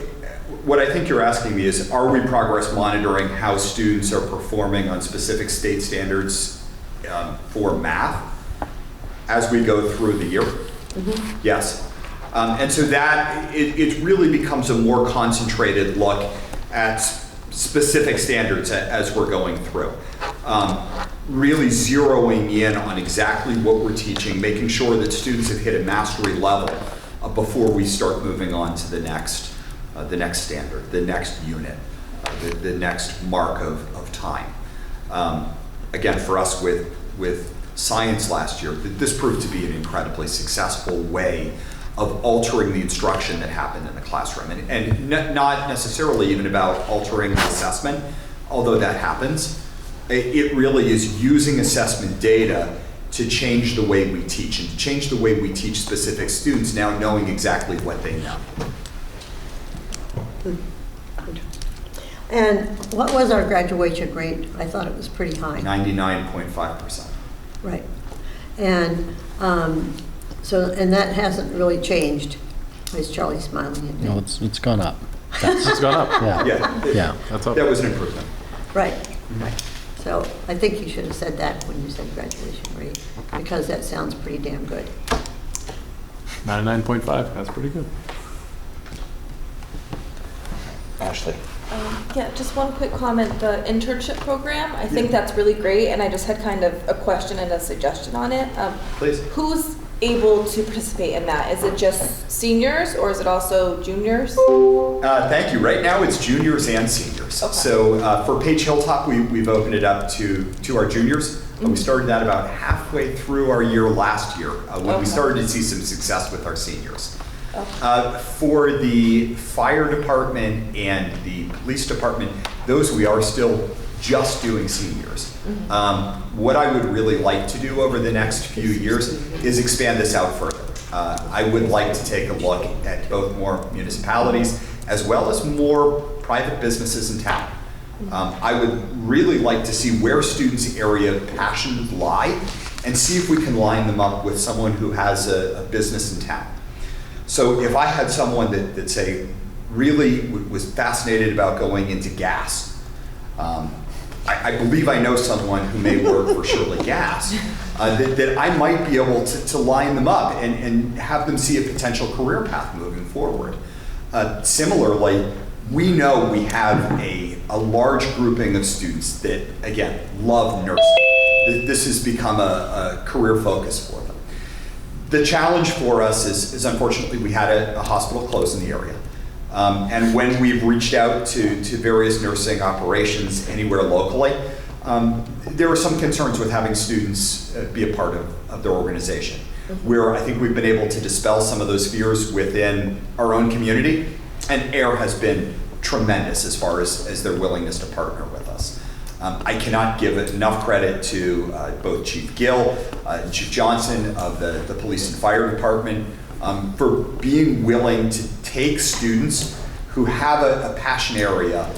what I think you're asking me is, are we progress monitoring how students are performing on specific state standards for math as we go through the year? Mm-hmm. Yes. And so that, it really becomes a more concentrated look at specific standards as we're going through. Really zeroing in on exactly what we're teaching, making sure that students have hit a mastery level before we start moving on to the next standard, the next unit, the next mark of time. Again, for us with science last year, this proved to be an incredibly successful way of altering the instruction that happened in the classroom. And not necessarily even about altering the assessment, although that happens. It really is using assessment data to change the way we teach, and to change the way we teach specific students, now knowing exactly what they know. And what was our graduation rate? I thought it was pretty high. 99.5%. Right. And and that hasn't really changed. Is Charlie smiling at me? No, it's gone up. It's gone up. Yeah. That's up. That was an improvement. Right, right. So I think you should have said that when you said graduation rate, because that sounds pretty damn good. 99.5, that's pretty good. Ashley. Yeah, just one quick comment. The internship program, I think that's really great, and I just had kind of a question and a suggestion on it. Please. Who's able to participate in that? Is it just seniors, or is it also juniors? Thank you. Right now, it's juniors and seniors. Okay. So for Page Hilltop, we've opened it up to our juniors. We started that about halfway through our year last year, when we started to see some success with our seniors. For the fire department and the police department, those we are still just doing seniors. What I would really like to do over the next few years is expand this out further. I would like to take a look at both more municipalities as well as more private businesses in town. I would really like to see where students' area of passion lie and see if we can line them up with someone who has a business in town. So if I had someone that say, really was fascinated about going into gas, I believe I know someone who may work for Shirley Gas, that I might be able to line them up and have them see a potential career path moving forward. Similarly, we know we have a large grouping of students that, again, love nursing. This has become a career focus for them. The challenge for us is unfortunately, we had a hospital close in the area. And when we've reached out to various nursing operations anywhere locally, there are some concerns with having students be a part of their organization. Where I think we've been able to dispel some of those fears within our own community, and AIR has been tremendous as far as their willingness to partner with us. I cannot give enough credit to both Chief Gill, Chief Johnson of the Police and Fire Department for being willing to take students who have a passion area,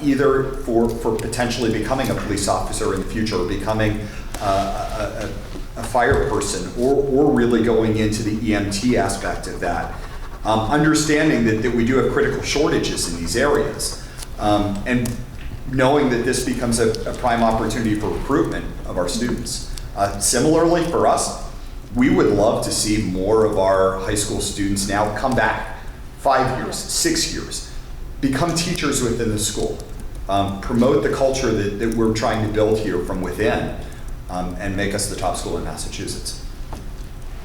either for potentially becoming a police officer in the future or becoming a fire person, or really going into the EMT aspect of that. Understanding that we do have critical shortages in these areas, and knowing that this becomes a prime opportunity for recruitment of our students. Similarly for us, we would love to see more of our high school students now come back 5 years, 6 years, become teachers within the school, promote the culture that we're trying to build here from within, and make us the top school in Massachusetts.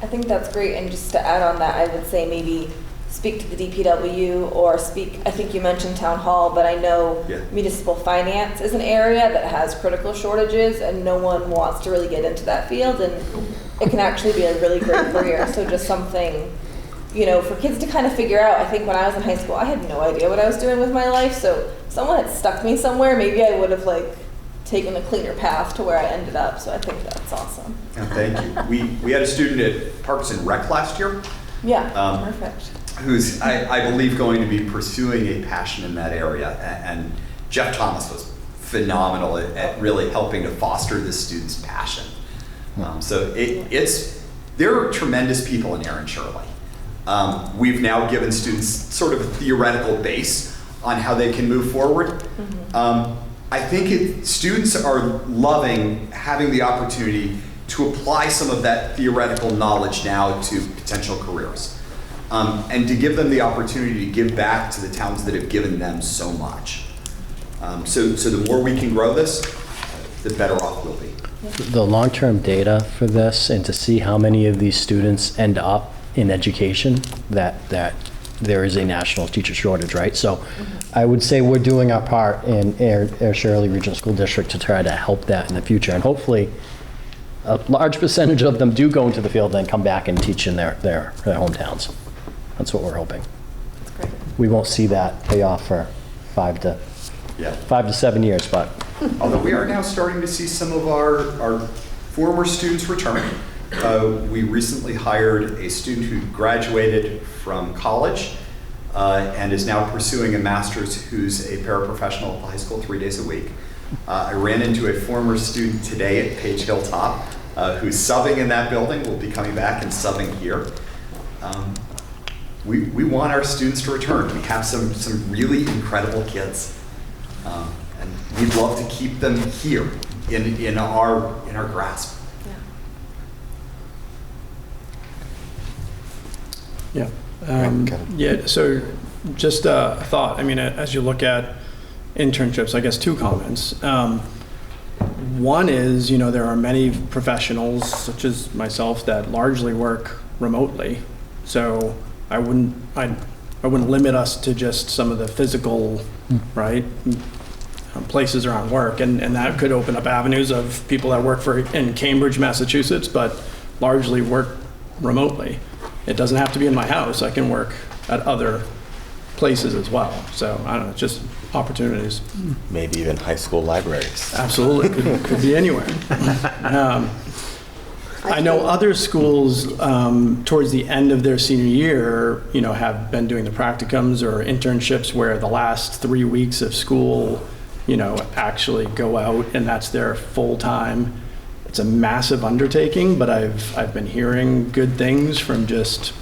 I think that's great, and just to add on that, I would say maybe speak to the DPW or speak, I think you mentioned town hall, but I know municipal finance is an area that has critical shortages and no one wants to really get into that field, and it can actually be a really great career. So just something, you know, for kids to kind of figure out. I think when I was in high school, I had no idea what I was doing with my life, so if someone had stuck me somewhere, maybe I would have like taken a cleaner path to where I ended up. So I think that's awesome. Thank you. We had a student at Parks and Rec last year. Yeah, perfect. Who's, I believe, going to be pursuing a passion in that area. And Jeff Thomas was phenomenal at really helping to foster this student's passion. So there are tremendous people in Aaron Shirley. We've now given students sort of a theoretical base on how they can move forward. I think students are loving having the opportunity to apply some of that theoretical knowledge now to potential careers. And to give them the opportunity to give back to the towns that have given them so much. So the more we can grow this, the better off we'll be. The long-term data for this, and to see how many of these students end up in education, that there is a national teacher shortage, right? So I would say we're doing our part in Air Shirley Regional School District to try to help that in the future. And hopefully a large percentage of them do go into the field and come back and teach in their hometowns. That's what we're hoping. That's great. We won't see that pay off for 5 to 7 years, but. Although we are now starting to see some of our former students return. We recently hired a student who graduated from college and is now pursuing a master's, who's a paraprofessional at the high school 3 days a week. I ran into a former student today at Page Hilltop who's subbing in that building, will be coming back and subbing here. We want our students to return. We have some really incredible kids. And we'd love to keep them here in our grasp. Yeah. So just a thought. I mean, as you look at internships, I guess 2 comments. One is, you know, there are many professionals, such as myself, that largely work remotely. So I wouldn't limit us to just some of the physical, right, places around work, and that could open up avenues of people that work in Cambridge, Massachusetts, but largely work remotely. It doesn't have to be in my house. I can work at other places as well. So I don't know, just opportunities. Maybe even high school libraries. Absolutely, could be anywhere. I know other schools towards the end of their senior year, you know, have been doing the practicums or internships where the last 3 weeks of school, you know, actually go out and that's their full time. It's a massive undertaking, but I've been hearing good things from just,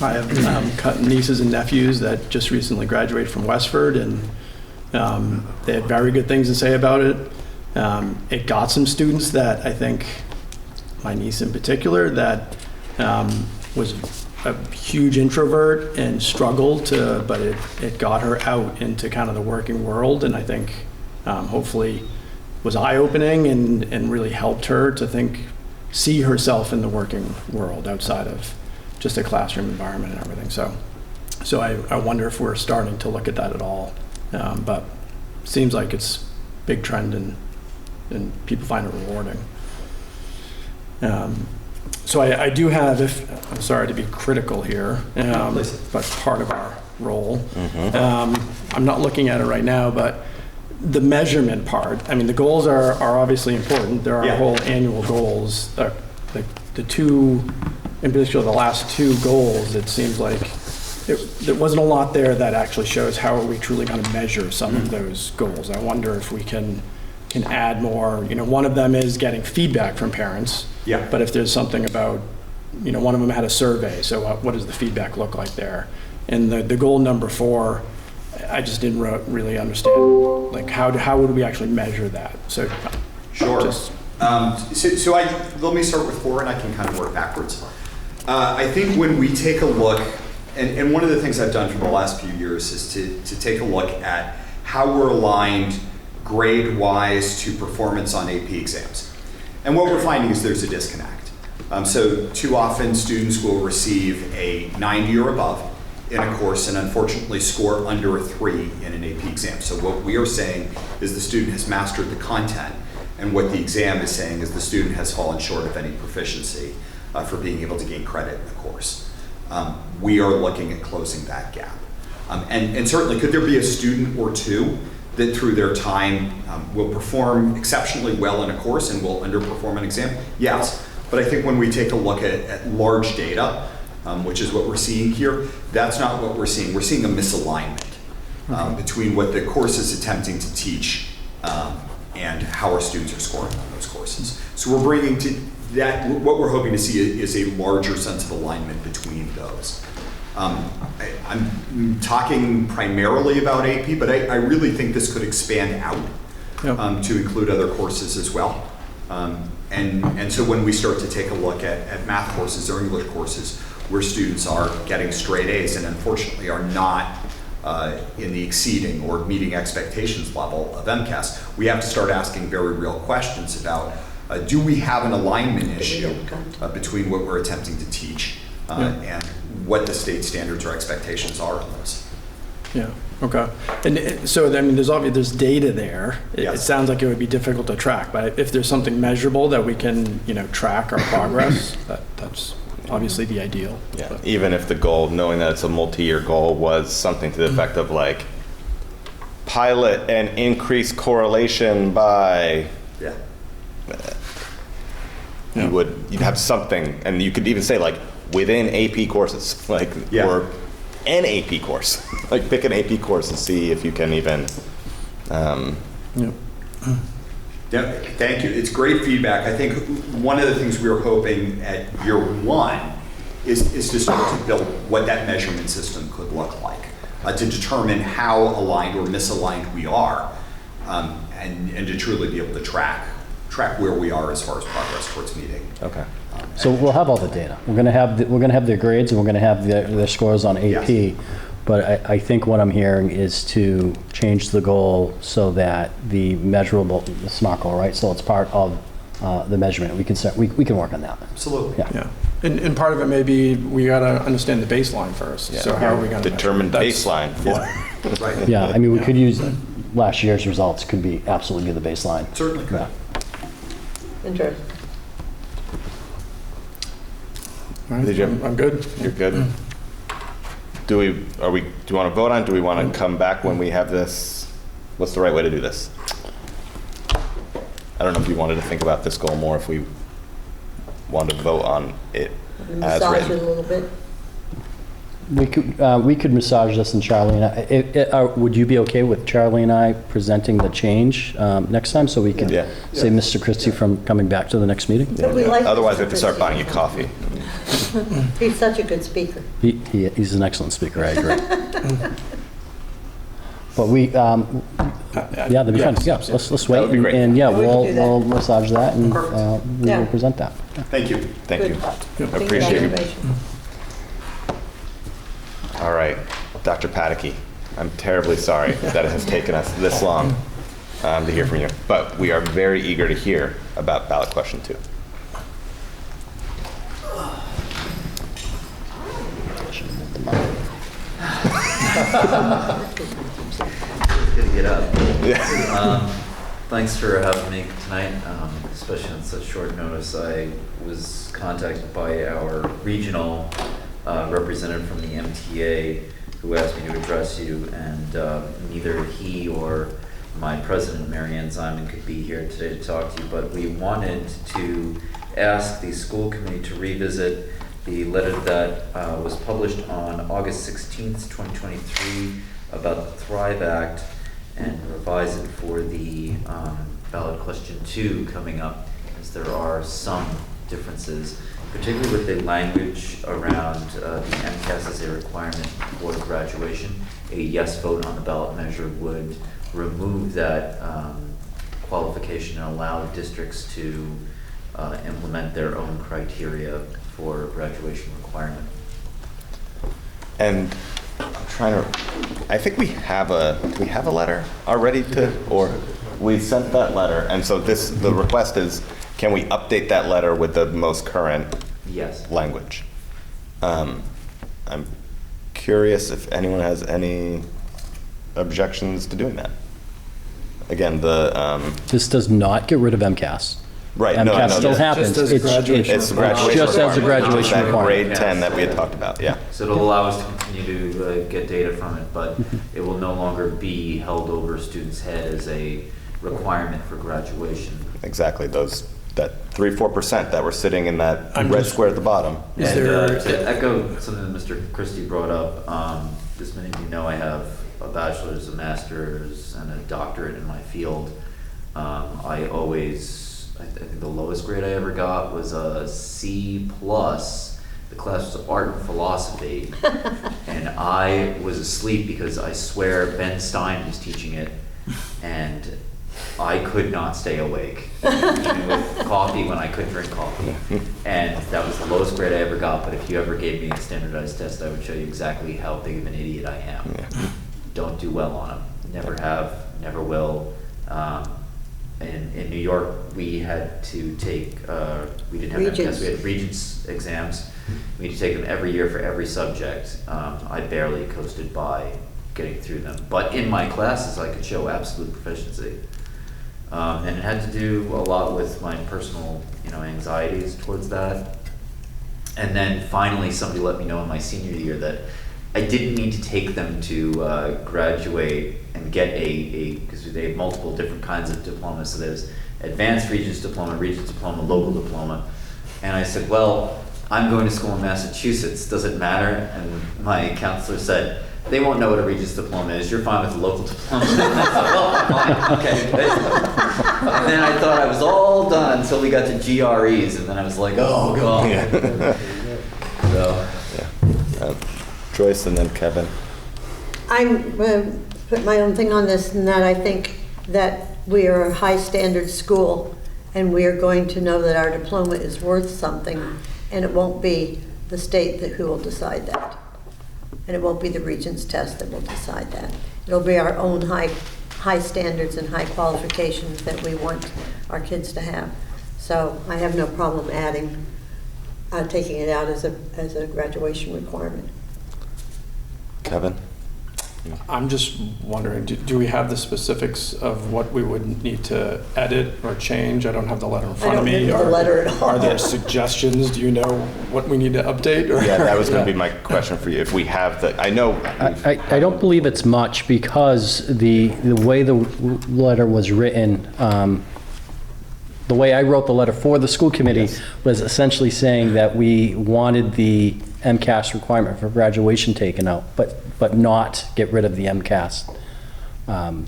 I have nieces and nephews that just recently graduated from Westford, and they had very good things to say about it. It got some students that I think, my niece in particular, that was a huge introvert and struggled to, but it got her out into kind of the working world, and I think hopefully was eye-opening and really helped her to see herself in the working world outside of just a classroom environment and everything. So I wonder if we're starting to look at that at all. But it seems like it's a big trend and people find it rewarding. So I do have, I'm sorry to be critical here, but part of our role. I'm not looking at it right now, but the measurement part, I mean, the goals are obviously important. There are whole annual goals. The 2, in particular, the last 2 goals, it seems like there wasn't a lot there that actually shows how are we truly going to measure some of those goals. I wonder if we can add more. You know, one of them is getting feedback from parents. Yeah. But if there's something about, you know, one of them had a survey, so what does the feedback look like there? And the goal number 4, I just didn't really understand, like how would we actually measure that? So sure. So let me start with 4, and I can kind of work backwards. I think when we take a look, and one of the things I've done for the last few years is to take a look at how we're aligned grade-wise to performance on AP exams. And what we're finding is there's a disconnect. So too often students will receive a 90 or above, in a course and unfortunately score under a 3 in an AP exam. So what we are saying is the student has mastered the content, and what the exam is saying is the student has fallen short of any proficiency for being able to gain credit in the course. We are looking at closing that gap. And certainly, could there be a student or two that through their time will perform exceptionally well in a course and will underperform an exam? Yes, but I think when we take a look at large data, which is what we're seeing here, that's not what we're seeing. We're seeing a misalignment between what the course is attempting to teach and how our students are scoring on those courses. So we're bringing to that, what we're hoping to see is a larger sense of alignment between those. I'm talking primarily about AP, but I really think this could expand out to include other courses as well. And so when we start to take a look at math courses or English courses where students are getting straight A's and unfortunately are not in the exceeding or meeting expectations level of MCAS, we have to start asking very real questions about do we have an alignment issue between what we're attempting to teach and what the state standards or expectations are on those. Yeah, okay. And so, I mean, there's data there. It sounds like it would be difficult to track, but if there's something measurable that we can, track our progress, that's obviously the ideal. Yeah, but even if the goal, knowing that it's a multi-year goal, was something to the effect of like, pilot and increase correlation by... You'd have something, and you could even say like within AP courses, like or an AP course, like pick an AP course and see if you can even. Yeah, thank you. It's great feedback. I think one of the things we were hoping at year one is to start to build what that measurement system could look like, to determine how aligned or misaligned we are, and to truly be able to track where we are as far as progress towards meeting. Okay. So we'll have all the data. We're gonna have their grades and we're gonna have their scores on AP. Yes. But I think what I'm hearing is to change the goal so that the measurable, the SMART goal, right? So it's part of the measurement. We can work on that. Absolutely. Yeah. And part of it may be we gotta understand the baseline first. Yeah. So how are we gonna determine baseline? Right. Yeah. I mean, we could use last year's results. Could be absolutely the baseline. Certainly could. Yeah. Interesting. All right. I'm good. You're good. Do you want to vote on it? Do we want to come back when we have this? What's the right way to do this? I don't know if you wanted to think about this goal more, if we wanted to vote on it as Massage written. it a little bit. We could massage this, and Charlie and I, would you be okay with Charlie and I presenting the change next time, so we could save Mr. Christie from coming back to the next meeting? Otherwise, we have to start buying you coffee. He's such a good speaker. He's an excellent speaker, I agree. But we, that'd be fun. Yeah, let's wait, and we'll massage that, and we will present that. Thank you. Thank you. Appreciate it. All right, Dr. Pataky, I'm terribly sorry that it has taken us this long to hear from you, but we are very eager to hear about ballot question 2. Good to get up. Thanks for having me tonight, especially on such short notice. I was contacted by our regional representative from the MTA who asked me to address you, and neither he or my president, Marianne Ziman, could be here today to talk to you, but we wanted to ask the school committee to revisit the letter that was published on August 16th, 2023 about the Thrive Act, and revise it for the ballot question 2 coming up, as there are some differences, particularly with the language around the MCAS as a requirement for graduation. A yes vote on the ballot measure would remove that qualification and allow districts to implement their own criteria for graduation requirement. And I'm trying to, I think we have do we have a letter already or we sent that letter, and so the request is, can we update that letter with the most current language? I'm curious if anyone has any objections to doing that. Again, This does not get rid of MCAS. right, MCAS still happens. Just as a graduation it's graduation Just as a requirement. graduation That requirement. grade 10 that we had talked about, yeah. So it'll allow us to continue to get data from it, but it will no longer be held over a student's head as a requirement for graduation. Exactly, that 3-4% that were sitting in that red square at the bottom. Is And there- to echo something that Mr. Christie brought up, as many of you know, I have a bachelor's, a master's, and a doctorate in my field. I think the lowest grade I ever got was a C+. The class was art and philosophy. And I was asleep because I swear Ben Stein was teaching it. And I could not stay awake, even with coffee when I couldn't drink coffee. And that was the lowest grade I ever got, but if you ever gave me a standardized test, I would show you exactly how big of an idiot I am. Don't do well on them. Never have, never will. In New York, we had to take, we didn't have MCAS, we had Regents exams. We had to take them every year for every subject. I barely coasted by getting through them. But in my classes, I could show absolute proficiency. And it had to do a lot with my personal, anxieties towards that. And then finally, somebody let me know in my senior year that I didn't need to take them to graduate and get because they have multiple different kinds of diplomas. So there's advanced Regents diploma, local diploma. And I said, well, I'm going to school in Massachusetts. Does it matter? And my counselor said, they won't know what a Regents diploma is. You're fine with a local diploma. And I said, well, fine, okay. And then I thought I was all done until we got to GREs, and then I was like, oh, God. So. Joyce and then Kevin. I'm going to put my own thing on this, and that I think that we are a high standard school, and we are going to know that our diploma is worth something, and it won't be the state who will decide that. And it won't be the Regents test that will decide that. It'll be our own high standards and high qualifications that we want our kids to have. So I have no problem taking it out as a graduation requirement. Kevin? I'm just wondering, do we have the specifics of what we would need to edit or change? I don't have the letter in front of me. I don't have the letter at all. Are there suggestions? Do you know what we need to update? Or? Yeah, that was going to be my question for you. If we have I know. I don't believe it's much because the way the letter was written, the way I wrote the letter for the school committee was essentially saying that we wanted the MCAS requirement for graduation taken out, but not get rid of the MCAS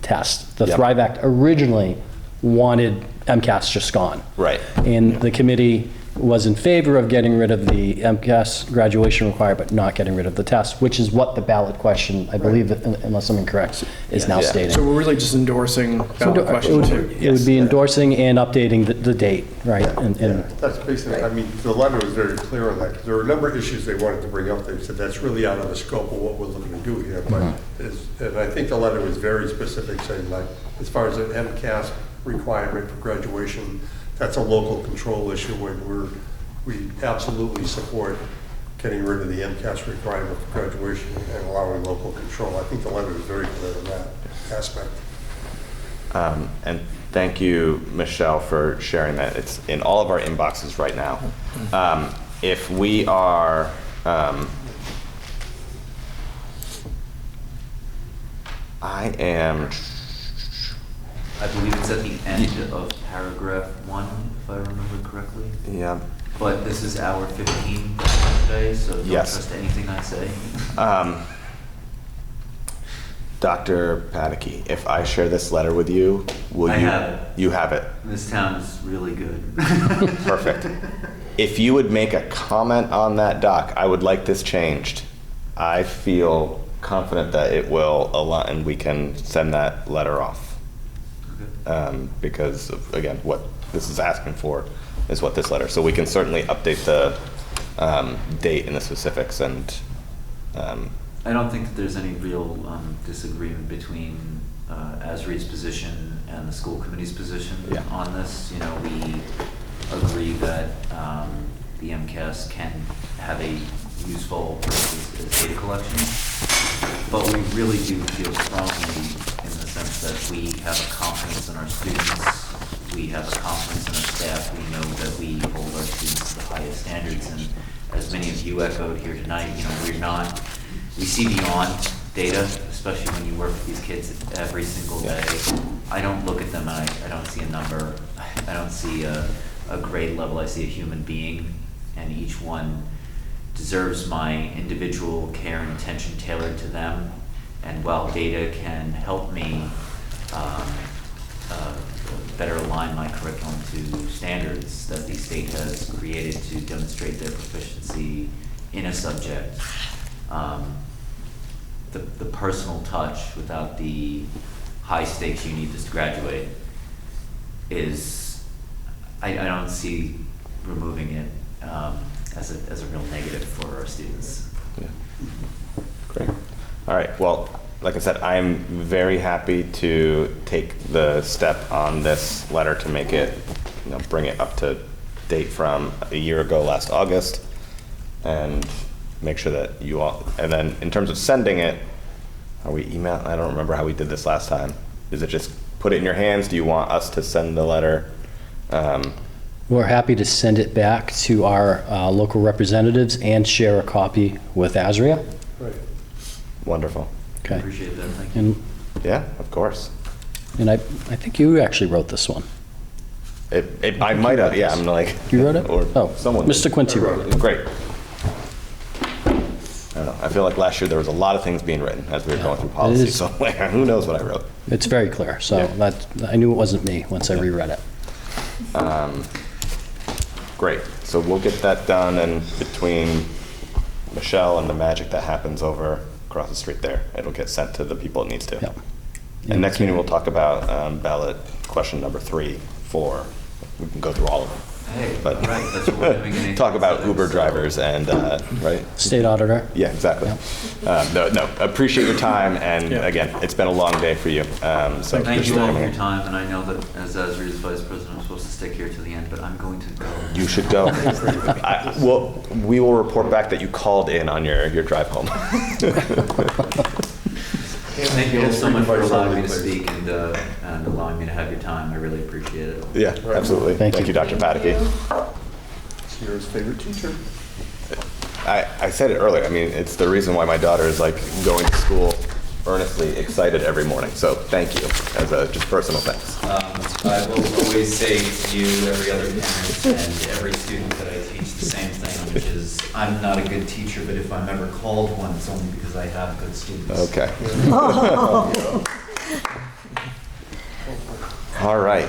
test. The Thrive Act originally wanted MCAS just gone. Right. And the committee was in favor of getting rid of the MCAS graduation requirement, but not getting rid of the test, which is what the ballot question, I believe, unless I'm incorrect, is now stating. So we're really just endorsing ballot question two. It would be endorsing and updating the date, right? And That's basically, I mean, the letter was very clear on that, because there were a number of issues they wanted to bring up. They said that's really out of the scope of what we're looking to do here. But and I think the letter was very specific, saying like, as far as an MCAS requirement for graduation, that's a local control issue, when we absolutely support getting rid of the MCAS requirement for graduation and allowing local control. I think the letter is very clear on that aspect. And thank you, Michelle, for sharing that. It's in all of our inboxes right now. If we are, I believe it's at the end of paragraph 1, if I remember correctly. Yeah. But this is hour 15 today, so don't trust anything I say. Dr. Panicky, if I share this letter with you, will I you? have it. You have it. This town is really good. Perfect. If you would make a comment on that, Doc, I would like this changed. I feel confident that it will align, and we can send that letter off. Because of, again, what this is asking for is what this letter. So we can certainly update the date and the specifics. And I don't think that there's any real disagreement between ASRSD's position and the school committee's position on this. We agree that the MCAS can have a useful as data collection. But we really do feel strongly in the sense that we have a confidence in our students, we have a confidence in our staff, we know that we hold our students to the highest standards, and as many of you echoed here tonight, we see beyond data, especially when you work with these kids every single day. I don't look at them and I don't see a number, I don't see a grade level, I see a human being, and each one deserves my individual care and attention tailored to them. And while data can help me better align my curriculum to standards that the state has created to demonstrate their proficiency in a subject, the personal touch without the high stakes you need to graduate is, I don't see removing it as a real negative for our students. Yeah. Great. All right. Well, like I said, I'm very happy to take the step on this letter to make it, bring it up to date from a year ago, last August, and make sure that you all, and then in terms of sending it, are we email? I don't remember how we did this last time. Is it just put it in your hands? Do you want us to send the letter? We're happy to send it back to our local representatives and share a copy with ASRIA. Right. Wonderful. Okay. Appreciate that, thank you. And, Yeah, of course. and I think you actually wrote this one. I might have, yeah, I'm like. You wrote it? Or Oh, someone. Mr. Quincy wrote it. Great. I don't know, I feel like last year there was a lot of things being written as we were going through policy, is. so who knows what I wrote. It's very clear, so Yeah. I knew it wasn't me once I reread it. Great, so we'll get that done, and between Michelle and the magic that happens over across the street there, it'll get sent to the people it needs to. Yep. And next meeting, we'll talk about ballot question number 3, 4. We can go through all of them. Hey, But all right, that's what we're doing in talk about April, Uber so- drivers and, right? State auditor. Yeah, exactly. No, appreciate your time, and again, it's been a long day for you. So Thank you for all for coming your here. time, and I know that as Azria's vice president, I'm supposed to stick here to the end, but I'm going to go. You should go. We will report back that you called in on your drive home. Thank you all so much for allowing me to speak and allowing me to have your time. I really appreciate it. Yeah, absolutely. Thank you. Dr. Pataky. Sierra's favorite teacher. I said it earlier. I mean, it's the reason why my daughter is like going to school earnestly excited every morning. So thank you as a just personal thanks. I will always say to you, every other parent, and every student that I teach the same thing, which is I'm not a good teacher, but if I'm ever called one, it's only because I have good students. Okay. All right.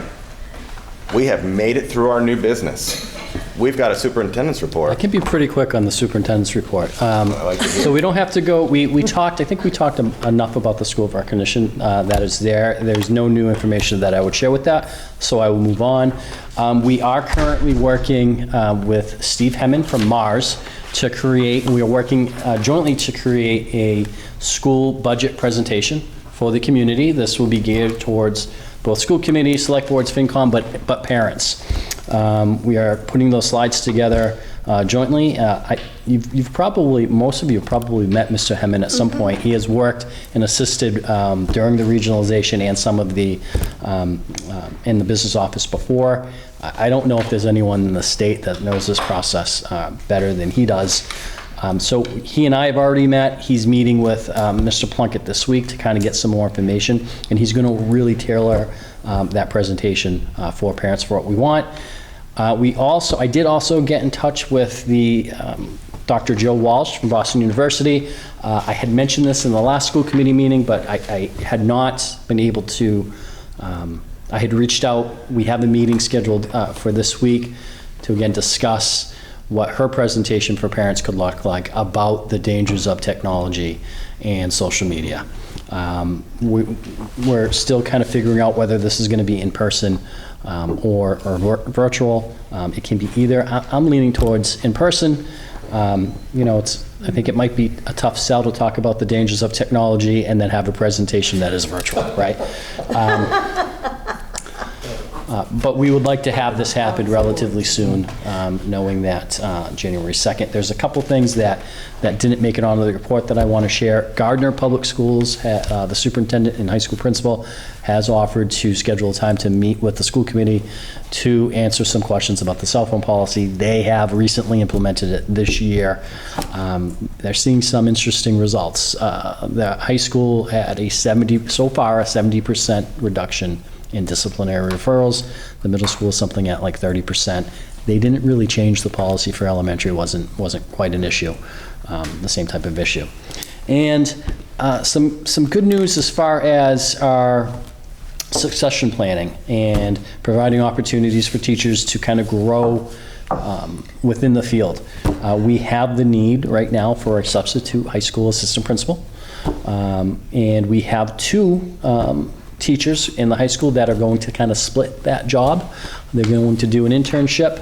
We have made it through our new business. We've got a superintendent's I report. can be pretty quick on the superintendent's report. So we don't have to go, I think we talked enough about the school of recognition that is there. There's no new information that I would share with that, so I will move on. We are currently working with Steve Hemman from Mars we are working jointly to create a school budget presentation for the community. This will be geared towards both school committees, select boards, FinCom, but parents. We are putting those slides together jointly. Most of you have probably met Mr. Hemman at some point. He has worked and assisted during the regionalization and some of the in the business office before. I don't know if there's anyone in the state that knows this process better than he does. So he and I have already met. He's meeting with Mr. Plunkett this week to kind of get some more information, and he's going to really tailor that presentation for parents for what we want. I did also get in touch with the Dr. Joe Walsh from Boston University. I had mentioned this in the last school committee meeting, but I had not been able to. I had reached out. We have a meeting scheduled for this week to again discuss what her presentation for parents could look like about the dangers of technology and social media. We're still kind of figuring out whether this is going to be in person or virtual. It can be either. I'm leaning towards in person. I think it might be a tough sell to talk about the dangers of technology and then have a presentation that is virtual, right? But we would like to have this happen relatively soon, knowing that January 2nd. There's a couple things that didn't make it onto the report that I want to share. Gardner Public Schools, the superintendent and high school principal, has offered to schedule a time to meet with the school committee to answer some questions about the cell phone policy. They have recently implemented it this year. They're seeing some interesting results. The high school had so far a 70% reduction in disciplinary referrals. The middle school is something at like 30%. They didn't really change the policy for elementary. Wasn't quite an issue, the same type of issue. And some good news as far as our succession planning and providing opportunities for teachers to kind of grow within the field. We have the need right now for a substitute high school assistant principal. And we have two teachers in the high school that are going to kind of split that job. They're going to do an internship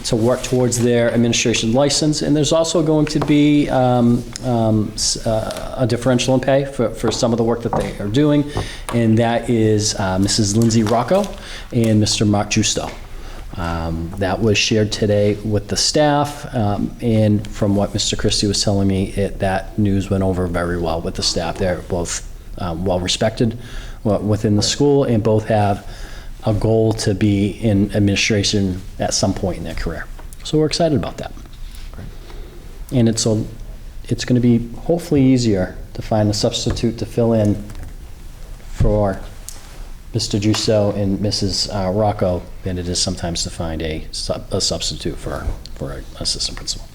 to work towards their administration license, and there's also going to be a differential in pay for some of the work that they are doing, and that is Mrs. Lindsay Rocco and Mr. Mark Justo. That was shared today with the staff, and from what Mr. Christie was telling me, that news went over very well with the staff. They're both well respected within the school, and both have a goal to be in administration at some point in their career. So we're excited about that. And it's going to be hopefully easier to find a substitute to fill in for Mr. Justo and Mrs. Rocco than it is sometimes to find a substitute for an assistant principal.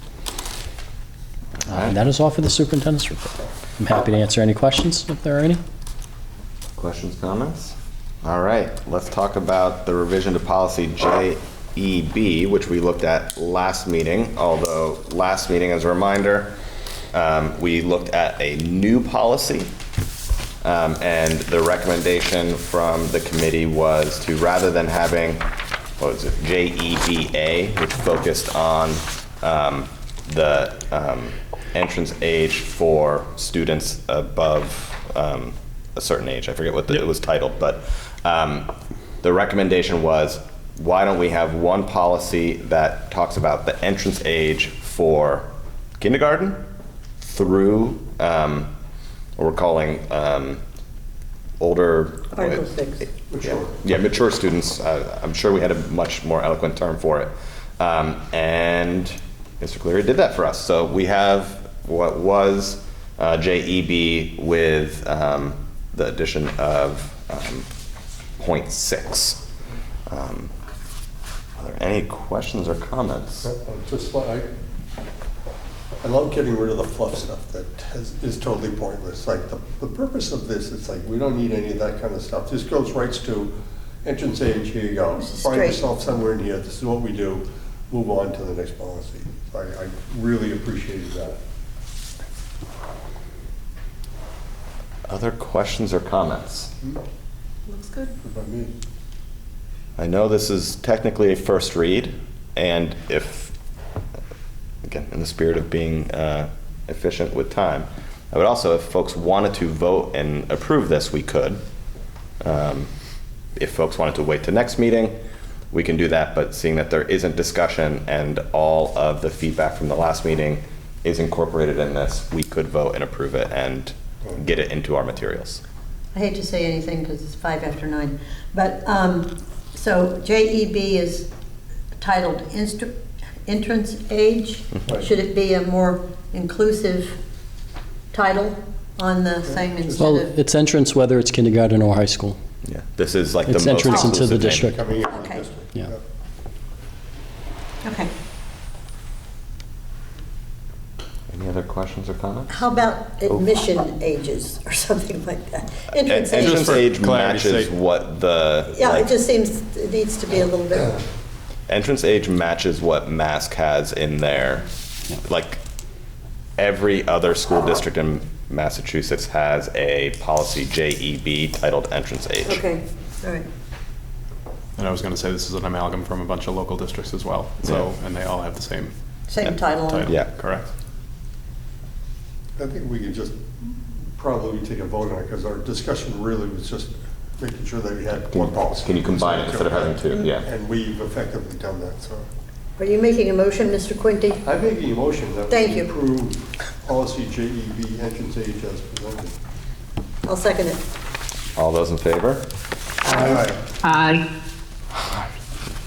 And that is all for the superintendent's report. I'm happy to answer any questions if there are any. Questions, comments? All right, let's talk about the revision to policy JEB, which we looked at last meeting, although last meeting, as a reminder, we looked at a new policy, and the recommendation from the committee was to, rather than having, what was it, JEBA, which focused on the entrance age for students above a certain age. I forget what it was titled, but the recommendation was, why don't we have one policy that talks about the entrance age for kindergarten through what we're calling older... Article 6. Yeah, mature students. I'm sure we had a much more eloquent term for it. And Mr. Cleary did that for us. So we have what was JEB with the addition of .6. Are there any questions or comments? I love getting rid of the fluff stuff that is totally pointless. Like the purpose of this, it's like we don't need any of that kind of stuff. This goes right to entrance age, here you go. Find yourself somewhere in here, this is what we do, move on to the next policy. I really appreciated that. Other questions or comments? Looks good. What about me? I know this is technically a first read, and if, again, in the spirit of being efficient with time, I would also, if folks wanted to vote and approve this, we could. If folks wanted to wait to next meeting, we can do that, but seeing that there isn't discussion and all of the feedback from the last meeting is incorporated in this, we could vote and approve it and get it into our materials. I hate to say anything because it's 5 after 9, but so JEB is titled entrance age. Right. Should it be a more inclusive title on the thing instead Well, of? it's entrance whether it's kindergarten or high school. Yeah, this is like It's the most entrance into the exclusive name. district. Coming in from the Okay. district. Yeah. Okay. Any other questions or comments? How about admission ages or something like that? Entrance age. Entrance age clarity's matches sake. what the... Yeah, like, it just seems it needs to be a little bit. entrance age matches what Mask has in there. Like, every other school district in Massachusetts has a policy JEB titled entrance age. Okay, all right. And I was going to say this is an amalgam from a bunch of local districts as well. So, and they all have the same Same title on it. Yeah. Correct. I think we can just probably take a vote on it because our discussion really was just making sure that we had one policy. Can you combine it instead of having two? Yeah. And we've effectively done that, so. Are you making a motion, Mr. Quinty? I'm making a motion that Thank we you. approve policy JEB, entrance age as presented. I'll second it. All those in favor? Aye.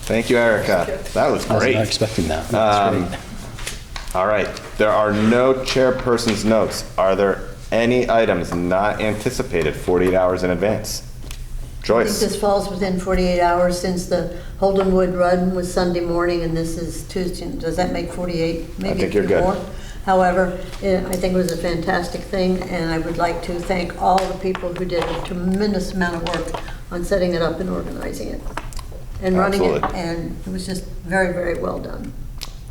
Thank you, Erica. That was I was great. not expecting that. That's great. All right, there are no chairperson's notes. Are there any items not anticipated 48 hours in advance? I think Joyce? this falls within 48 hours since the Holdenwood run was Sunday morning and this is Tuesday. Does that make 48? Maybe think you're good. more. However, I think it was a fantastic thing, and I would like to thank all the people who did a tremendous amount of work on setting it up and organizing it and running it, Absolutely. and it was just very, very well done.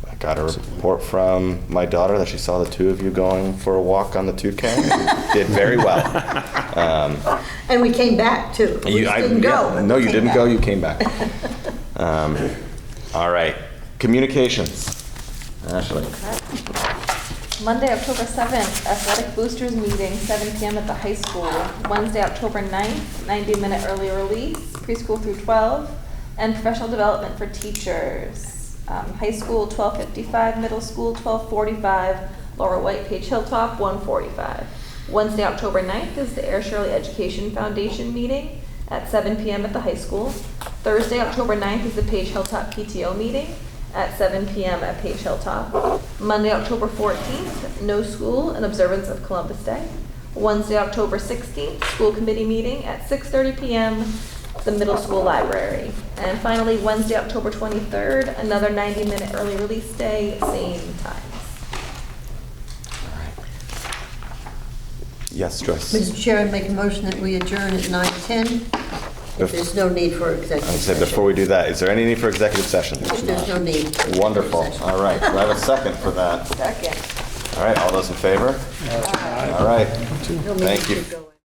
I got a report from my daughter that she saw the two of you going for a walk on the 2K. Did very well. And we came back, too. We just didn't go. but No, we you came didn't back. go, you came back. All right, communications. Ashley? Monday, October 7th, athletic boosters meeting, 7 p.m. at the high school. Wednesday, October 9th, 90-minute early release, preschool through 12, and professional development for teachers. High school, 12:55, middle school, 12:45, Laura White, Page Hilltop, 1:45. Wednesday, October 9th is the Air Shirley Education Foundation meeting at 7 p.m. at the high school. Thursday, October 9th is the Page Hilltop PTO meeting at 7 p.m. at Page Hilltop. Monday, October 14th, no school in observance of Columbus Day. Wednesday, October 16th, school committee meeting at 6:30 p.m. the middle school library. And finally, Wednesday, October 23rd, another 90-minute early release day, same times. Yes, Joyce? Mr. Chair, I make a motion that we adjourn at 9:10. If there's no need for executive I said session. before we do that, is there any need for executive session? If there's no need. for Wonderful. executive session. All right, do I have a second for that? Second. All right, all those in favor? All right, No need thank to you. go.